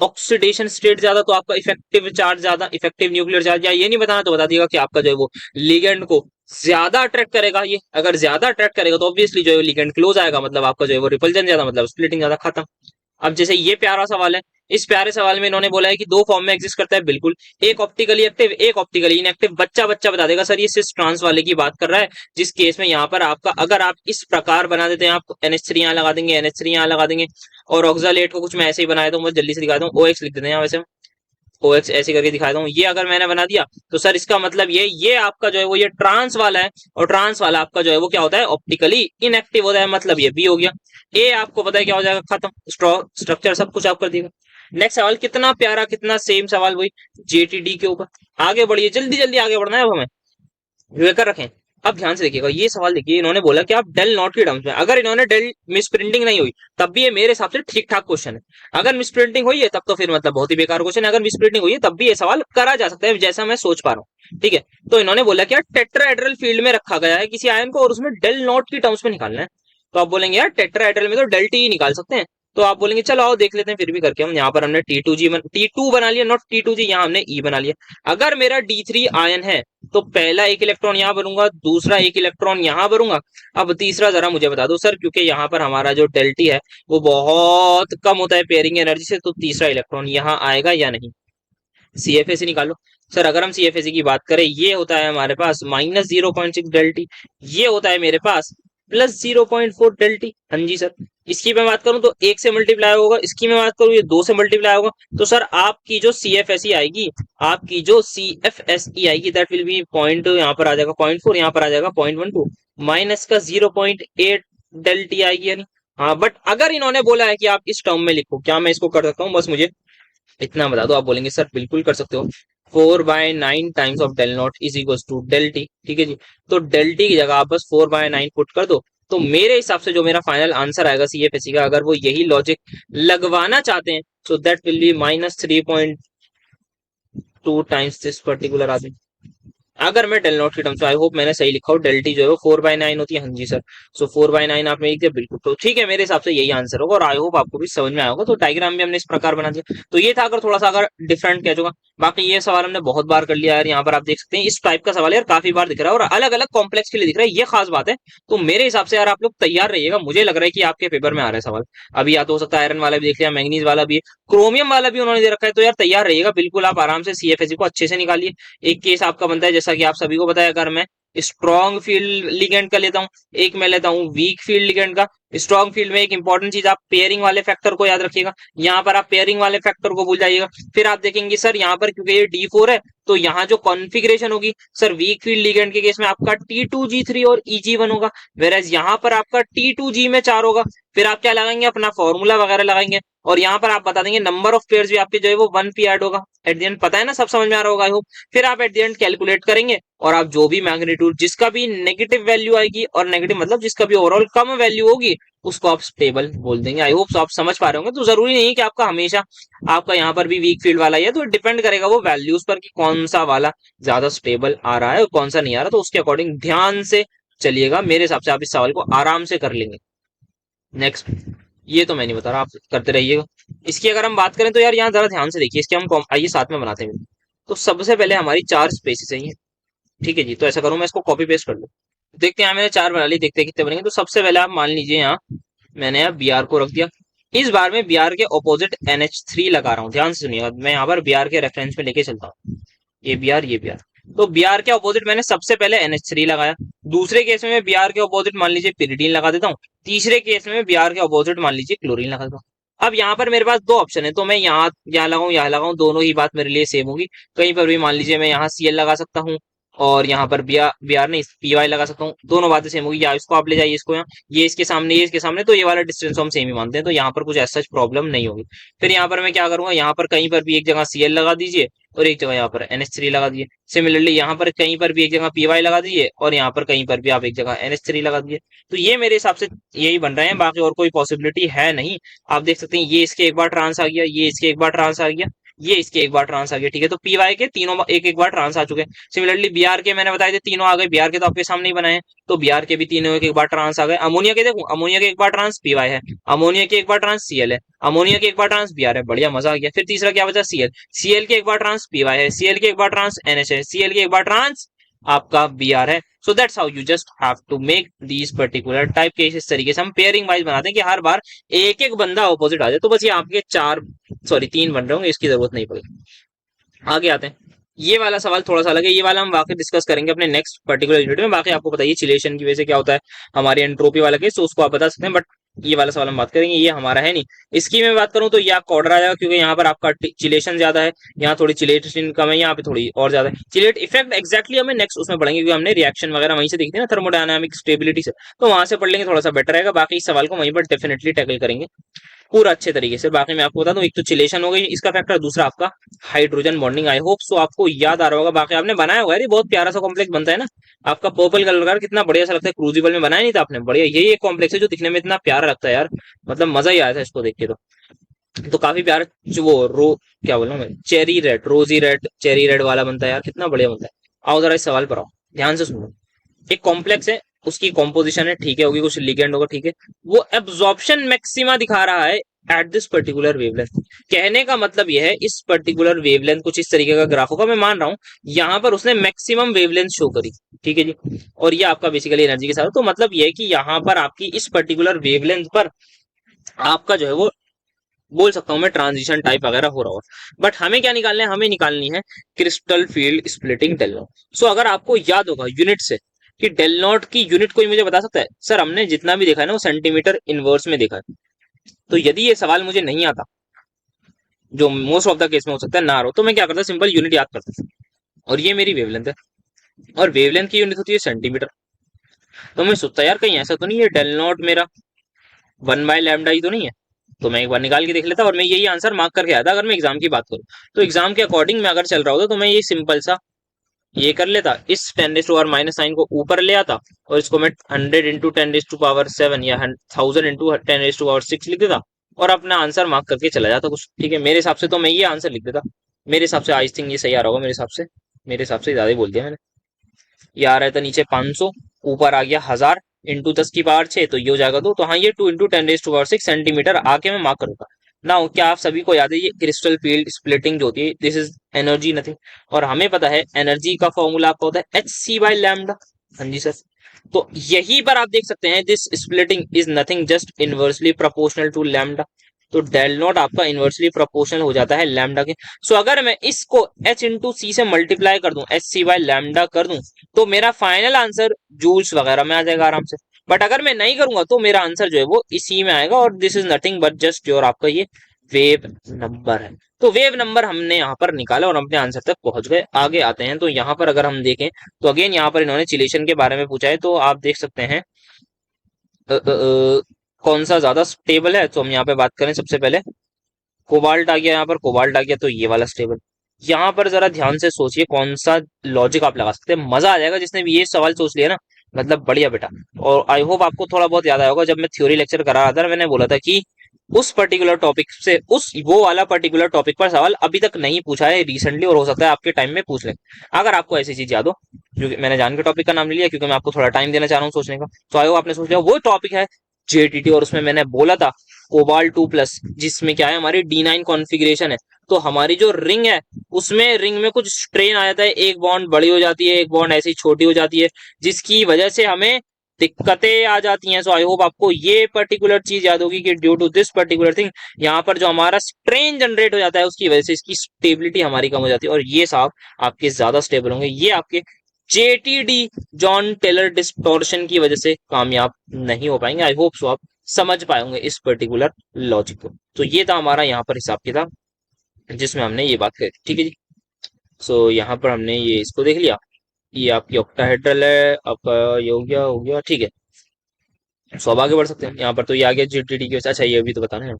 ऑक्सीडेशन स्टेट ज्यादा तो आपका इफेक्टिव चार्ज ज्यादा, इफेक्टिव न्यूक्लियर चार्ज, या ये नहीं बताना तो बता दिएगा कि आपका जो है वो लिगेंड को ज्यादा अट्रैक्ट करेगा। ये अगर ज्यादा अट्रैक्ट करेगा तो ऑब्वियसली जो है लिगेंड क्लोज आएगा, मतलब आपका जो है वो रिपल्जन ज्यादा, मतलब स्प्लिटिंग ज्यादा, खत्म। अब जैसे ये प्यारा सवाल है, इस प्यारे सवाल में इन्होंने बोला है कि दो फॉर्म में एग्जिस्ट करता है, बिल्कुल, एक ऑप्टिकली एक्टिव एक ऑप्टिकली इनएक्टिव। बच्चा बच्चा बता देगा सर ये सिस ट्रांस वाले की बात कर रहा है, जिस केस में यहाँ पर आपका अगर आप इस प्रकार बना देते हैं, आप NH3 यहाँ लगा देंगे, NH3 यहाँ लगा देंगे, और ऑक्सालेट को कुछ मैं ऐसे ही बनाया, तो मैं जल्दी से दिखा दूं, OX लिख देते हैं यहाँ वैसे, OX ऐसे करके दिखाता हूँ। ये अगर मैंने बना दिया तो सर इसका मतलब ये आपका जो है वो ये ट्रांस वाला है, और ट्रांस वाला आपका जो है वो क्या होता है, ऑप्टिकली इनएक्टिव होता है, मतलब ये बी हो गया। ए आपको पता है क्या हो जाएगा, खत्म, स्ट्रक्चर सब कुछ आप कर दिएगा। नेक्स्ट सवाल, कितना प्यारा, कितना सेम सवाल वही JTD के ऊपर। आगे बढ़िए, जल्दी जल्दी आगे बढ़ना है अब हमें, बेकर रखें। अब ध्यान से देखिएगा ये सवाल, देखिए इन्होंने बोला कि आप डेल नॉट के टर्म्स में, अगर इन्होंने डेल मिस प्रिंटिंग नहीं हुई तब भी ये मेरे हिसाब से ठीक ठाक क्वेश्चन है। अगर मिस प्रिंटिंग हुई है तब तो फिर मतलब बहुत ही बेकार क्वेश्चन है, अगर मिस प्रिंटिंग हुई है तब भी ये सवाल करा जा सकता है, जैसा मैं सोच पा रहा हूँ, ठीक है। तो इन्होंने बोला कि यार टेट्राहेड्रल फील्ड में रखा गया है किसी आयन को और उसमें डेल नॉट की टर्म्स में निकालना है। तो आप बोलेंगे यार टेट्राहेड्रल में तो डेल टी ही निकाल सकते हैं, तो आप बोलेंगे चलो आओ देख लेते हैं फिर भी करके हम। यहाँ पर हमने T2 बना लिया, नॉट T2G, यहाँ हमने E बना लिया। अगर मेरा D3 आयन है तो पहला एक इलेक्ट्रॉन यहाँ भरूंगा, दूसरा एक इलेक्ट्रॉन यहाँ भरूंगा। अब तीसरा जरा मुझे बता दो सर, क्योंकि यहाँ पर हमारा जो डेल्टी है वो बहुत कम होता है पेयरिंग एनर्जी से, तो तीसरा इलेक्ट्रॉन यहाँ आएगा या नहीं। CFAC निकालो। सर अगर हम CFAC की बात करें, ये होता है हमारे पास -0.6 डेल्टी, ये होता है मेरे पास +0.4 डेल्टी। हाँ जी सर। इसकी मैं बात करूं तो एक से मल्टीप्लाई होगा, इसकी मैं बात करूं ये दो से मल्टीप्लाई होगा। तो सर आपकी जो CFSE आएगी, आपकी जो CFSE आएगी दैट विल बी पॉइंट, यहाँ पर आ जाएगा 0.4, यहाँ पर आ जाएगा 0.12, माइनस का 0.8 डेल्टी आएगी यानी। हाँ बट अगर इन्होंने बोला है कि आप इस टर्म में लिखो, क्या मैं इसको कर सकता हूँ, बस मुझे इतना बता दो। आप बोलेंगे सर बिल्कुल कर सकते हो, 4/9 times of del naught is equal to del T, ठीक है जी। तो डेल टी की जगह आप बस 4/9 पुट कर दो, तो मेरे हिसाब से जो मेरा फाइनल आंसर आएगा CFSE का, अगर वो यही लॉजिक लगवाना चाहते हैं, सो that will B -3.2 times this particular आदमी। अगर मैं डेल नॉट की टर्म्स में, आई होप मैंने सही लिखा हो, डेल टी जो है वो 4/9 होती है। हाँ जी सर। सो 4/9 आपने लिख दिया, बिल्कुल तो ठीक है, मेरे हिसाब से यही आंसर होगा, और आई होप आपको भी समझ में आया होगा। तो डायग्राम भी हमने इस प्रकार बना दिया, तो ये था अगर थोड़ा सा अगर डिफरेंट कह होगा। बाकी ये सवाल हमने बहुत बार कर लिया यार, यहाँ पर आप देख सकते हैं इस टाइप का सवाल यार काफी बार दिख रहा है, और अलग अलग कॉम्प्लेक्स के लिए दिख रहा है, ये खास बात है। तो मेरे हिसाब से यार आप लोग तैयार रहिएगा, मुझे लग रहा है कि आपके पेपर में आ रहा है सवाल। अभी या तो हो सकता है आयरन वाला भी देख लिया, मैंगनीज वाला भी, क्रोमियम वाला भी उन्होंने दे रखा है, तो यार तैयार रहिएगा बिल्कुल, आप आराम से CFSE को अच्छे से निकालिए। एक केस आपका बनता है, जैसा कि आप सभी को पता है, अगर मैं स्ट्रॉन्ग फील्ड लिगेंड का लेता हूं, एक मैं लेता हूं वीक फील्ड लिगेंड का। स्ट्रॉन्ग फील्ड में एक इंपॉर्टेंट चीज, आप पेयरिंग वाले फैक्टर को याद रखिएगा, यहाँ पर आप पेयरिंग वाले फैक्टर को भूल जाइएगा। फिर आप देखेंगे सर यहाँ पर क्योंकि ये D4 है, तो यहाँ जो कॉन्फ़िगरेशन होगी सर वीक फील्ड लिगेंड के केस में आपका T2G3 और EG1 होगा, वेरएज यहाँ पर आपका T2G में 4 होगा। फिर आप क्या लगाएंगे, अपना फॉर्मूला वगैरह लगाएंगे, और यहाँ पर आप बता देंगे नंबर ऑफ पेयर्स भी आपके जो है वो 1p ऐड होगा एट द एंड, पता है ना, सब समझ में आ रहा होगा आई होप। फिर आप एट द एंड कैलकुलेट करेंगे, और आप जो भी मैग्नीट्यूड जिसका भी नेगेटिव वैल्यू आएगी, और नेगेटिव मतलब जिसका भी ओवरऑल कम वैल्यू होगी, उसको आप स्टेबल बोल देंगे। आई होप आप समझ पा रहे होंगे। तो जरूरी नहीं है कि आपका हमेशा आपका यहाँ पर भी वीक फील्ड वाला ही है, तो डिपेंड करेगा वो वैल्यूज पर कि कौन सा वाला ज्यादा स्टेबल आ रहा है और कौन सा नहीं आ रहा, तो उसके अकॉर्डिंग ध्यान से चलिएगा। मेरे हिसाब से आप इस सवाल को आराम से कर लेंगे। नेक्स्ट, ये तो मैं नहीं बता रहा, आप करते रहिएगा। इसकी अगर हम बात करें तो यार यहाँ जरा ध्यान से देखिए, इसके हम आइए साथ में बनाते हैं। तो सबसे पहले हमारी 4 स्पेसिस है, ठीक है जी। तो ऐसा करूं, मैं इसको कॉपी पेस्ट कर लूं, देखते हैं। यहाँ मैंने 4 बना ली, देखते हैं कितने बनेंगे। तो सबसे पहले आप मान लीजिए यहाँ मैंने यहाँ Br को रख दिया। इस बार में Br के ऑपोजिट NH3 लगा रहा हूँ, ध्यान से सुनिएगा, मैं यहाँ पर Br के रेफरेंस में लेके चलता हूँ, ये Br ये Br। तो Br के ऑपोजिट मैंने सबसे पहले NH3 लगाया। दूसरे केस में मैं Br के ऑपोजिट मान लीजिए पिरिडीन लगा देता हूँ। तीसरे केस में मैं Br के ऑपोजिट मान लीजिए क्लोरीन लगा देता हूँ। अब यहाँ पर मेरे पास दो ऑप्शन है, तो मैं यहाँ लगाऊं यहाँ लगाऊं, दोनों ही बात मेरे लिए सेम होगी। कहीं पर भी मान लीजिए मैं यहाँ Cl लगा सकता हूँ, और यहाँ पर Br नहीं Py लगा सकता हूँ, दोनों बातें सेम होगी। या इसको आप ले जाइए, इसको यहाँ, ये इसके सामने ये इसके सामने, तो ये वाला डिस्टेंस हम सेम ही मानते हैं, तो यहाँ पर कुछ ऐसा प्रॉब्लम नहीं होगी। फिर यहाँ पर मैं क्या करूंगा, यहाँ पर कहीं पर भी एक जगह Cl लगा दीजिए, और एक जगह यहाँ पर NH3 लगा दिए। सिमिलरली यहाँ पर कहीं पर भी एक जगह Py लगा दीजिए, और यहाँ पर कहीं पर भी आप एक जगह NH3 लगा दिए। तो ये मेरे हिसाब से यही बन रहे हैं, बाकी और कोई पॉसिबिलिटी है नहीं। आप देख सकते हैं ये इसके एक बार ट्रांस आ गया, ये इसके एक बार ट्रांस आ गया, ये इसके एक बार ट्रांस आ गया, ठीक है। तो पी वाई के तीनों एक एक बार ट्रांस आ चुके हैं। सिमिलरली बी आर के मैंने बताया थे तीनों आ गए, बी आर के तो आपके सामने ही बनाए हैं, तो बी आर के भी तीनों एक एक बार ट्रांस आ गए। अमोनिया के देखो, अमोनिया के एक बार ट्रांस पी वाई है, अमोनिया के एक बार ट्रांस सी एल है, अमोनिया के एक बार ट्रांस बी आर है, बढ़िया मजा आ गया। फिर तीसरा क्या बचा, सी एल, सी एल के एक बार ट्रांस पी वाई है, सी एल के एक बार ट्रांस एन एच है, सी एल के एक बार ट्रांस आपका बी आर है। So that's how you just have to make these particular type के, इस तरीके से हम पेयरिंग वाइज बनाते हैं कि हर बार एक एक बंदा ऑपोजिट आ जाए। तो बस ये आपके चार, सॉरी 3 बन रहे होंगे, इसकी जरूरत नहीं पड़ेगी। आगे आते हैं। ये वाला सवाल थोड़ा सा अलग है, ये वाला हम वाकई डिस्कस करेंगे अपने नेक्स्ट पर्टिकुलर यूनिट में। बाकी आपको बताइए चिलेशन की वजह से क्या होता है हमारी एंट्रोपी वाला केस, तो उसको आप बता सकते हैं, बट ये वाला सवाल हम बात करेंगे, ये हमारा है नहीं। इसकी मैं बात करूं तो ये आपका ऑर्डर आ जाएगा, क्योंकि यहाँ पर आपका चिलेशन ज्यादा है, यहाँ थोड़ी चिलेशन कम है, यहाँ पे थोड़ी और ज्यादा है। चिलेट इफेक्ट एक्जैक्टली हमें नेक्स्ट उसमें पढ़ेंगे, क्योंकि हमने रिएक्शन वगैरह वहीं से देखी थी ना, थर्मोडायनामिक स्टेबिलिटी से, तो वहां से पढ़ लेंगे, थोड़ा सा बेटर रहेगा। बाकी इस सवाल को वहीं पर डेफिनेटली टैकल करेंगे पूरा अच्छे तरीके से। बाकी मैं आपको बता दूं, एक तो चिलेशन हो गई इसका फैक्टर, दूसरा आपका हाइड्रोजन बॉन्डिंग। आई होप सो आपको याद आ रहा होगा, बाकी आपने बनाया हुआ है, ये बहुत प्यारा सा कॉम्प्लेक्स बनता है ना आपका, पर्पल कलर का, कितना बढ़िया सा लगता है। क्रूजिबल में बनाया नहीं था आपने, बढ़िया यही एक कॉम्प्लेक्स है जो दिखने में इतना प्यारा लगता है यार, मतलब मजा ही आया था इसको देख के। तो काफी प्यारा जो वो रो, क्या बोल रहा हूँ मैं, चेरी रेड, रोजी रेड, चेरी रेड वाला बनता है यार, कितना बढ़िया बनता है। आओ जरा इस सवाल पर आओ, ध्यान से सुनो। एक कॉम्प्लेक्स है, उसकी कॉम्पोजिशन है, ठीक है, होगी कुछ लिगेंड होगा, ठीक है, वो एब्जॉर्प्शन मैक्सिमा दिखा रहा है एट दिस पर्टिकुलर वेवलेंथ। कहने का मतलब यह है इस पर्टिकुलर वेवलेंथ कुछ इस तरीके का ग्राफ होगा, मैं मान रहा हूं यहां पर उसने मैक्सिमम वेवलेंथ शो करी, ठीक है जी, और ये आपका बेसिकली एनर्जी के साथ। तो मतलब यह है कि यहां पर आपकी इस पर्टिकुलर वेवलेंथ पर आपका जो है वो, बोल सकता हूं मैं, ट्रांजिशन टाइप वगैरह हो रहा हो। बट हमें क्या निकालना है, हमें निकालनी है crystal field splitting del naught. So अगर आपको याद होगा यूनिट से कि डेल नॉट की यूनिट कोई मुझे बता सकता है, सर हमने जितना भी देखा है ना वो सेंटीमीटर इनवर्स में देखा है। तो यदि ये सवाल मुझे नहीं आता, जो मोस्ट ऑफ द केस में हो सकता है ना हो, तो मैं क्या करता, सिंपल यूनिट याद करता, और ये मेरी वेवलेंथ है, और वेवलेंथ की यूनिट होती है सेंटीमीटर। तो मैं सोचता यार कहीं ऐसा तो नहीं है डेल नॉट मेरा 1/λ ही तो नहीं है, तो मैं एक बार निकाल के देख लेता, और मैं यही आंसर मार्क करके आया था। अगर मैं एग्जाम की बात करूं तो एग्जाम के अकॉर्डिंग मैं अगर चल रहा होता तो मैं ये सिंपल सा ये कर लेता, इस 10⁻⁻9 को ऊपर ले आता, और इसको मैं 100 × 10⁻7 या 1000 × 10⁻6 लिख देता, और अपना आंसर मार्क करके चला जाता कुछ, ठीक है। मेरे हिसाब से तो मैं ये आंसर लिख देता, मेरे हिसाब से आई थिंक ये सही आ रहा होगा, मेरे हिसाब से ज्यादा ही बोल दिया मैंने। ये आ रहा था नीचे 500, ऊपर आ गया 1000 इंटू 10⁻6, तो ये हो जाएगा 2। तो हाँ, ये 2 × 10⁻6 सेंटीमीटर आके मैं मार्क करूंगा ना। क्या आप सभी को याद है ये क्रिस्टल फील्ड स्प्लिटिंग जो होती है, दिस इज एनर्जी नथिंग, और हमें पता है एनर्जी का फॉर्मूला आपका होता है hc/λ। हाँ जी सर। तो यही पर आप देख सकते हैं this splitting is nothing just inversely proportional to lambda. तो डेल नॉट आपका इनवर्सली प्रोपोर्शनल हो जाता है लैम्डा के। सो अगर मैं इसको h इंटू सी से मल्टीप्लाई कर दूं, hc/λ कर दूं, तो मेरा फाइनल आंसर जूल्स वगैरह में आ जाएगा आराम से। बट अगर मैं नहीं करूंगा तो मेरा आंसर जो है वो इसी में आएगा, और this is nothing but just your आपका ये वेव नंबर है। तो वेव नंबर हमने यहाँ पर निकाला और अपने आंसर तक पहुंच गए। आगे आते हैं, तो यहाँ पर अगर हम देखें तो अगेन यहाँ पर इन्होंने चिलेशन के बारे में पूछा है, तो आप देख सकते हैं कौन सा ज्यादा स्टेबल है। तो हम यहाँ पे बात करें, सबसे पहले कोबाल्ट आ गया, यहाँ पर कोबाल्ट आ गया, तो ये वाला स्टेबल। यहाँ पर जरा ध्यान से सोचिए कौन सा लॉजिक आप लगा सकते हैं, मजा आ जाएगा जिसने भी ये सवाल सोच लिया ना, मतलब बढ़िया बेटा। और आई होप आपको थोड़ा बहुत याद आया होगा, जब मैं थ्योरी लेक्चर करा रहा था मैंने बोला था कि उस पर्टिकुलर टॉपिक से, उस वो वाला पर्टिकुलर टॉपिक पर सवाल अभी तक नहीं पूछा है रिसेंटली, और हो सकता है आपके टाइम में पूछ ले। अगर आपको ऐसी चीज याद हो, क्योंकि मैंने जान के टॉपिक का नाम ले लिया, क्योंकि मैं आपको थोड़ा टाइम देना चाह रहा हूँ सोचने का, तो आई होप आपने सोच लिया वो टॉपिक है जेटीटी, और उसमें मैंने बोला था कोबाल्ट 2+, जिसमें क्या है हमारी D9 कॉन्फ़िगरेशन है। तो हमारी जो रिंग है उसमें रिंग में कुछ स्ट्रेन आ जाता है, एक बॉन्ड बड़ी हो जाती है, एक बॉन्ड ऐसी छोटी हो जाती है, जिसकी वजह से हमें दिक्कतें आ जाती हैं। सो आई होप आपको ये पर्टिकुलर चीज याद होगी कि due to this particular thing यहाँ पर जो हमारा स्ट्रेन जनरेट हो जाता है उसकी वजह से इसकी स्टेबिलिटी हमारी कम हो जाती है, और ये साहब आपके ज्यादा स्टेबल होंगे, ये आपके जेटीडी जॉन टेलर डिस्टॉर्शन की वजह से कामयाब नहीं हो पाएंगे। आई होप सो आप समझ पाए होंगे इस पर्टिकुलर लॉजिक को। तो ये था हमारा यहाँ पर हिसाब किताब जिसमें हमने ये बात करी, ठीक है जी। सो यहाँ पर हमने ये इसको देख लिया, ये आपकी ऑक्टाहेड्रल है, आपका ये हो गया ठीक है। सो अब आगे बढ़ सकते हैं, यहाँ पर तो ये आ गया जीटीडी की। अच्छा ये भी तो बताना है,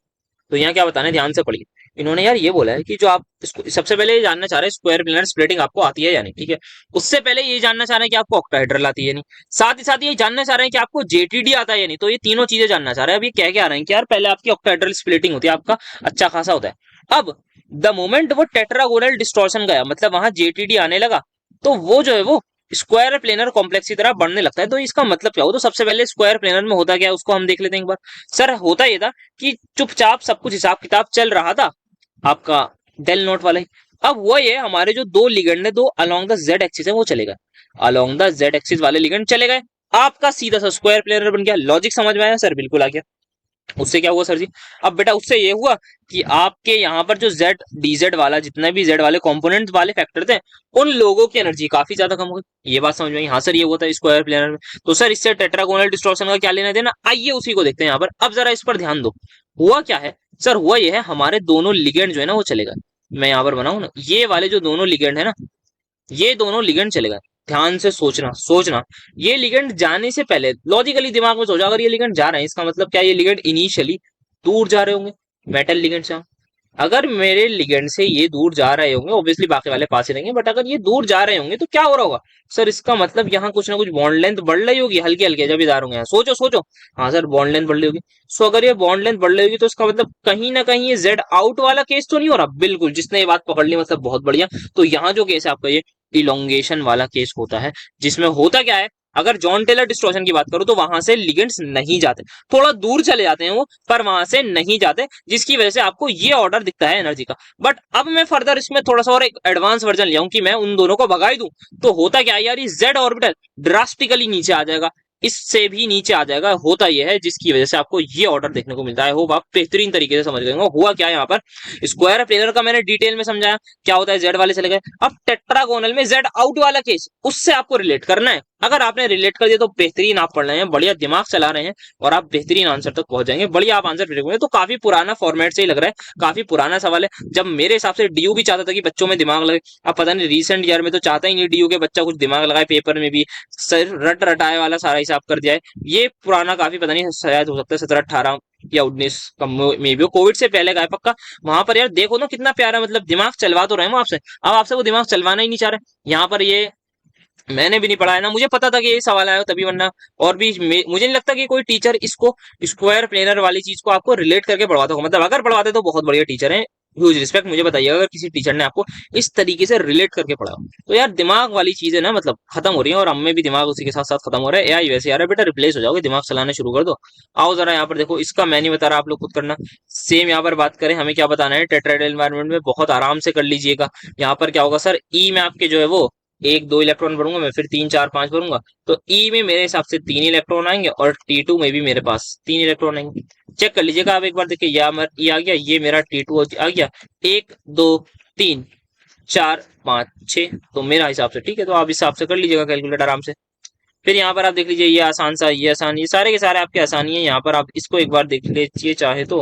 तो यहाँ क्या बताना है, ध्यान से पढ़िए। इन्होंने यार ये बोला है कि जो आप इसको सबसे पहले ये जानना चाह रहे हैं स्क्वायर प्लेनर स्प्लिटिंग आपको आती है या नहीं, ठीक है। उससे पहले ये जानना चाह रहे हैं कि आपको ऑक्टाहेड्रल आती है या नहीं, साथ ही साथ ये जानना चाह रहे हैं कि आपको जेटीडी आता है या नहीं। तो ये तीनों चीजें जानना चाह रहे हैं। अब ये कह के आ रहे हैं कि यार पहले आपकी ऑक्टाहेड्रल स्प्लिटिंग होती है, आपका अच्छा खासा होता है। अब द मोमेंट वो टेट्रागोनल डिस्टॉर्शन गया, मतलब वहां जेटीडी आने लगा, तो वो जो है वो स्क्वायर प्लेनर कॉम्प्लेक्स की तरह बढ़ने लगता है। तो इसका मतलब क्या हो, तो सबसे पहले स्क्वायर प्लेनर में होता क्या है उसको हम देख लेते हैं एक बार। सर होता ये था कि चुपचाप सब कुछ हिसाब किताब चल रहा था आपका डेल नोट वाला ही। अब वो ये हमारे जो दो लिगेंड है, दो अलोंग द जेड एक्सिस है, वो चले गए, अलोंग द जेड एक्सिस वाले लिगेंड चले गए, आपका सीधा सा स्क्वायर प्लेनर बन गया। लॉजिक समझ में आया सर? बिल्कुल आ गया। उससे क्या हुआ सर जी? अब बेटा उससे ये हुआ कि आपके यहाँ पर जो जेड डीजेड वाला जितने भी जेड वाले कंपोनेंट वाले फैक्टर थे, उन लोगों की एनर्जी काफी ज्यादा कम हो गई। ये बात समझ में आई? हाँ सर ये हुआ था स्क्वायर प्लेनर में। तो सर इससे टेट्रागोनल डिस्टॉर्शन का क्या लेना देना, आइए उसी को देखते हैं यहाँ पर। अब जरा इस पर ध्यान दो, हुआ क्या है सर? हुआ ये है हमारे दोनों लिगेंड जो है ना वो चले गए। मैं यहाँ पर बनाऊं ना, ये वाले जो दोनों लिगेंड है ना, ये दोनों लिगेंड चले गए। ध्यान से सोचना सोचना, ये लिगेंड जाने से पहले लॉजिकली दिमाग में सोचो, अगर ये लिगेंड जा रहे हैं इसका मतलब क्या ये लिगेंड इनिशियली दूर जा रहे होंगे मेटल लिगेंड से। अगर मेरे लिगेंड से ये दूर जा रहे होंगे, ऑब्वियसली बाकी वाले पास ही रहेंगे, बट अगर ये दूर जा रहे होंगे तो क्या हो रहा होगा सर? इसका मतलब यहाँ कुछ ना कुछ बॉन्ड लेंथ बढ़ रही होगी, हल्की हल्की जब भी जा रहे होंगे। सोचो सोचो। हाँ सर बॉन्ड लेंथ बढ़ रही होगी। सो अगर ये बॉन्ड लेंथ बढ़ रही होगी तो इसका मतलब कहीं ना कहीं ये जेड आउट वाला केस तो नहीं हो रहा? बिल्कुल, जिसने ये बात पकड़ ली मतलब बहुत बढ़िया। तो यहाँ जो केस है आपका ये इलोंगेशन वाला केस होता है, जिसमें होता क्या है, अगर जॉन टेलर डिस्टॉर्शन की बात करूं तो वहां से लिगेंड्स नहीं जाते, थोड़ा दूर चले जाते हैं वो, पर वहां से नहीं जाते, जिसकी वजह से आपको ये ऑर्डर दिखता है एनर्जी का। बट अब मैं फर्दर इसमें थोड़ा सा और एक एडवांस वर्जन ले आऊं कि मैं उन दोनों को भगा ही दूं, तो होता क्या है यार, ये जेड ऑर्बिटल ड्रास्टिकली नीचे आ जाएगा, इससे भी नीचे आ जाएगा। होता यह है जिसकी वजह से आपको ये ऑर्डर देखने को मिलता है। होप आप बेहतरीन तरीके से समझ गए होंगे हुआ क्या है यहाँ पर। स्क्वायर प्लेनर का मैंने डिटेल में समझाया क्या होता है, जेड वाले चले गए। अब टेट्रागोनल में जेड आउट वाला केस, उससे आपको रिलेट करना है। अगर आपने रिलेट कर दिया तो बेहतरीन, आप पढ़ रहे हैं, बढ़िया दिमाग चला रहे हैं और आप बेहतरीन आंसर तक पहुंच जाएंगे। बढ़िया आप आंसर लिखोगे। तो काफी पुराना फॉर्मेट से ही लग रहा है, काफी पुराना सवाल है। जब मेरे हिसाब से डीयू भी चाहता था कि बच्चों में दिमाग लगे, अब पता नहीं रिसेंट ईयर में तो चाहता ही नहीं डीयू के बच्चा कुछ दिमाग लगाए, पेपर में भी सर रट रटाए वाला सारा हिसाब कर दिया है। ये पुराना काफी, पता नहीं शायद हो सकता है 17-18 या 19 का में भी, कोविड से पहले का है पक्का। वहां पर यार देखो ना कितना प्यारा, मतलब दिमाग चलवा तो रहे हैं वो आपसे, अब आपसे वो दिमाग चलवाना ही नहीं चाह रहे। यहाँ पर ये मैंने भी नहीं पढ़ाया ना, मुझे पता था कि ये सवाल आया तभी, वरना और भी मुझे नहीं लगता कि कोई टीचर इसको स्क्वायर प्लेनर वाली चीज को आपको रिलेट करके पढ़वाता होगा। मतलब अगर पढ़वाते तो बहुत बढ़िया टीचर है, ह्यूज रिस्पेक्ट। मुझे बताइएगा अगर किसी टीचर ने आपको इस तरीके से रिलेट करके पढ़ा। तो यार दिमाग वाली चीजें ना मतलब खत्म हो रही है, और हमें भी दिमाग उसी के साथ साथ खत्म हो रहा है। एआई वैसे यार बेटा रिप्लेस हो जाओगे, दिमाग चलाना शुरू कर दो। आओ जरा यहाँ पर देखो, इसका मैं नहीं बता रहा, आप लोग खुद करना। सेम यहाँ पर बात करें, हमें क्या बताना है, टेट्राहेड्रल एनवायरनमेंट में बहुत आराम से कर लीजिएगा। यहाँ पर क्या होगा सर, ई में आपके जो है वो एक दो इलेक्ट्रॉन भरूंगा मैं, फिर 3 4 5 भरूंगा, तो ई में मेरे हिसाब से 3 इलेक्ट्रॉन आएंगे, और T2 में भी मेरे पास 3 इलेक्ट्रॉन आएंगे। चेक कर लीजिएगा आप एक बार, देखिए ये आ गया, ये मेरा T2 आ गया, 1 2 3 4 5 6, तो मेरा हिसाब से ठीक है। तो आप हिसाब से कर लीजिएगा कैलकुलेटर आराम से। फिर यहाँ पर आप देख लीजिए, ये आसान सा, ये आसान, ये सारे के सारे आपके आसानी है। यहाँ पर आप इसको एक बार देख लीजिए चाहे तो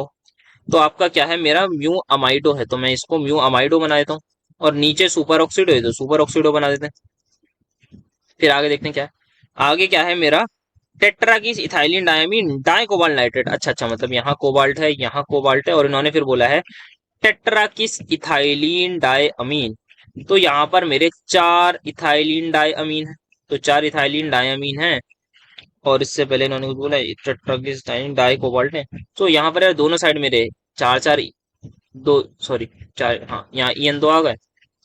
आपका क्या है, मेरा म्यू अमाइडो है, तो मैं इसको म्यू अमाइडो बना देता हूँ, और नीचे सुपर ऑक्सीडो है तो सुपर ऑक्सीडो बना देते हैं। फिर आगे देखते हैं क्या है, आगे क्या है मेरा, tetrakis ethylene diamine di cobalt nitrate. अच्छा अच्छा, मतलब यहाँ कोबाल्ट है, यहाँ कोबाल्ट है, और इन्होंने फिर बोला है टेट्राकीस इथाइलिन डाई अमीन। तो यहाँ पर मेरे 4 इथाइलिन डाई अमीन है, तो 4 इथाइलिन डाई अमीन है, और इससे पहले इन्होंने कुछ बोला टेट्राकीस डाई कोबाल्ट है। तो यहाँ पर यार दोनों साइड मेरे 4 4 दो, सॉरी 4, हाँ यहाँ EN2 आ गए,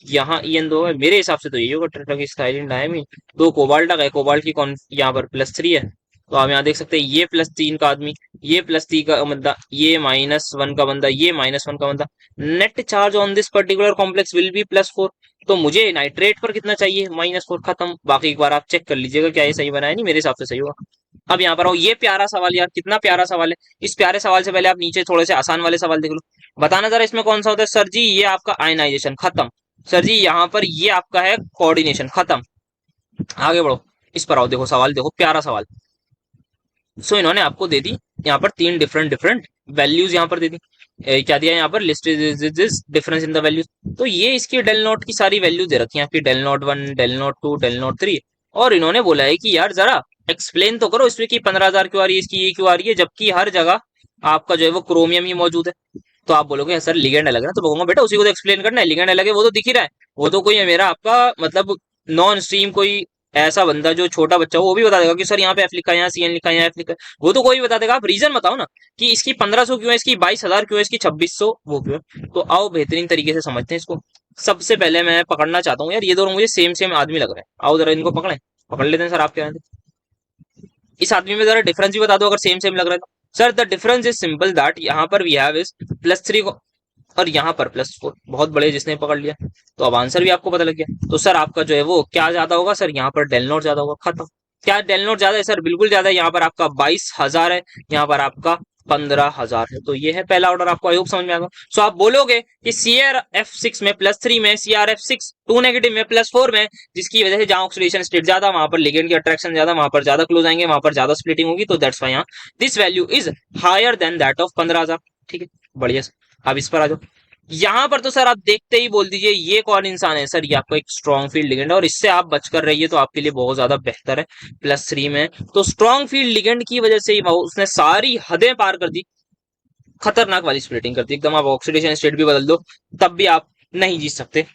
यहाँ EN2 है, मेरे हिसाब से तो ये होगा टेट्राकीथाइलिन डायमीन। 2 कोबाल्ट आ गए, कोबाल्ट की कौन यहाँ पर +3 है, तो आप यहाँ देख सकते हैं ये +3 का आदमी, ये +3 का बंदा, ये -1 का बंदा, ये -1 का बंदा। Net charge on this particular complex will be +4। तो मुझे नाइट्रेट पर कितना चाहिए, -4, खत्म। बाकी एक बार आप चेक कर लीजिएगा क्या ये सही बनाया, नहीं मेरे हिसाब से सही होगा। अब यहाँ पर आओ, ये प्यारा सवाल यार, कितना प्यारा सवाल है। इस प्यारे सवाल से पहले आप नीचे थोड़े से आसान वाले सवाल देख लो। बताना जरा इसमें कौन सा होता है सर जी, ये आपका आयनाइजेशन, खत्म। सर जी यहाँ पर ये आपका है कोऑर्डिनेशन, खत्म। आगे बढ़ो, इस पर आओ, देखो सवाल देखो, प्यारा सवाल। सो इन्होंने आपको दे दी यहाँ पर 3 डिफरेंट डिफरेंट वैल्यूज यहाँ पर दे दी। क्या दिया यहाँ पर, list difference in the values. तो ये इसकी डेल नॉट की सारी वैल्यू दे रखी है आपकी, del naught 1, del naught 2, del naught 3, और इन्होंने बोला है कि यार जरा एक्सप्लेन तो करो इसमें कि 15,000 क्यों आ रही है, इसकी ये क्यों आ रही है, जबकि हर जगह आपका जो है वो क्रोमियम ही मौजूद है। तो आप बोलोगे सर लिगेंड अलग है ना, तो बोलूंगा बेटा उसी को तो एक्सप्लेन करना है, लिगेंड अलग है वो तो दिख ही रहा है, वो तो कोई है मेरा आपका मतलब नॉन स्ट्रीम कोई ऐसा बंदा जो छोटा बच्चा हो वो भी बता देगा कि सर यहाँ पे एफ लिखा है, यहाँ सी एन लिखा है, यहाँ एफ लिखा है, वो तो कोई भी बता देगा। आप रीजन बताओ ना कि इसकी 1500 क्यों है, इसकी 22,000 क्यों है, इसकी 2600 वो क्यों है। तो आओ बेहतरीन तरीके से समझते हैं इसको। सबसे पहले मैं पकड़ना चाहता हूँ यार, ये दोनों मुझे सेम सेम आदमी लग रहे हैं, आओ जरा इनको पकड़े, पकड़ लेते हैं सर। आप क्या इस आदमी में जरा डिफरेंस भी बता दो अगर सेम सेम लग रहा है तो। Sir the difference is simple that यहाँ पर वी हैव इज +3 और यहाँ पर +4, बहुत बड़े जिसने पकड़ लिया। तो अब आंसर भी आपको पता लग गया। तो सर आपका जो है वो क्या ज्यादा होगा, सर यहाँ पर डेल नॉट ज्यादा होगा, खत्म। क्या डेल नॉट ज्यादा है सर? बिल्कुल ज्यादा है। यहाँ पर आपका 22,000 है, यहाँ पर आपका 15,000 है। तो ये है पहला ऑर्डर, आपको आई होप समझ में आएगा। सो आप बोलोगे कि CrF6 में +3 में, CrF6 2 नेगेटिव में, +4 में, जिसकी वजह से जहां ऑक्सीडेशन स्टेट ज्यादा वहां पर लिगेंड की अट्रैक्शन ज्यादा, वहां पर ज्यादा क्लोज आएंगे, वहां पर ज्यादा स्प्लिटिंग होगी। तो दैट्स वाई यहाँ this value is higher than that of 15,000। ठीक है, बढ़िया सर। अब इस पर आ जाओ। यहां पर तो सर आप देखते ही बोल दीजिए ये कौन इंसान है, सर ये आपका एक स्ट्रॉन्ग फील्ड लिगेंड है, और इससे आप बचकर रहिए तो आपके लिए बहुत ज्यादा बेहतर है। +3 में तो स्ट्रॉन्ग फील्ड लिगेंड की वजह से ही उसने सारी हदें पार कर दी, खतरनाक वाली स्प्लिटिंग कर दी एकदम। आप ऑक्सीडेशन स्टेट भी बदल दो तब भी आप नहीं जीत सकते।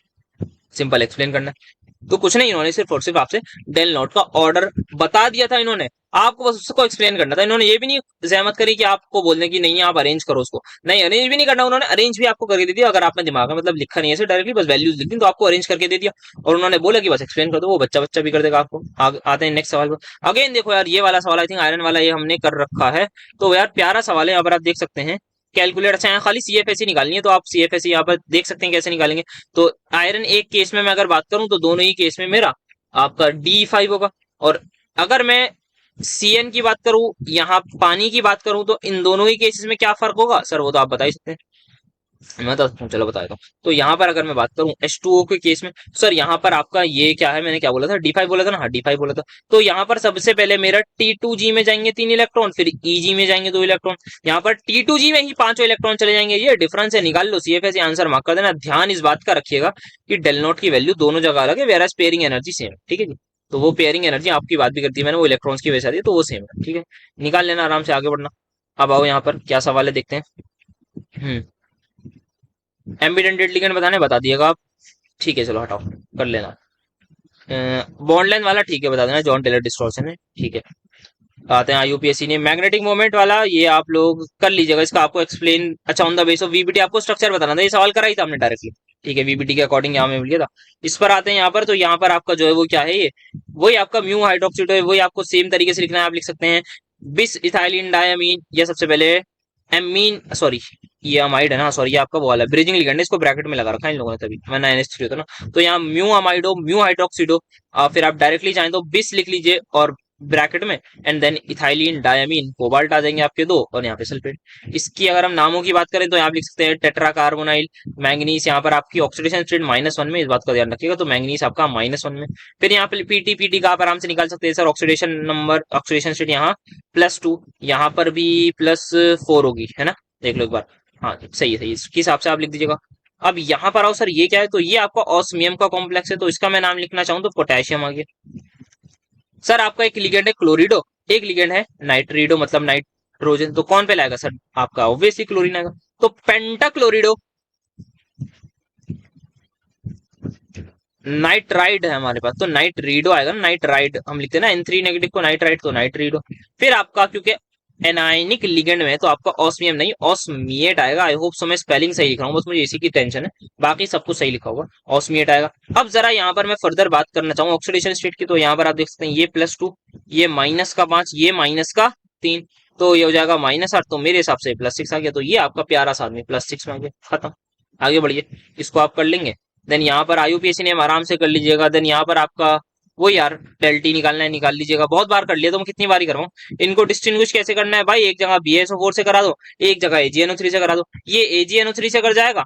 सिंपल एक्सप्लेन करना है। तो कुछ नहीं, इन्होंने सिर्फ और सिर्फ आपसे डेल नॉट का ऑर्डर बता दिया था, इन्होंने आपको बस उसको एक्सप्लेन करना था। इन्होंने ये भी नहीं जहमत करी कि आपको बोलने की नहीं आप अरेंज करो उसको, नहीं अरेंज भी नहीं करना, उन्होंने अरेंज भी आपको करके दे दिया। अगर आपने दिमाग में मतलब लिखा नहीं है डायरेक्टली, बस वैल्यूज लिख दी तो आपको अरेंज करके दे दिया। और उन्होंने बोला कि बस एक्सप्लेन कर दो, वो बच्चा बच्चा भी कर देगा आपको। आते हैं नेक्स्ट सवाल पर। अगेन देखो यार, ये वाला सवाल आई थिंक आयरन वाला ये हमने कर रखा है। तो यार प्यारा सवाल है, यहाँ पर आप देख सकते हैं कैलकुलेट। अच्छा यहाँ खाली CFSE निकालनी है, तो आप CFSE यहाँ पर देख सकते हैं कैसे निकालेंगे। तो आयरन एक केस में मैं अगर बात करूं तो दोनों ही केस में मेरा आपका D5 होगा। और अगर मैं CN की बात करूं, यहाँ पानी की बात करूं, तो इन दोनों ही केसेस में क्या फर्क होगा सर, वो तो आप बता ही सकते हैं। मैं तो चलो बता देता हूँ। तो यहाँ पर अगर मैं बात करूं H2O के केस में, सर यहाँ पर आपका ये क्या है, मैंने क्या बोला था, D5 बोला था ना, हाँ D5 बोला था। तो यहाँ पर सबसे पहले मेरा T2G में जाएंगे 3 इलेक्ट्रॉन, फिर EG में जाएंगे 2 इलेक्ट्रॉन, यहाँ पर T2G में ही 5 इलेक्ट्रॉन चले जाएंगे। ये डिफरेंस है, निकाल लो। CFS आंसर मार्क कर देना। ध्यान इस बात का रखिएगा कि डेल नॉट की वैल्यू दोनों जगह अलग है, वेराज पेयरिंग एनर्जी सेम है। ठीक है जी। तो वो पेयरिंग एनर्जी आपकी बात भी करती है, मैंने वो इलेक्ट्रॉन्स की वजह से आती है, तो वो सेम है। ठीक है, निकाल लेना आराम से, आगे बढ़ना। अब आओ यहाँ पर क्या सवाल है देखते हैं। एम्बिडेंटेड लिगेंड बताने बता दिएगा आप। ठीक है चलो हटाओ, कर लेना। बॉन्ड लाइन वाला ठीक है बता देना, जॉन टेलर डिस्टॉर्शन है। ठीक है, आते हैं IUPAC ने मैग्नेटिक मोमेंट वाला, ये आप लोग कर लीजिएगा, इसका आपको एक्सप्लेन। अच्छा on the base of VBT आपको स्ट्रक्चर बताना था, ये सवाल करा ही था हमने डायरेक्टली। ठीक है, VBT के अकॉर्डिंग यहाँ में मिल गया था। इस पर आते हैं यहाँ पर। तो यहाँ पर आपका जो है वो क्या है, ये वही आपका म्यू हाइड्रोक्सीड है, वही आपको सेम तरीके से लिखना है। आप लिख सकते हैं बिस इथाइलिन डायमीन, ये सबसे पहले एमीन, सॉरी ये अमाइड है ना, सॉरी ये आपका वो वाला ब्रिजिंग लिगेंड है, इसको ब्रैकेट में लगा रखा है इन लोगों ने तभी, वरना NH3 होता ना। तो यहाँ म्यू अमाइडो, म्यू हाइड्रोक्सीडो, फिर आप डायरेक्टली चाहें तो बिस लिख लीजिए और ब्रैकेट में, and then ethylene diamine, cobalt आ जाएंगे आपके दो, और यहाँ पे सल्फेट। इसकी अगर हम नामों की बात करें तो यहाँ लिख सकते हैं टेट्रा कार्बोनाइल मैंगनीज। यहाँ पर आपकी ऑक्सीडेशन स्टेट -1 में, इस बात का ध्यान रखिएगा। तो मैंगनीज आपका -1 में। फिर यहाँ पे पीटी का आप आराम से निकाल सकते हैं sir. Oxidation number, oxidation state यहाँ +2, यहाँ पर भी +4 होगी, है ना, देख लो एक बार। हाँ सही है, सही है, इसके हिसाब से आप लिख दीजिएगा। अब यहाँ पर आओ सर, ये क्या है, तो ये आपका ऑस्मियम का कॉम्प्लेक्स है, तो इसका मैं नाम लिखना चाहूँ तो पोटेशियम आ गया। सर आपका एक लिगेंड है क्लोरिडो, एक लिगेंड है नाइट्रिडो, मतलब नाइट्रोजन। तो कौन पे लाएगा सर, आपका ऑब्वियसली क्लोरीन आएगा। तो पेंटाक्लोरिडो नाइट्राइड है हमारे पास, तो नाइट्रीडो आएगा ना, नाइट्राइड हम लिखते हैं ना N3 नेगेटिव को नाइट्राइड, तो नाइट्रीडो। फिर आपका क्योंकि एनायनिक लिगेंड में, तो आपका ऑस्मियम नहीं ऑस्मिएट आएगा। आई होप सो मैं स्पेलिंग सही लिख रहा हूँ, बस मुझे इसी की टेंशन है, बाकी सब कुछ सही लिखा होगा, ऑस्मिएट आएगा। अब जरा यहाँ पर मैं फर्दर बात करना चाहूँ ऑक्सीडेशन स्टेट की। तो यहाँ पर आप देख सकते हैं ये +2, ये -5, ये -3, तो ये हो जाएगा -8। तो मेरे हिसाब से +6 आ गया। तो ये आपका प्यारा सा आदमी +6 में आ गया, खत्म। आगे बढ़िए, इसको आप कर लेंगे। देन यहाँ पर IUPAC ने आराम से कर लीजिएगा। देन यहाँ पर आपका वो यार डेल्टी निकालना है, निकाल लीजिएगा। बहुत बार कर लिया तो मैं कितनी बार ही कर रहा हूँ। इनको डिस्टिंग्विश कैसे करना है भाई, एक जगह BaSO4 से करा दो, एक जगह AgNO3 से करा दो। ये AgNO3 से कर जाएगा,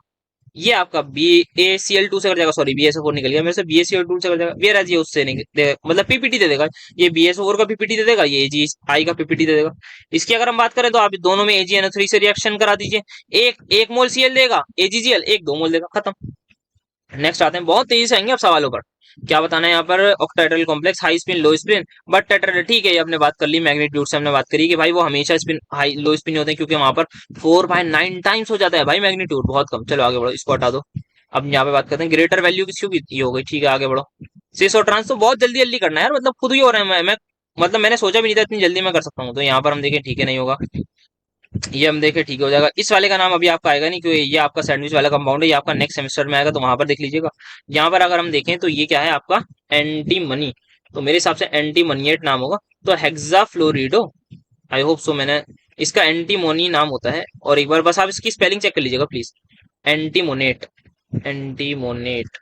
ये आपका BaCl2 से कर जाएगा, सॉरी BaSO4 निकल गया मेरे से, BaCl2 से कर जाएगा। वेराज ये उससे नहीं मतलब PPT दे देगा, ये BaSO4 का PPT दे देगा, ये AgI का PPT दे देगा। इसकी अगर हम बात करें तो आप दोनों में AgNO3 से रिएक्शन करा दीजिए, एक मोल Cl देगा, AgGl एक 2 मोल देगा, खत्म। नेक्स्ट आते हैं, बहुत तेजी से आएंगे अब सवालों पर। क्या बताना है यहाँ पर, octahedral complex, high spin low spin, but tetrahedral. ठीक है, ये हमने बात कर ली, मैग्नीट्यूड से हमने बात करी कि भाई वो हमेशा स्पिन हाई लो स्पिन होते हैं, क्योंकि वहां पर 4/9 टाइम्स हो जाता है भाई मैग्नीट्यूड, बहुत कम। चलो आगे बढ़ो, इसको हटा दो। अब यहाँ पे बात करते हैं ग्रेटर वैल्यू किसकी होगी, ये हो गई। ठीक है आगे बढ़ो। सिस और ट्रांस तो बहुत जल्दी जल्दी करना है यार, मतलब खुद ही हो रहा है। मैं मतलब मैंने सोचा भी नहीं था इतनी जल्दी मैं कर सकता हूँ। तो यहाँ पर हम देखें, ठीक है नहीं होगा। ये हम देखें, ठीक हो जाएगा। इस वाले का नाम अभी आपका आएगा नहीं, क्योंकि ये आपका सैंडविच वाला कंपाउंड है, ये आपका नेक्स्ट सेमेस्टर में आएगा, तो वहां पर देख लीजिएगा। यहाँ पर अगर हम देखें तो ये क्या है आपका, एंटी मनी। तो मेरे हिसाब से एंटी मनीएट नाम होगा। तो हेक्सा फ्लोरिडो, आई होप सो, मैंने इसका एंटीमोनी नाम होता है। और एक बार बस आप इसकी स्पेलिंग चेक कर लीजिएगा प्लीज। Antimonate, antimonate.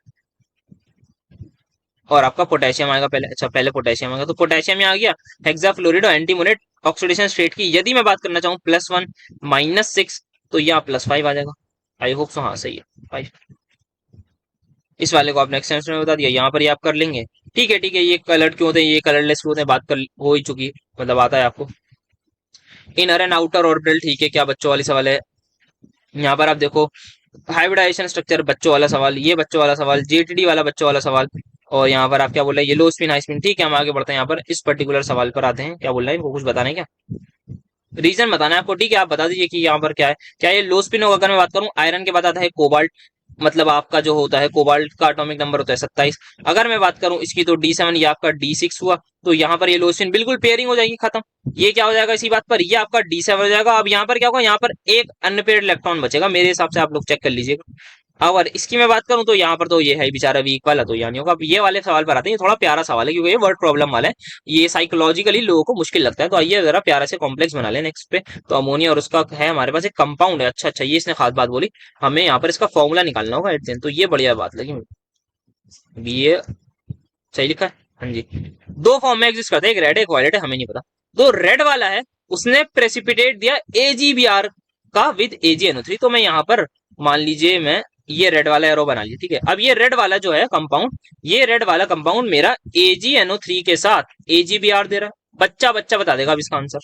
और आपका पोटेशियम आएगा पहले। अच्छा, पहले पोटेशियम आएगा, तो पोटेशियम यहाँ आ गया। हेक्साफ्लोरिडो एंटीमोनेट। ऑक्सीडेशन स्टेट की यदि मैं बात करना चाहूँ +1 -6, तो यहाँ +5 आ जाएगा। आई होप सो, हाँ सही है 5। इस वाले को आप नेक्स्ट सेमेस्टर में बता दिया, यहाँ पर ये आप कर लेंगे। ठीक है ठीक है, ये कलर क्यों होते हैं, ये कलरलेस क्यों होते हैं, बात कर हो ही चुकी, मतलब आता है आपको। इनर एंड आउटर ऑर्बिटल, ठीक है, क्या बच्चों वाली सवाल है। यहाँ पर आप देखो, हाइब्रिडाइजेशन स्ट्रक्चर बच्चों वाला सवाल, ये बच्चों वाला सवाल, जेटीडी वाला बच्चों वाला सवाल। और यहाँ पर आप क्या बोल रहे हैं, ये लो स्पिन हाई स्पिन। ठीक है, हम आगे बढ़ते हैं, यहाँ पर इस पर्टिकुलर सवाल पर आते हैं। क्या बोल रहे हैं, इनको कुछ बताना है क्या, रीजन बताना है आपको। ठीक है, आप बता दीजिए कि यहाँ पर क्या है। क्या ये लो स्पिन होगा, अगर मैं बात करूँ आयरन के बाद आता है कोबाल्ट, मतलब आपका जो होता है कोबाल्ट का एटॉमिक नंबर होता है 27। अगर मैं बात करूं इसकी तो D7, ये आपका D6 हुआ। तो यहाँ पर ये लो स्पिन बिल्कुल पेयरिंग हो जाएगी, खत्म। ये क्या हो जाएगा इसी बात पर, ये आपका D7 हो जाएगा। अब यहाँ पर क्या होगा, यहाँ पर एक अनपेयर्ड इलेक्ट्रॉन बचेगा मेरे हिसाब से, आप लोग चेक कर लीजिएगा। अगर इसकी मैं बात करूं तो यहाँ पर तो ये है बेचारा वीक वाला, तो यहाँ नहीं होगा। अब ये वाले सवाल पर आते हैं, ये थोड़ा प्यारा सवाल है क्योंकि ये वर्ड प्रॉब्लम वाला है। ये साइकोलॉजिकली लोगों को मुश्किल लगता है, तो आइए जरा प्यारा से कॉम्प्लेक्स बना ले नेक्स्ट पे। तो अमोनिया और उसका है हमारे पास एक कंपाउंड है। अच्छा अच्छा, ये इसने खास बात बोली, हमें यहाँ पर इसका फॉर्मूला निकालना होगा एट दिन, तो ये बढ़िया बात लगी मुझे। ये सही लिखा है, हाँ जी। दो फॉर्म में एग्जिस्ट करते हैं, एक रेड है एक वायलेट है, हमें नहीं पता। तो रेड वाला है, उसने प्रेसिपिटेट दिया AgBr का विद AgNO3। तो मैं यहाँ पर मान लीजिए मैं ये रेड वाला एरो बना लिया, ठीक है। अब ये रेड वाला जो है कंपाउंड, ये रेड वाला कंपाउंड मेरा AgNO3 के साथ AgBr दे रहा है। बच्चा बच्चा बता देगा अब इसका आंसर।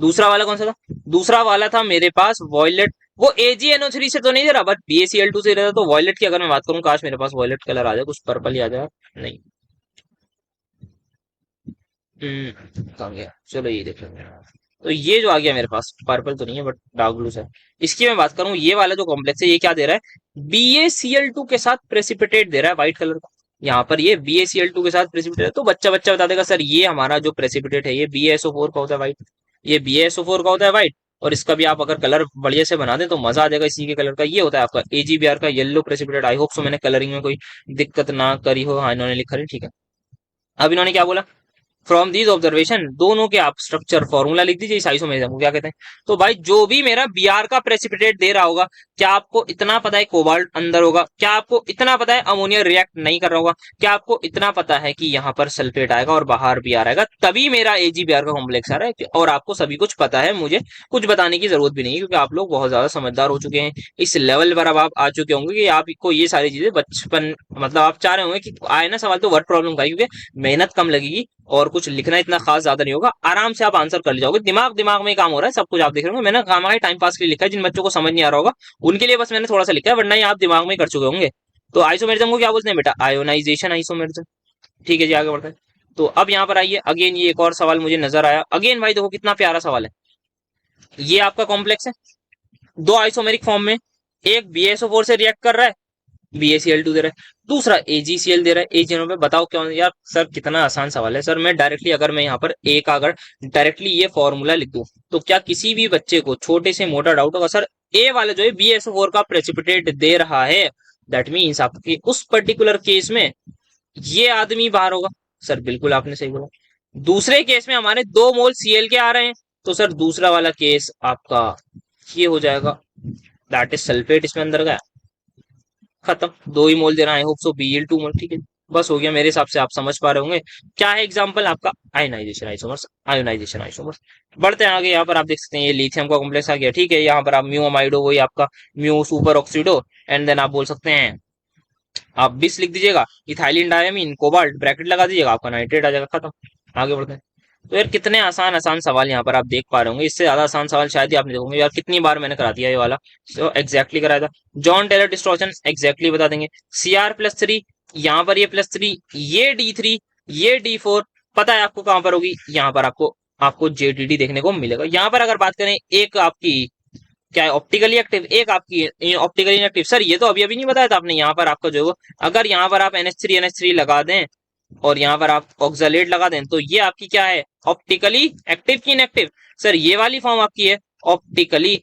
दूसरा वाला कौन सा था, दूसरा वाला था मेरे पास वॉयलेट। वो AgNO3 से तो नहीं दे रहा, बट BaCl2 से दे रहा। तो वॉयलेट की अगर मैं बात करूं, काश मेरे पास वॉयलेट कलर आ जाए, कुछ पर्पल ही आ जाए। नहीं, कहाँ गया, चलो ये देख लेंगे। तो ये जो आ गया मेरे पास, पर्पल तो नहीं है बट डार्क ब्लू है। इसकी मैं बात करूं, ये वाला जो कॉम्प्लेक्स है, ये क्या दे रहा है, BaCl2 के साथ प्रेसिपिटेट दे रहा है व्हाइट कलर का। यहाँ पर ये BaCl2 के साथ प्रेसिपिटेट है, तो बच्चा बच्चा बता देगा सर ये हमारा जो प्रेसिपिटेट है ये BaSO4 का होता है व्हाइट। ये BaSO4 का होता है व्हाइट। और इसका भी आप अगर कलर बढ़िया से बना दें तो मजा आ जाएगा इसी के कलर का। ये होता है आपका AgBr का येलो प्रेसिपिटेट। आई होप सो मैंने कलरिंग में कोई दिक्कत ना करी हो। हाँ, इन्होंने लिखा है, ठीक है। अब इन्होंने क्या बोला, फ्रॉम दीज ऑब्जर्वेशन, दोनों के आप स्ट्रक्चर फॉर्मूला लिख दीजिए। इस आइसोमेरिज्म को क्या कहते हैं। तो भाई जो भी मेरा Br का प्रेसिपिटेट दे रहा होगा, क्या आपको इतना पता है कोबाल्ट अंदर होगा, क्या आपको इतना पता है अमोनिया रिएक्ट नहीं कर रहा होगा, क्या आपको इतना पता है कि यहाँ पर सल्फेट आएगा और बाहर Br आएगा, तभी मेरा AgBr का कॉम्प्लेक्स आ रहा है। और आपको सभी कुछ पता है, मुझे कुछ बताने की जरूरत भी नहीं है, क्योंकि आप लोग बहुत ज्यादा समझदार हो चुके हैं। इस लेवल पर अब आप आ चुके होंगे कि आपको ये सारी चीजें बचपन, मतलब आप चाह रहे होंगे कि आए ना सवाल तो वर्ड प्रॉब्लम का, क्योंकि मेहनत कम लगेगी और कुछ लिखना इतना खास ज्यादा नहीं होगा, आराम से आप आंसर कर ले जाओगे। दिमाग दिमाग में काम हो रहा है, सब कुछ आप देख रहे होंगे। मैंने खामा टाइम पास के लिए लिखा है, जिन बच्चों को समझ नहीं आ रहा होगा उनके लिए बस मैंने थोड़ा सा लिखा है, वरना ये आप दिमाग में कर चुके होंगे। तो आइसोमेरिज्म को क्या बोलते हैं बेटा, आयोनाइजेशन आइसोमेरिज्म। ठीक है जी, आगे बढ़ते हैं। तो अब यहाँ पर आइए, अगेन ये एक और सवाल मुझे नजर आया। अगेन भाई देखो कितना प्यारा सवाल है। ये आपका कॉम्प्लेक्स है, दो आइसोमेरिक फॉर्म में, एक BaSO4 से रिएक्ट कर रहा है, BaCl2 दे रहा है, दूसरा AgCl दे रहा है। AgNO पे बताओ क्या यार सर, कितना आसान सवाल है। सर मैं डायरेक्टली, अगर मैं यहाँ पर ए का अगर डायरेक्टली ये फॉर्मूला लिख दूं, तो क्या किसी भी बच्चे को छोटे से मोटा डाउट होगा, सर ए वाला जो है BaSO4 का प्रेसिपिटेट दे रहा है, दैट मीन्स आपके उस पर्टिकुलर केस में ये आदमी बाहर होगा। सर बिल्कुल आपने सही बोला। दूसरे केस में हमारे 2 मोल Cl के आ रहे हैं, तो सर दूसरा वाला केस आपका ये हो जाएगा, दैट इज सल्फेट इसमें अंदर गया, खत्म। 2 ही मोल देना है, होप सो Bl2 मोल, ठीक है। बस हो गया मेरे हिसाब से, आप समझ पा रहे होंगे क्या है एग्जांपल आपका, आयनाइजेशन आइसोमर्स, आयोनाइजेशन आइसोमर्स। बढ़ते हैं आगे, यहाँ पर आप देख सकते हैं ये लिथियम का कॉम्प्लेक्स आ गया, ठीक है। यहाँ पर आप म्यू अमाइडो, वही आपका mu super oxido, and then आप बोल सकते हैं, आप बिस लिख दीजिएगा, इथाइलिन डायमीन कोबाल्ट, ब्रैकेट लगा दीजिएगा, आपका नाइट्रेट आ जाएगा, खत्म। आगे बढ़ते हैं। तो यार कितने आसान आसान सवाल यहाँ पर आप देख पा रहे होंगे, इससे ज्यादा आसान सवाल शायद ही आपने देखोगे। यार कितनी बार मैंने करा दिया ये वाला, तो एग्जैक्टली कराया था। जॉन टेलर डिस्टॉर्शन एग्जैक्टली बता देंगे। Cr+3, यहाँ पर ये +3, ये D3, ये D4, पता है आपको कहां पर होगी, यहाँ पर आपको आपको JDD देखने को मिलेगा। यहाँ पर अगर बात करें एक आपकी क्या है, ऑप्टिकली एक्टिव, एक आपकी ऑप्टिकली इनएक्टिव। सर ये तो अभी अभी नहीं बताया था आपने, यहाँ पर आपका जो है वो, अगर यहाँ पर आप NH3 लगा दें और यहाँ पर आप ऑक्सलेट लगा दें तो ये आपकी क्या है, ऑप्टिकली एक्टिव की इनएक्टिव। सर ये वाली फॉर्म आपकी है ऑप्टिकली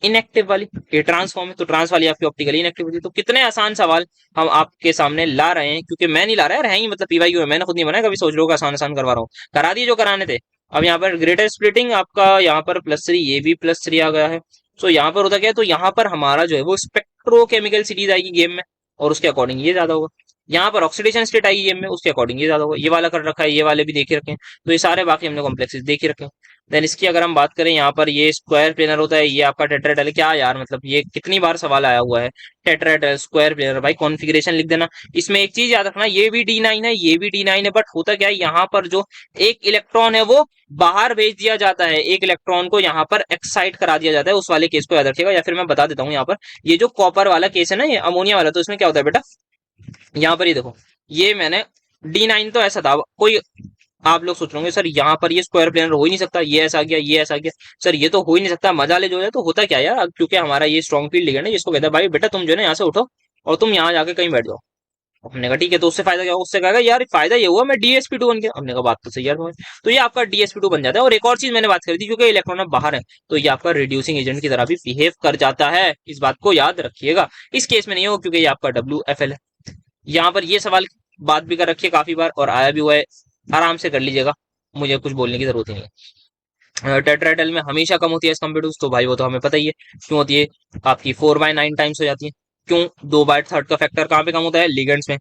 इनएक्टिव वाली, ये ट्रांस फॉर्म है, तो ट्रांस वाली आपकी ऑप्टिकली इनएक्टिव होती है। तो कितने आसान सवाल हम आपके सामने ला रहे हैं, क्योंकि मैं नहीं ला रहा यार, है ही मतलब पीवाईक्यू है, मैंने खुद नहीं बनाया, कभी सोच रहा हूँ आसान आसान करवा रहा हूँ, करा दिए जो कराने थे। अब यहाँ पर ग्रेटर स्प्लिटिंग आपका यहाँ पर +3, ये भी +3 आ गया है। सो यहाँ पर होता क्या है, तो यहाँ पर हमारा जो है वो स्पेक्ट्रोकेमिकल सीरीज आएगी गेम में, और उसके अकॉर्डिंग ये ज्यादा होगा। यहाँ पर ऑक्सीडेशन स्टेट आएगी गेम में, उसके अकॉर्डिंग ये ज्यादा होगा। ये वाला कर रखा है, ये वाले भी देख ही रखे हैं, तो ये सारे बाकी हमने कॉम्प्लेक्सेस देख ही रखे हैं। देन इसकी अगर हम बात करें, यहाँ पर ये स्क्वायर प्लेनर होता है, ये आपका टेट्राहेड्रल है। क्या यार, मतलब ये कितनी बार सवाल आया हुआ है, टेट्राहेड्रल स्क्वायर प्लेनर, भाई कॉन्फ़िगरेशन लिख देना। इसमें एक चीज याद रखना, ये भी D9 है, ये भी D9 है, बट होता क्या है, यहाँ पर जो एक इलेक्ट्रॉन है वो बाहर भेज दिया जाता है, एक इलेक्ट्रॉन को यहाँ पर एक्साइट करा दिया जाता है, उस वाले केस को याद रखिएगा। या फिर मैं बता देता हूँ, यहाँ पर ये जो कॉपर वाला केस है ना, ये अमोनिया वाला, तो इसमें क्या होता है बेटा, यहाँ पर ये देखो, ये मैंने D9 तो ऐसा था कोई, आप लोग सोच रहे होंगे सर यहाँ पर ये स्क्वायर प्लेनर हो ही नहीं सकता, ये ऐसा गया, ये ऐसा गया। सर ये तो हो ही नहीं सकता, मजा ले जो है। तो होता क्या है यार, क्योंकि हमारा ये स्ट्रॉन्ग फील्ड लिगेंड है, जिसको कहता है भाई बेटा तुम जो है ना यहाँ से उठो और तुम यहाँ जाके कहीं बैठ जाओ। हमने कहा ठीक है, तो उससे फायदा क्या होगा, उससे कहेगा यार फायदा ये हुआ मैं DsP2 बन गया। हमने कहा बात तो सही यार तुम्हारी। तो ये आपका DsP2 बन जाता है। और एक और चीज मैंने बात करी थी, क्योंकि इलेक्ट्रॉन अब बाहर है, तो ये आपका रिड्यूसिंग एजेंट की तरह भी बिहेव कर जाता है, इस बात को याद रखिएगा। इस केस में नहीं होगा, क्योंकि ये आपका WFL है। यहाँ पर ये सवाल बात भी कर रखी है काफी बार, और आया भी हुआ है, आराम से कर लीजिएगा, मुझे कुछ बोलने की जरूरत ही नहीं है। टेट्राहेड्रल में हमेशा कम होती है इस कम्पेयर टू, तो भाई वो तो हमें पता ही है क्यों होती है, आपकी 4/9 टाइम्स हो जाती है। क्यों, 2/3 का फैक्टर कहाँ पे कम होता है, लिगेंड्स में।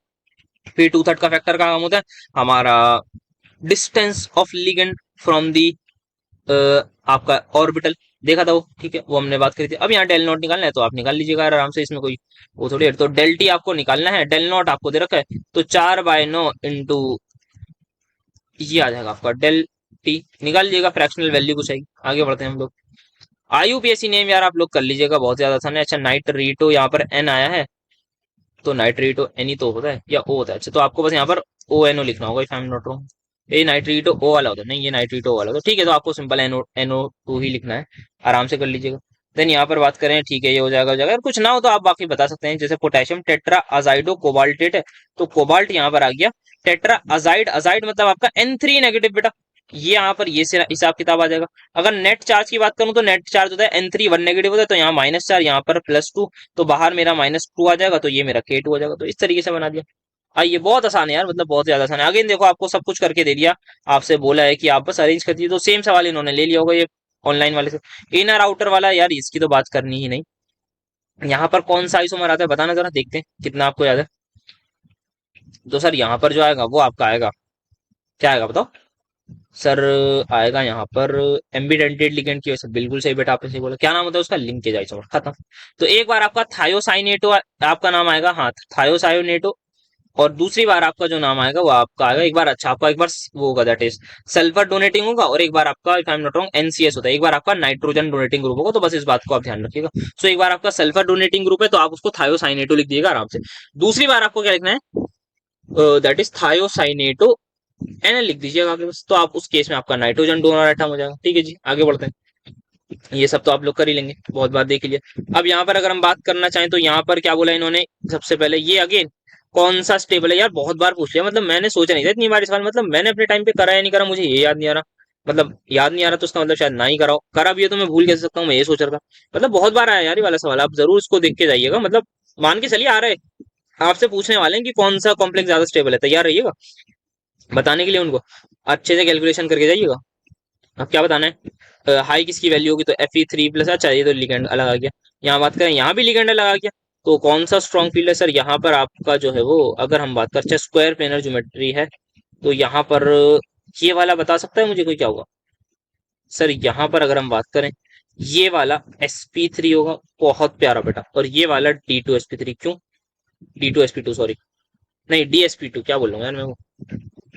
फिर 2/3 का फैक्टर कहाँ कम होता है, हमारा distance of ligand from the आपका ऑर्बिटल, देखा था वो, ठीक है, वो हमने बात करी थी। अब यहाँ डेल नॉट निकालना है तो आप निकाल लीजिएगा आराम से, इसमें कोई वो थोड़ी है। तो डेल टी आपको निकालना है, डेल नॉट आपको दे रखा है, तो 4/9 इंटू ये आ जाएगा आपका डेल टी, निकाल लीजिएगा, फ्रैक्शनल वैल्यू कुछ आएगी। आगे बढ़ते हैं हम लोग। IUPAC नेम यार आप लोग कर लीजिएगा, बहुत ज्यादा आसान है। अच्छा नाइट्रीटो, यहाँ पर N आया है, तो नाइट्रीटो N ही तो होता है या O होता है। अच्छा तो आपको बस यहाँ पर ONO लिखना होगा, if I am not wrong. ये नाइट्रीटो O वाला होता है, नहीं ये नाइट्रीटो वाला होता है, ठीक है। तो आपको सिंपल NO2 ही लिखना है, आराम से कर लीजिएगा। देन यहाँ पर बात करें, ठीक है ये हो जाएगा। अगर कुछ ना हो तो आप बाकी बता सकते हैं, जैसे पोटेशियम टेट्रा अजाइडो कोबाल्टेट है, तो कोबाल्ट यहाँ पर आ गया। टेट्रा अजाइड, अजाइड मतलब आपका N3 नेगेटिव बेटा, ये यहाँ पर ये हिसाब किताब आ जाएगा। अगर नेट चार्ज की बात करूं, तो नेट चार्ज होता है N3 1 नेगेटिव होता है, तो यहाँ -4, यहाँ पर +2, तो बाहर मेरा -2 आ जाएगा, तो ये मेरा K2 हो जाएगा। तो इस तरीके से बना दिया। ये बहुत आसान है यार, मतलब बहुत ज्यादा आसान है। अगेन देखो आपको सब कुछ करके दे दिया, आपसे बोला है कि आप बस अरेंज कर दीजिए, तो सेम सवाल इन्होंने ले लिया होगा ये ऑनलाइन वाले से। इनर आउटर वाला यार, इसकी तो बात करनी ही नहीं। यहाँ पर कौन सा आइसोमर आता है बताना जरा, देखते हैं कितना आपको याद है। तो सर यहाँ पर जो आएगा वो आपका आएगा, क्या आएगा बताओ सर, आएगा यहाँ पर एम्बिडेंटेड लिगेंड की वजह से। बिल्कुल सही बेटा, आपने सही बोला। क्या नाम होता है उसका, लिंकेज आइसोमर, खत्म। तो एक बार आपका थायोसाइनेटो आपका नाम आएगा, हाँ थायोसायोनेटो, और दूसरी बार आपका जो नाम आएगा वो आपका आएगा, एक बार अच्छा आपका एक बार वो होगा, दैट इज सल्फर डोनेटिंग होगा, और एक बार आपका if I am not wrong NCS होता है, एक बार आपका नाइट्रोजन डोनेटिंग ग्रुप होगा। तो बस इस बात को आप ध्यान रखिएगा। सो एक बार आपका सल्फर डोनेटिंग ग्रुप है, तो आप उसको थायोसाइनेटो लिख दिएगा आराम से। दूसरी बार आपको क्या लिखना है, दैट इज थायोसाइनेटो NL लिख दीजिएगा आगे बस। तो आप उस केस में आपका नाइट्रोजन डोनर एटम हो जाएगा। ठीक है जी, आगे बढ़ते हैं। ये सब तो आप लोग कर ही लेंगे, बहुत बार देख लीजिए। अब यहाँ पर अगर हम बात करना चाहें, तो यहाँ पर क्या बोला इन्होंने, सबसे पहले ये अगेन कौन सा स्टेबल है, यार बहुत बार पूछ लिया, मतलब मैंने सोचा नहीं था इतनी बार सवाल, मतलब मैंने अपने टाइम पे करा या नहीं करा मुझे ये याद नहीं आ रहा। मतलब याद नहीं आ रहा तो उसका मतलब शायद ना ही करा हो, करा भी है तो मैं भूल कैसे सकता हूँ, मैं ये सोच रहा था। मतलब बहुत बार आया यार ये वाला सवाल, आप जरूर इसको देख के जाइएगा, मतलब मान के चलिए आ रहे आपसे पूछने वाले हैं कि कौन सा कॉम्प्लेक्स ज्यादा स्टेबल है, तैयार रहिएगा बताने के लिए उनको, अच्छे से कैलकुलेशन करके जाइएगा। अब क्या बताना है, हाई किसकी वैल्यू होगी, तो Fe3+, अच्छा ये तो लिगेंड अलग आ गया। यहाँ बात करें, यहाँ भी लिगेंड अलग आ गया, तो कौन सा स्ट्रॉन्ग फील्ड है सर, यहाँ पर आपका जो है वो, अगर हम बात करें स्क्वायर प्लेनर ज्योमेट्री है, तो यहाँ पर ये वाला बता सकता है मुझे कोई क्या होगा सर, यहाँ पर अगर हम बात करें, ये वाला sp3 होगा, बहुत प्यारा बेटा। और ये वाला D2sp3, क्यों D2sp2 सॉरी, नहीं DsP2, क्या बोल रहा हूँ यार मैं वो,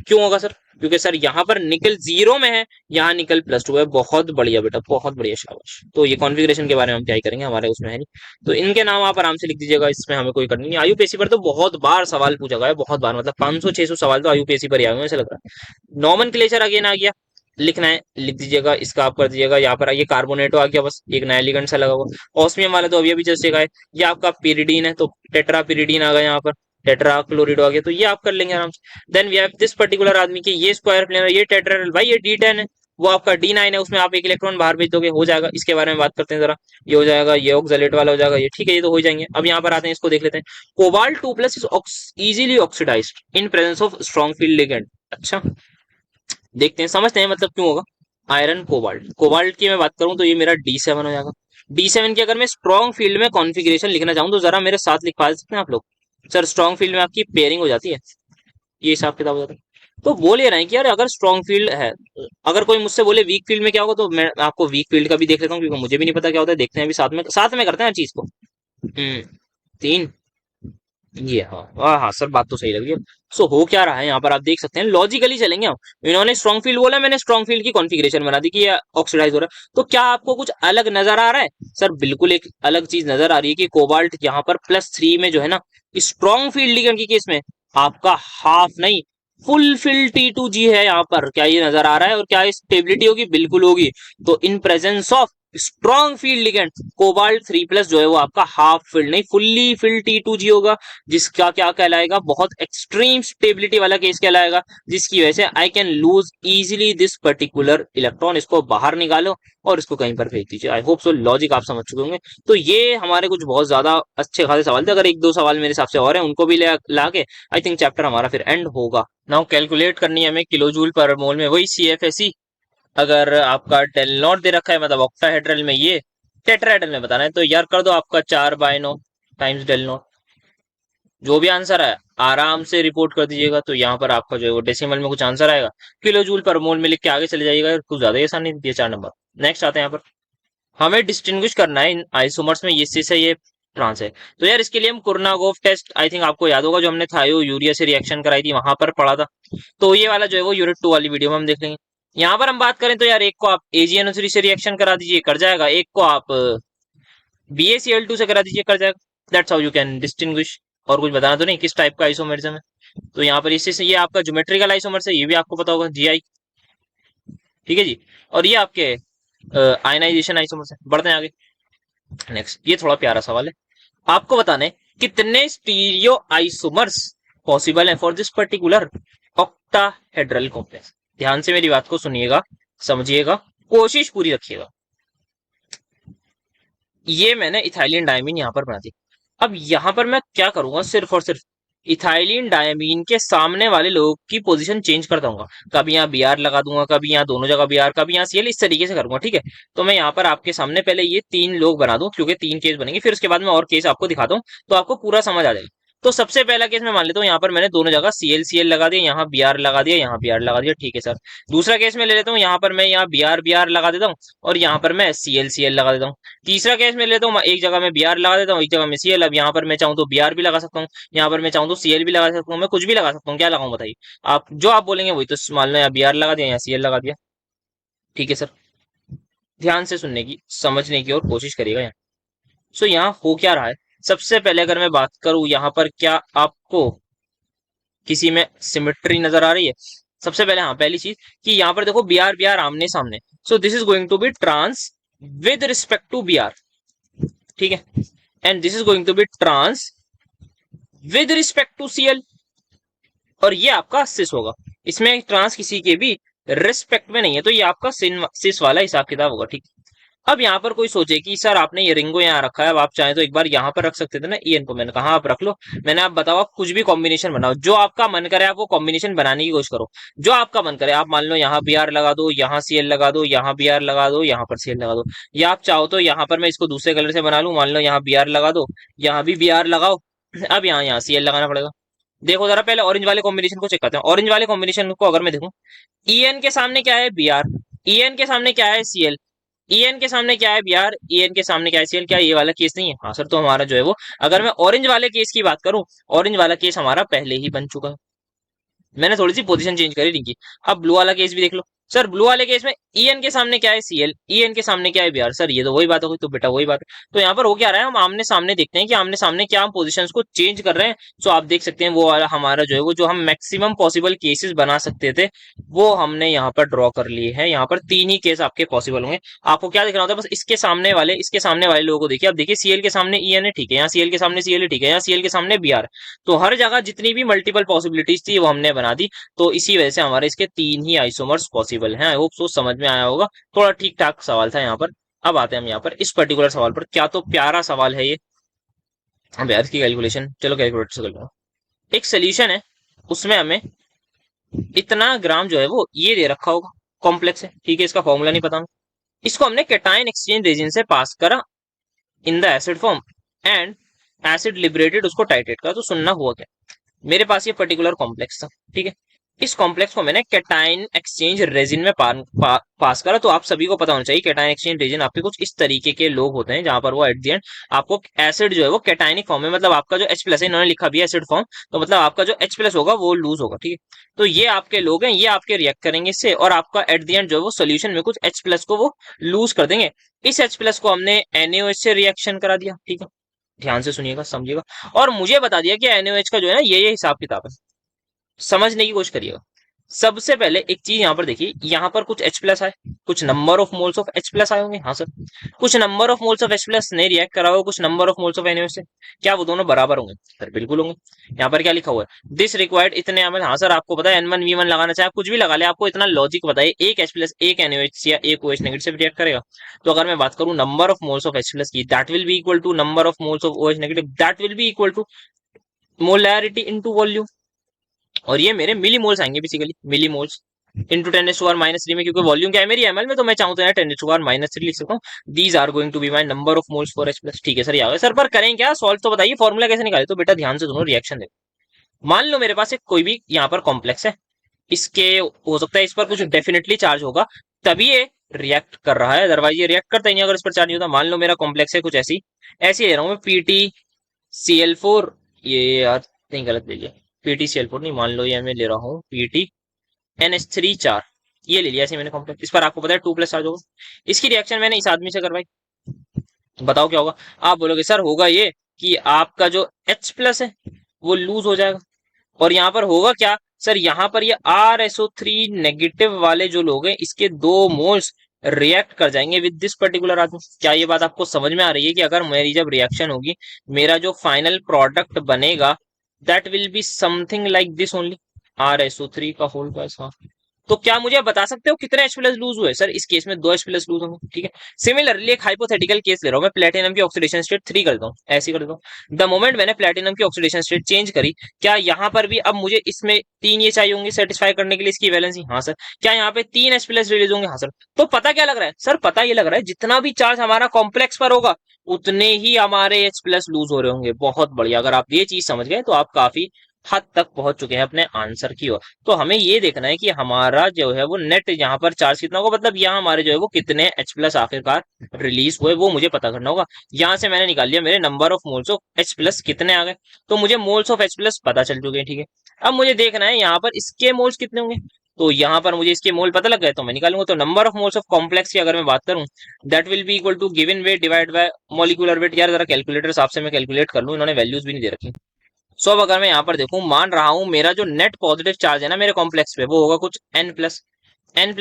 क्यों होगा सर, क्योंकि सर यहाँ पर निकल 0 में है, यहाँ निकल +2 है। बहुत बढ़िया बेटा, बहुत बढ़िया, शाबाश। तो ये कॉन्फ़िगरेशन के बारे में हम क्या ही करेंगे, हमारे उसमें है नहीं। तो इनके नाम आप आराम से लिख दीजिएगा, इसमें हमें कोई करनी नहीं। IUPAC पर तो बहुत बार सवाल पूछा गया है, बहुत बार, मतलब 500-600 सवाल तो IUPAC पर ही आए हुए हैं, ऐसा लग रहा है। नॉमेनक्लेचर अगेन आ गया, लिखना है लिख दीजिएगा, इसका आप कर दीजिएगा। यहाँ पर ये कार्बोनेटो आ गया, बस एक नया एलिगेंट सा लगा हुआ। ऑस्मियम वाला तो अभी अभी जस्ट एक है। ये आपका पिरिडीन है, तो टेट्रा पिरिडीन आ गया यहाँ पर, टेट्रा क्लोरिडो आ गया, तो ये आप कर लेंगे आराम से। Then we have this particular आदमी के ये स्क्वायर प्लेन है, ये टेट्राहेड्रल, भाई ये D10 है, वो आपका D9 है, उसमें आप एक इलेक्ट्रॉन बाहर भेज दोगे, हो जाएगा। इसके बारे में बात करते हैं जरा। ये हो जाएगा, ये ऑक्सलेट वाला हो जाएगा, ये ठीक है, ये तो हो जाएंगे। अब यहाँ पर आते हैं, इसको देख लेते हैं। Cobalt 2+ is easily oxidised in presence of strong field ligand. अच्छा, देखते हैं, समझते हैं मतलब क्यों होगा। आयरन कोबाल्ट, कोबाल्ट की मैं बात करूं तो ये मेरा D7 हो जाएगा। D7 की अगर मैं स्ट्रॉन्ग फील्ड में कॉन्फ़िगरेशन लिखना चाहूं तो जरा मेरे साथ लिखवा सकते हैं आप लोग। सर स्ट्रॉन्ग फील्ड में आपकी पेयरिंग हो जाती है, ये हिसाब किताब हो जाता है। तो बोल ये रहे हैं कि यार अगर स्ट्रॉन्ग फील्ड है, अगर कोई मुझसे बोले वीक फील्ड में क्या होगा, तो मैं आपको वीक फील्ड का भी देख लेता हूँ, क्योंकि मुझे भी नहीं पता क्या होता है। देखते हैं अभी, साथ में करते हैं हर चीज को। 3, ये हाँ हाँ हाँ सर, बात तो सही लगी है। सो हो क्या रहा है यहाँ पर, आप देख सकते हैं, लॉजिकली चलेंगे हम। इन्होंने स्ट्रॉन्ग फील्ड बोला, मैंने स्ट्रॉन्ग फील्ड की कॉन्फ़िगरेशन बना दी कि ये ऑक्सीडाइज हो रहा है। तो क्या आपको कुछ अलग नजर आ रहा है? सर बिल्कुल एक अलग चीज नजर आ रही है कि कोबाल्ट यहाँ पर +3 में जो है ना, स्ट्रॉन्ग फील्ड लिगेंड की केस में आपका हाफ नहीं, फुल फिल T2G है यहाँ पर। क्या ये नजर आ रहा है? और क्या स्टेबिलिटी होगी? बिल्कुल होगी। तो इन presence of strong field ligand, cobalt 3+ जो है वो आपका हाफ फिल्ड नहीं, फुल्ली फिल्ड T2G होगा, जिसका क्या कहलाएगा, बहुत एक्सट्रीम स्टेबिलिटी वाला केस कहलाएगा, जिसकी वजह से I can lose easily this particular electron. इसको बाहर निकालो और इसको कहीं पर फेंक दीजिए। आई होप सो लॉजिक आप समझ चुके होंगे। तो ये हमारे कुछ बहुत ज्यादा अच्छे खासे सवाल थे। अगर एक दो सवाल मेरे हिसाब से और हैं, उनको भी ला के आई थिंक चैप्टर हमारा फिर एंड होगा। नाउ कैलकुलेट करनी है हमें किलो जूल पर मोल में, वही CFSE। अगर आपका डेल नॉट दे रखा है, मतलब ऑक्टाहेड्रल में, ये टेट्राहेड्रल में बताना है, तो यार कर दो आपका 4/9 टाइम्स डेल नॉट। जो भी आंसर है आराम से रिपोर्ट कर दीजिएगा। तो यहाँ पर आपका जो है वो डेसिमल में कुछ आंसर आएगा, किलो जूल पर मोल में लिख के आगे चले जाइएगा। कुछ ज्यादा ही आसानी दी है 4 नंबर। नेक्स्ट आते हैं यहाँ पर, हमें डिस्टिंग्विश करना है इन आइसोमर्स में, ये सी से ये ट्रांस है। तो यार इसके लिए हम कुर्नागोव टेस्ट, आई थिंक आपको याद होगा, जो हमने थायो यूरिया से रिएक्शन कराई थी, वहां पर पढ़ा था। तो ये वाला जो है वो यूनिट 2 वाली वीडियो में हम देख लेंगे। यहाँ पर हम बात करें तो यार, एक को आप AgNO3 से रिएक्शन करा दीजिए, कर जाएगा। एक को आप BaCl2 से करा दीजिए, कर जाएगा। That's how you can distinguish. और कुछ बताना तो नहीं किस टाइप का आइसोमेरिज्म है। तो यहाँ पर इसी से ये आपका ज्योमेट्रिकल आइसोमर्स है, ये भी आपको पता होगा, GI। ठीक है जी। और ये आपके आयनाइजेशन आइसोमर्स है। बढ़ते हैं आगे। नेक्स्ट, ये थोड़ा प्यारा सवाल है, आपको बताना है कितने स्टीरियो आइसोमर्स पॉसिबल है for this particular octahedral complex. ध्यान से मेरी बात को सुनिएगा, समझिएगा, कोशिश पूरी रखिएगा। ये मैंने इथाइलिन डायमीन यहाँ पर बना दी। अब यहाँ पर मैं क्या करूंगा, सिर्फ और सिर्फ इथाइलिन डायमीन के सामने वाले लोग की पोजीशन चेंज कर दूंगा। कभी यहाँ Br लगा दूंगा, कभी यहाँ दोनों जगह Br, कभी यहाँ Cl, इस तरीके से करूंगा। ठीक है, तो मैं यहाँ पर आपके सामने पहले ये 3 लोग बना दूं, क्योंकि 3 केस बनेंगे, फिर उसके बाद मैं और केस आपको दिखाता हूँ, तो आपको पूरा समझ आ जाएगा। तो सबसे पहला केस मैं मान लेता हूँ, यहाँ पर मैंने दोनों जगह Cl लगा दिया, यहाँ Br लगा दिया, यहाँ Br लगा दिया। ठीक है सर। दूसरा केस में ले लेता हूँ, यहाँ पर मैं यहाँ Br लगा देता हूँ, और यहाँ पर मैं Cl लगा देता हूँ। तीसरा केस में लेता हूँ, एक जगह में Br लगा देता हूँ, एक जगह में Cl। अब यहाँ पर मैं चाहूँ तो Br भी लगा सकता हूँ, यहाँ पर मैं चाहूँ तो Cl भी लगा सकता हूँ, मैं कुछ भी लगा सकता हूँ। क्या लगाऊं बताइए आप, जो आप बोलेंगे वही। तो मान लो यहाँ Br लगा दिया, यहाँ Cl लगा दिया। ठीक है सर, ध्यान से सुनने की, समझने की और कोशिश करिएगा यहाँ। सो यहाँ हो क्या रहा है, सबसे पहले अगर मैं बात करूं, यहाँ पर क्या आपको किसी में सिमेट्री नजर आ रही है? सबसे पहले हाँ, पहली चीज कि यहाँ पर देखो Br आमने सामने, so this is going to be trans with respect to Br। ठीक है, and this is going to be trans with respect to Cl। और ये आपका सिस होगा, इसमें ट्रांस किसी के भी रिस्पेक्ट में नहीं है, तो ये आपका सिस वाला हिसाब किताब होगा। ठीक। अब यहाँ पर कोई सोचे कि सर आपने ये रिंगो यहाँ रखा है, अब आप चाहें तो एक बार यहाँ पर रख सकते थे ना EN को। मैंने कहा आप रख लो, मैंने आप बताओ, आप कुछ भी कॉम्बिनेशन बनाओ, जो आपका मन करे आप वो कॉम्बिनेशन बनाने की कोशिश करो, जो आपका मन करे। आप मान लो यहाँ Br लगा दो, यहाँ Cl लगा दो, यहाँ Br लगा दो, यहाँ पर Cl लगा दो, या आप चाहो तो यहाँ पर मैं इसको दूसरे कलर से बना लूं, मान लो यहाँ Br लगा दो, यहाँ भी Br लगाओ। अब यहाँ यहाँ Cl लगाना पड़ेगा। देखो जरा पहले ऑरेंज वाले कॉम्बिनेशन को चेक करते हैं। ऑरेंज वाले कॉम्बिनेशन को अगर मैं देखूं, EN के सामने क्या है Br, EN के सामने क्या है Cl, EN के सामने क्या है Br, EN के सामने क्या है Cl। क्या ये वाला केस नहीं है? हाँ सर, तो हमारा जो है वो, अगर मैं ऑरेंज वाले केस की बात करूं, ऑरेंज वाला केस हमारा पहले ही बन चुका है, मैंने थोड़ी सी पोजीशन चेंज करी रिंग की। अब ब्लू वाला केस भी देख लो, सर ब्लू वाले केस में ईएन के सामने क्या है सीएल, ईएन के सामने क्या है बीआर। सर ये तो वही बात हो गई, तो बेटा वही बात है। तो यहाँ पर हो क्या रहा है, हम आमने सामने देखते हैं कि आमने सामने क्या हम पोजीशंस को चेंज कर रहे हैं। सो आप देख सकते हैं वो वाला हमारा जो है वो जो हम मैक्सिमम पॉसिबल केसेस बना सकते थे वो हमने यहाँ पर ड्रॉ कर लिए हैं। यहाँ पर 3 ही केस आपके पॉसिबल होंगे। आपको क्या देखना होता है, बस इसके सामने वाले लोगों को देखिए। अब देखिए सीएल के सामने ईएन है, ठीक है, यहाँ सीएल के सामने सीएल है, ठीक है, यहाँ सीएल के सामने बीआर। तो हर जगह जितनी भी मल्टीपल पॉसिबिलिटीज थी वो हमने बना दी। तो इसी वजह से हमारे इसके 3 ही आइसोमर्स पॉसिबल हैं। आई होप सो समझ में आया होगा। थोड़ा ठीक ठाक सवाल था यहाँ पर। अब आते हैं हम यहाँ पर इस पर्टिकुलर सवाल पर। क्या तो प्यारा सवाल है ये। अब यार इसकी कैलकुलेशन चलो कैलकुलेटर से कर लो। एक सोल्यूशन है, उसमें हमें इतना ग्राम जो है वो ये दे रखा होगा, कॉम्प्लेक्स है, ठीक है, इसका फॉर्मूला नहीं पता हमें। इसको हमने कैटायन एक्सचेंज रेजिन से पास करा in the acid form and acid liberated उसको टाइट्रेट करा। तो सुनना हुआ क्या, मेरे पास ये पर्टिकुलर कॉम्प्लेक्स था, ठीक है। इस कॉम्प्लेक्स को मैंने कैटायन एक्सचेंज रेजिन में पास करा। तो आप सभी को पता होना चाहिए कैटायन एक्सचेंज रेजिन आपके कुछ इस तरीके के लोग होते हैं जहां पर वो एट द एंड आपको एसिड जो है वो कैटायनिक फॉर्म में, मतलब आपका जो H प्लस है, इन्होंने लिखा भी है एसिड फॉर्म, तो मतलब आपका जो H प्लस होगा वो लूज होगा, ठीक है। तो ये आपके लोग हैं, ये आपके रिएक्ट करेंगे इससे और आपका एट द एंड जो है वो सोल्यूशन में कुछ H प्लस को वो लूज कर देंगे। इस H प्लस को हमने NaOH से रिएक्शन करा दिया, ठीक है। ध्यान से सुनिएगा, समझिएगा। और मुझे बता दिया कि NaOH का जो है ना ये हिसाब किताब है। समझने की कोशिश करिएगा। सबसे पहले एक चीज यहाँ पर देखिए, यहाँ पर कुछ H प्लस आए, कुछ number of moles of H plus आए होंगे, हाँ सर। कुछ number of moles of H plus ने रिएक्ट करा होगा कुछ number of moles of NaOH से। क्या वो दोनों बराबर होंगे? सर बिल्कुल होंगे। यहाँ पर क्या लिखा हुआ है, दिस रिक्वायर्ड इतने एमएल। हाँ सर आपको पता है N1V1 लगाना चाहे आप कुछ भी लगा ले, आपको इतना लॉजिक बताइए, एक H प्लस एक NaOH या एक OH नेगेटिव से रिएक्ट करेगा। तो अगर मैं बात करूं number of moles of H plus की, that will be equal to number of moles of OH negative, that will be equal to molarity into volume. और ये मेरे मिली मोल्स आएंगे, बेसिकली मिली मोल्स इंटू 10⁻³ में, क्योंकि volume क्या है मेरी एमएल में, तो मैं चाहूँ तो यहाँ 10⁻³ लिख सकता हूँ। These are going to be my number of moles for H plus. ठीक है सर, ये आ गया सर। पर करें क्या, सॉल्व तो बताइए, फॉर्मूला कैसे निकाले। तो बेटा ध्यान से सुनो, रिएक्शन देखो। मान लो मेरे पास एक कोई भी यहाँ पर कॉम्प्लेक्स है, इसके हो सकता है इस पर कुछ डेफिनेटली चार्ज होगा तभी ये रिएक्ट कर रहा है, अदरवाइज ये रिएक्ट करता ही नहीं अगर इस पर चार्ज नहीं होता। मान लो मेरा कॉम्प्लेक्स है कुछ ऐसी ऐसी ले रहा हूँ मैं, PtCl4, ये यार नहीं गलत ले लिया, PtCl4 नहीं, मान लो ये मैं ले रहा हूँ PtNH3 4, ये ले लिया ऐसे मैंने कॉम्प्लेक्स। इस पर आपको पता है 2 प्लस चार्ज होगा। इसकी रिएक्शन मैंने इस आदमी से करवाई, बताओ क्या होगा। आप बोलोगे सर होगा ये कि आपका जो H प्लस है वो लूज हो जाएगा। और यहाँ पर होगा क्या सर, यहाँ पर ये RSO3 नेगेटिव वाले जो लोग हैं इसके 2 मोल्स रिएक्ट कर जाएंगे विद दिस पर्टिकुलर आदमी। क्या ये बात आपको समझ में आ रही है कि अगर मेरी जब रिएक्शन होगी, मेरा जो फाइनल प्रोडक्ट बनेगा that will be something like this only, RSO3 का होल प्लस। हाँ, तो क्या मुझे बता सकते हो कितने H प्लस लूज हुए? सर इस केस में 2 H प्लस लूज होंगे, ठीक है। सिमिलरली एक हाइपोथेटिकल केस ले रहा हूं मैं, प्लेटिनम की ऑक्सीडेशन स्टेट 3 कर दो, ऐसी कर दो। द मोमेंट मैंने प्लेटिनम की ऑक्सीडेशन स्टेट चेंज करी, क्या यहाँ पर भी अब मुझे इसमें 3 ये चाहिए होंगे सेटिस्फाई करने के लिए इसकी वैलेंसी? हाँ सर। क्या यहाँ पे 3 H प्लस रिलीज होंगे? हाँ सर। तो पता क्या लग रहा है सर, पता ये लग रहा है जितना भी चार्ज हमारा कॉम्प्लेक्स पर होगा उतने ही हमारे H प्लस लूज हो रहे होंगे। बहुत बढ़िया, अगर आप ये चीज समझ गए तो आप काफी हद तक पहुंच चुके हैं अपने आंसर की ओर। तो हमें ये देखना है कि हमारा जो है वो नेट यहाँ पर चार्ज कितना होगा, मतलब यहाँ हमारे जो है वो कितने H प्लस आखिरकार रिलीज हुए वो मुझे पता करना होगा। यहाँ से मैंने निकाल लिया मेरे number of moles of H plus कितने आ गए, तो मुझे मोल्स ऑफ H प्लस पता चल चुके हैं, ठीक है। अब मुझे देखना है यहाँ पर इसके मोल्स कितने होंगे, तो यहाँ पर मुझे इसके मोल पता लग गए तो मैं निकालूंगा। तो number of moles of complex की अगर मैं बात करूं, that will be equal to given weight divide by molecular weight. यार जरा कैलकुलेटर आपसे मैं कैलकुलेट कर लूं, इन्होंने वैल्यूज भी नहीं दे रखी। सो अब अगर मैं यहाँ पर देखूं, मान रहा हूं मेरा जो नेट पॉजिटिव चार्ज है ना मेरे कॉम्प्लेक्स पे वो होगा कुछ N प्लस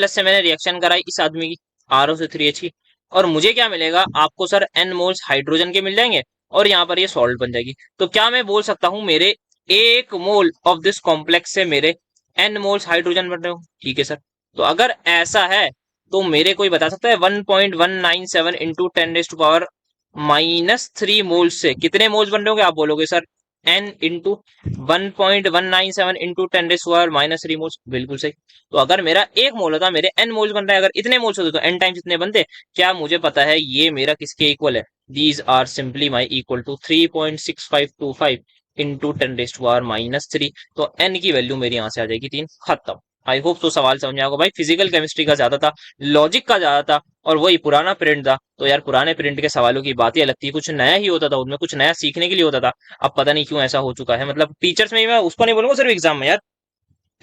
से मैंने रिएक्शन कराई इस आदमी की RO से 3H की, और मुझे क्या मिलेगा आपको सर, N मोल्स हाइड्रोजन के मिल जाएंगे और यहाँ पर ये सॉल्ट बन जाएगी। तो क्या मैं बोल सकता हूँ मेरे 1 मोल ऑफ दिस कॉम्प्लेक्स से मेरे N मोल्स हाइड्रोजन बन रहे हो? ठीक है सर। तो अगर ऐसा है तो मेरे कोई बता सकता है 1.197 इंटू 10⁻³ मोल्स से कितने मोल्स बन रहे होंगे? आप बोलोगे sir N into 1.197 into 10⁻³ moles, बिल्कुल सही। तो अगर मेरा 1 मोल होता मेरे N मोल्स बन रहा है, अगर इतने मोल्स होते तो N टाइम्स इतने बनते। क्या मुझे पता है ये मेरा किसके इक्वल है? These are simply my equal to 3.6525 into 10⁻³ तो N की वैल्यू मेरी यहां से आ जाएगी 3, खत्म। आई होप तो सवाल समझ में आएगा भाई। फिजिकल केमिस्ट्री का ज्यादा था, लॉजिक का ज्यादा था, और वही पुराना प्रिंट था। तो यार पुराने प्रिंट के सवालों की बात ही अलग थी, कुछ नया ही होता था उनमें, कुछ नया सीखने के लिए होता था। अब पता नहीं क्यों ऐसा हो चुका है, मतलब टीचर्स में ही, मैं उसको नहीं बोलूंगा सिर्फ एग्जाम में यार,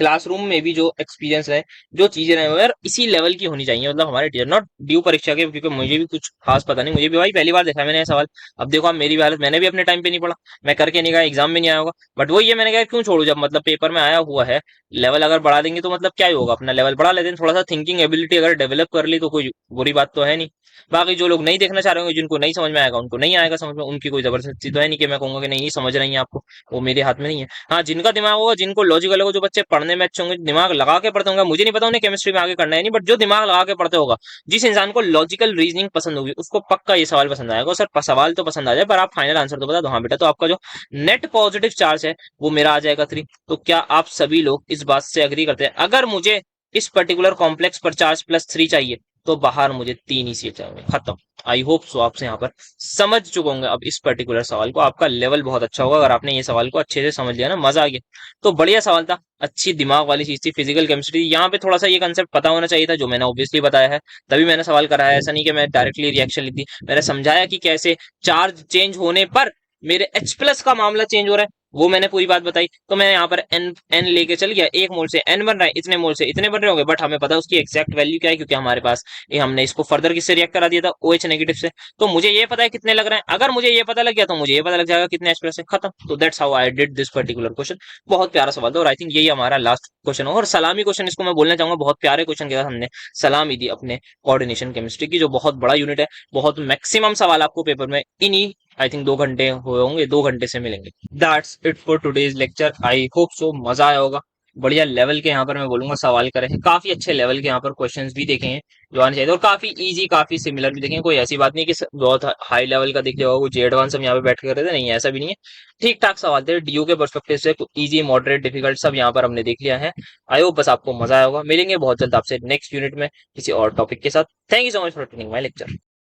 क्लासरूम में भी जो एक्सपीरियंस है, जो चीजें रहे, वो यार इसी लेवल की होनी चाहिए, मतलब हमारे टीचर, नॉट ड्यू परीक्षा के, क्योंकि मुझे भी कुछ खास पता नहीं, मुझे भी भाई पहली बार देखा मैंने ये सवाल। अब देखो आप मेरी भी हालत, मैंने भी अपने टाइम पे नहीं पढ़ा, मैं करके नहीं गया, एग्जाम में नहीं आया होगा, बट वही है, मैंने कहा क्यों छोड़ू, जब मतलब पेपर में आया हुआ है, लेवल अगर बढ़ा देंगे तो मतलब क्या ही होगा, अपना लेवल बढ़ा लेते हैं, थोड़ा सा थिंकिंग एबिलिटी अगर डेवलप कर ली तो कोई बुरी बात तो है नहीं। बाकी जो लोग नहीं देखना चाह रहे होंगे, जिनको नहीं समझ में आएगा उनको नहीं आएगा समझ में, उनकी कोई जबरदस्ती तो है नहीं कि मैं कहूंगा कि नहीं नहीं समझ रही हैं आपको, वो मेरे हाथ में नहीं है। हाँ, जिनका दिमाग होगा, जिनको लॉजिकल होगा, जो बच्चे पढ़ने में अच्छे होंगे, दिमाग लगा के पढ़ते होंगे, मुझे नहीं पता उन्हें केमिस्ट्री में आगे करना है नहीं, बट जो दिमाग लगा के पढ़ते होगा, जिस इंसान को लॉजिकल रीजनिंग पसंद होगी, उसको पक्का ये सवाल पसंद आएगा। सर सवाल तो पसंद आ जाए, पर आप फाइनल आंसर तो बता दो। हाँ बेटा, तो आपका जो नेट पॉजिटिव चार्ज है वो मेरा आ जाएगा 3। तो क्या आप सभी लोग इस बात से अग्री करते हैं? अगर मुझे इस पर्टिकुलर कॉम्प्लेक्स पर चार्ज +3 चाहिए, तो बाहर मुझे 3 ही सीट चाहिए, खत्म। आई होप सो आपसे यहाँ पर समझ चुके होंगे अब इस पर्टिकुलर सवाल को, आपका लेवल बहुत अच्छा होगा अगर आपने ये सवाल को अच्छे से समझ लिया ना, मजा आ गया। तो बढ़िया सवाल था, अच्छी दिमाग वाली चीज थी, फिजिकल केमिस्ट्री। यहाँ पे थोड़ा सा ये कंसेप्ट पता होना चाहिए था, जो मैंने ऑब्वियसली बताया है, तभी मैंने सवाल कराया। ऐसा नहीं कि मैं डायरेक्टली रिएक्शन लिख दी, मैंने समझाया कि कैसे चार्ज चेंज होने पर मेरे H+ का मामला चेंज हो रहा है, वो मैंने पूरी बात बताई। तो मैं यहाँ पर एन एन लेके चल गया, 1 मोल से n बन रहा है, इतने मोल से इतने बन रहे होंगे, बट हमें पता है उसकी एग्जैक्ट वैल्यू क्या है, क्योंकि हमारे पास ये हमने इसको फर्दर किससे रिएक्ट करा दिया था, OH नेगेटिव से। तो मुझे ये पता है कितने लग रहे हैं, अगर मुझे ये पता लग गया तो मुझे ये पता लग जाएगा कितने H+ है, खत्म। तो that's how I did this particular question. बहुत प्यारा सवाल था, और आई थिंक यही हमारा लास्ट क्वेश्चन हो, और सलामी क्वेश्चन इसको मैं बोलना चाहूंगा। बहुत प्यारे क्वेश्चन के साथ हमने सलामी दी अपने कोऑर्डिनेशन केमिस्ट्री की, जो बहुत बड़ा यूनिट है। बहुत मैक्सिमम सवाल आपको पेपर में इन्हीं, आई थिंक 2 घंटे हुए होंगे, 2 घंटे से मिलेंगे। That's it for today's lecture. I hope सो मजा आया होगा। बढ़िया लेवल के यहाँ पर मैं बोलूंगा सवाल करे हैं, काफी अच्छे लेवल के यहाँ पर क्वेश्चंस भी देखे हैं जो आने चाहिए, और काफी इजी काफी सिमिलर भी देखे हैं। कोई ऐसी बात नहीं कि बहुत हाई लेवल का दिख लिया होगा, कुछ एडवांस हम यहाँ पे बैठ के कर रहे थे, नहीं ऐसा भी नहीं है। ठीक ठाक सवाल थे डीयू के पर्सपेक्टिव से, इजी मॉडरेट डिफिकल्ट सब यहाँ पर हमने देख लिया है। आई होप बस आपको मजा आया होगा। मिलेंगे बहुत जल्द आपसे नेक्स्ट यूनिट में किसी और टॉपिक के साथ। Thank you so much for attending my lecture.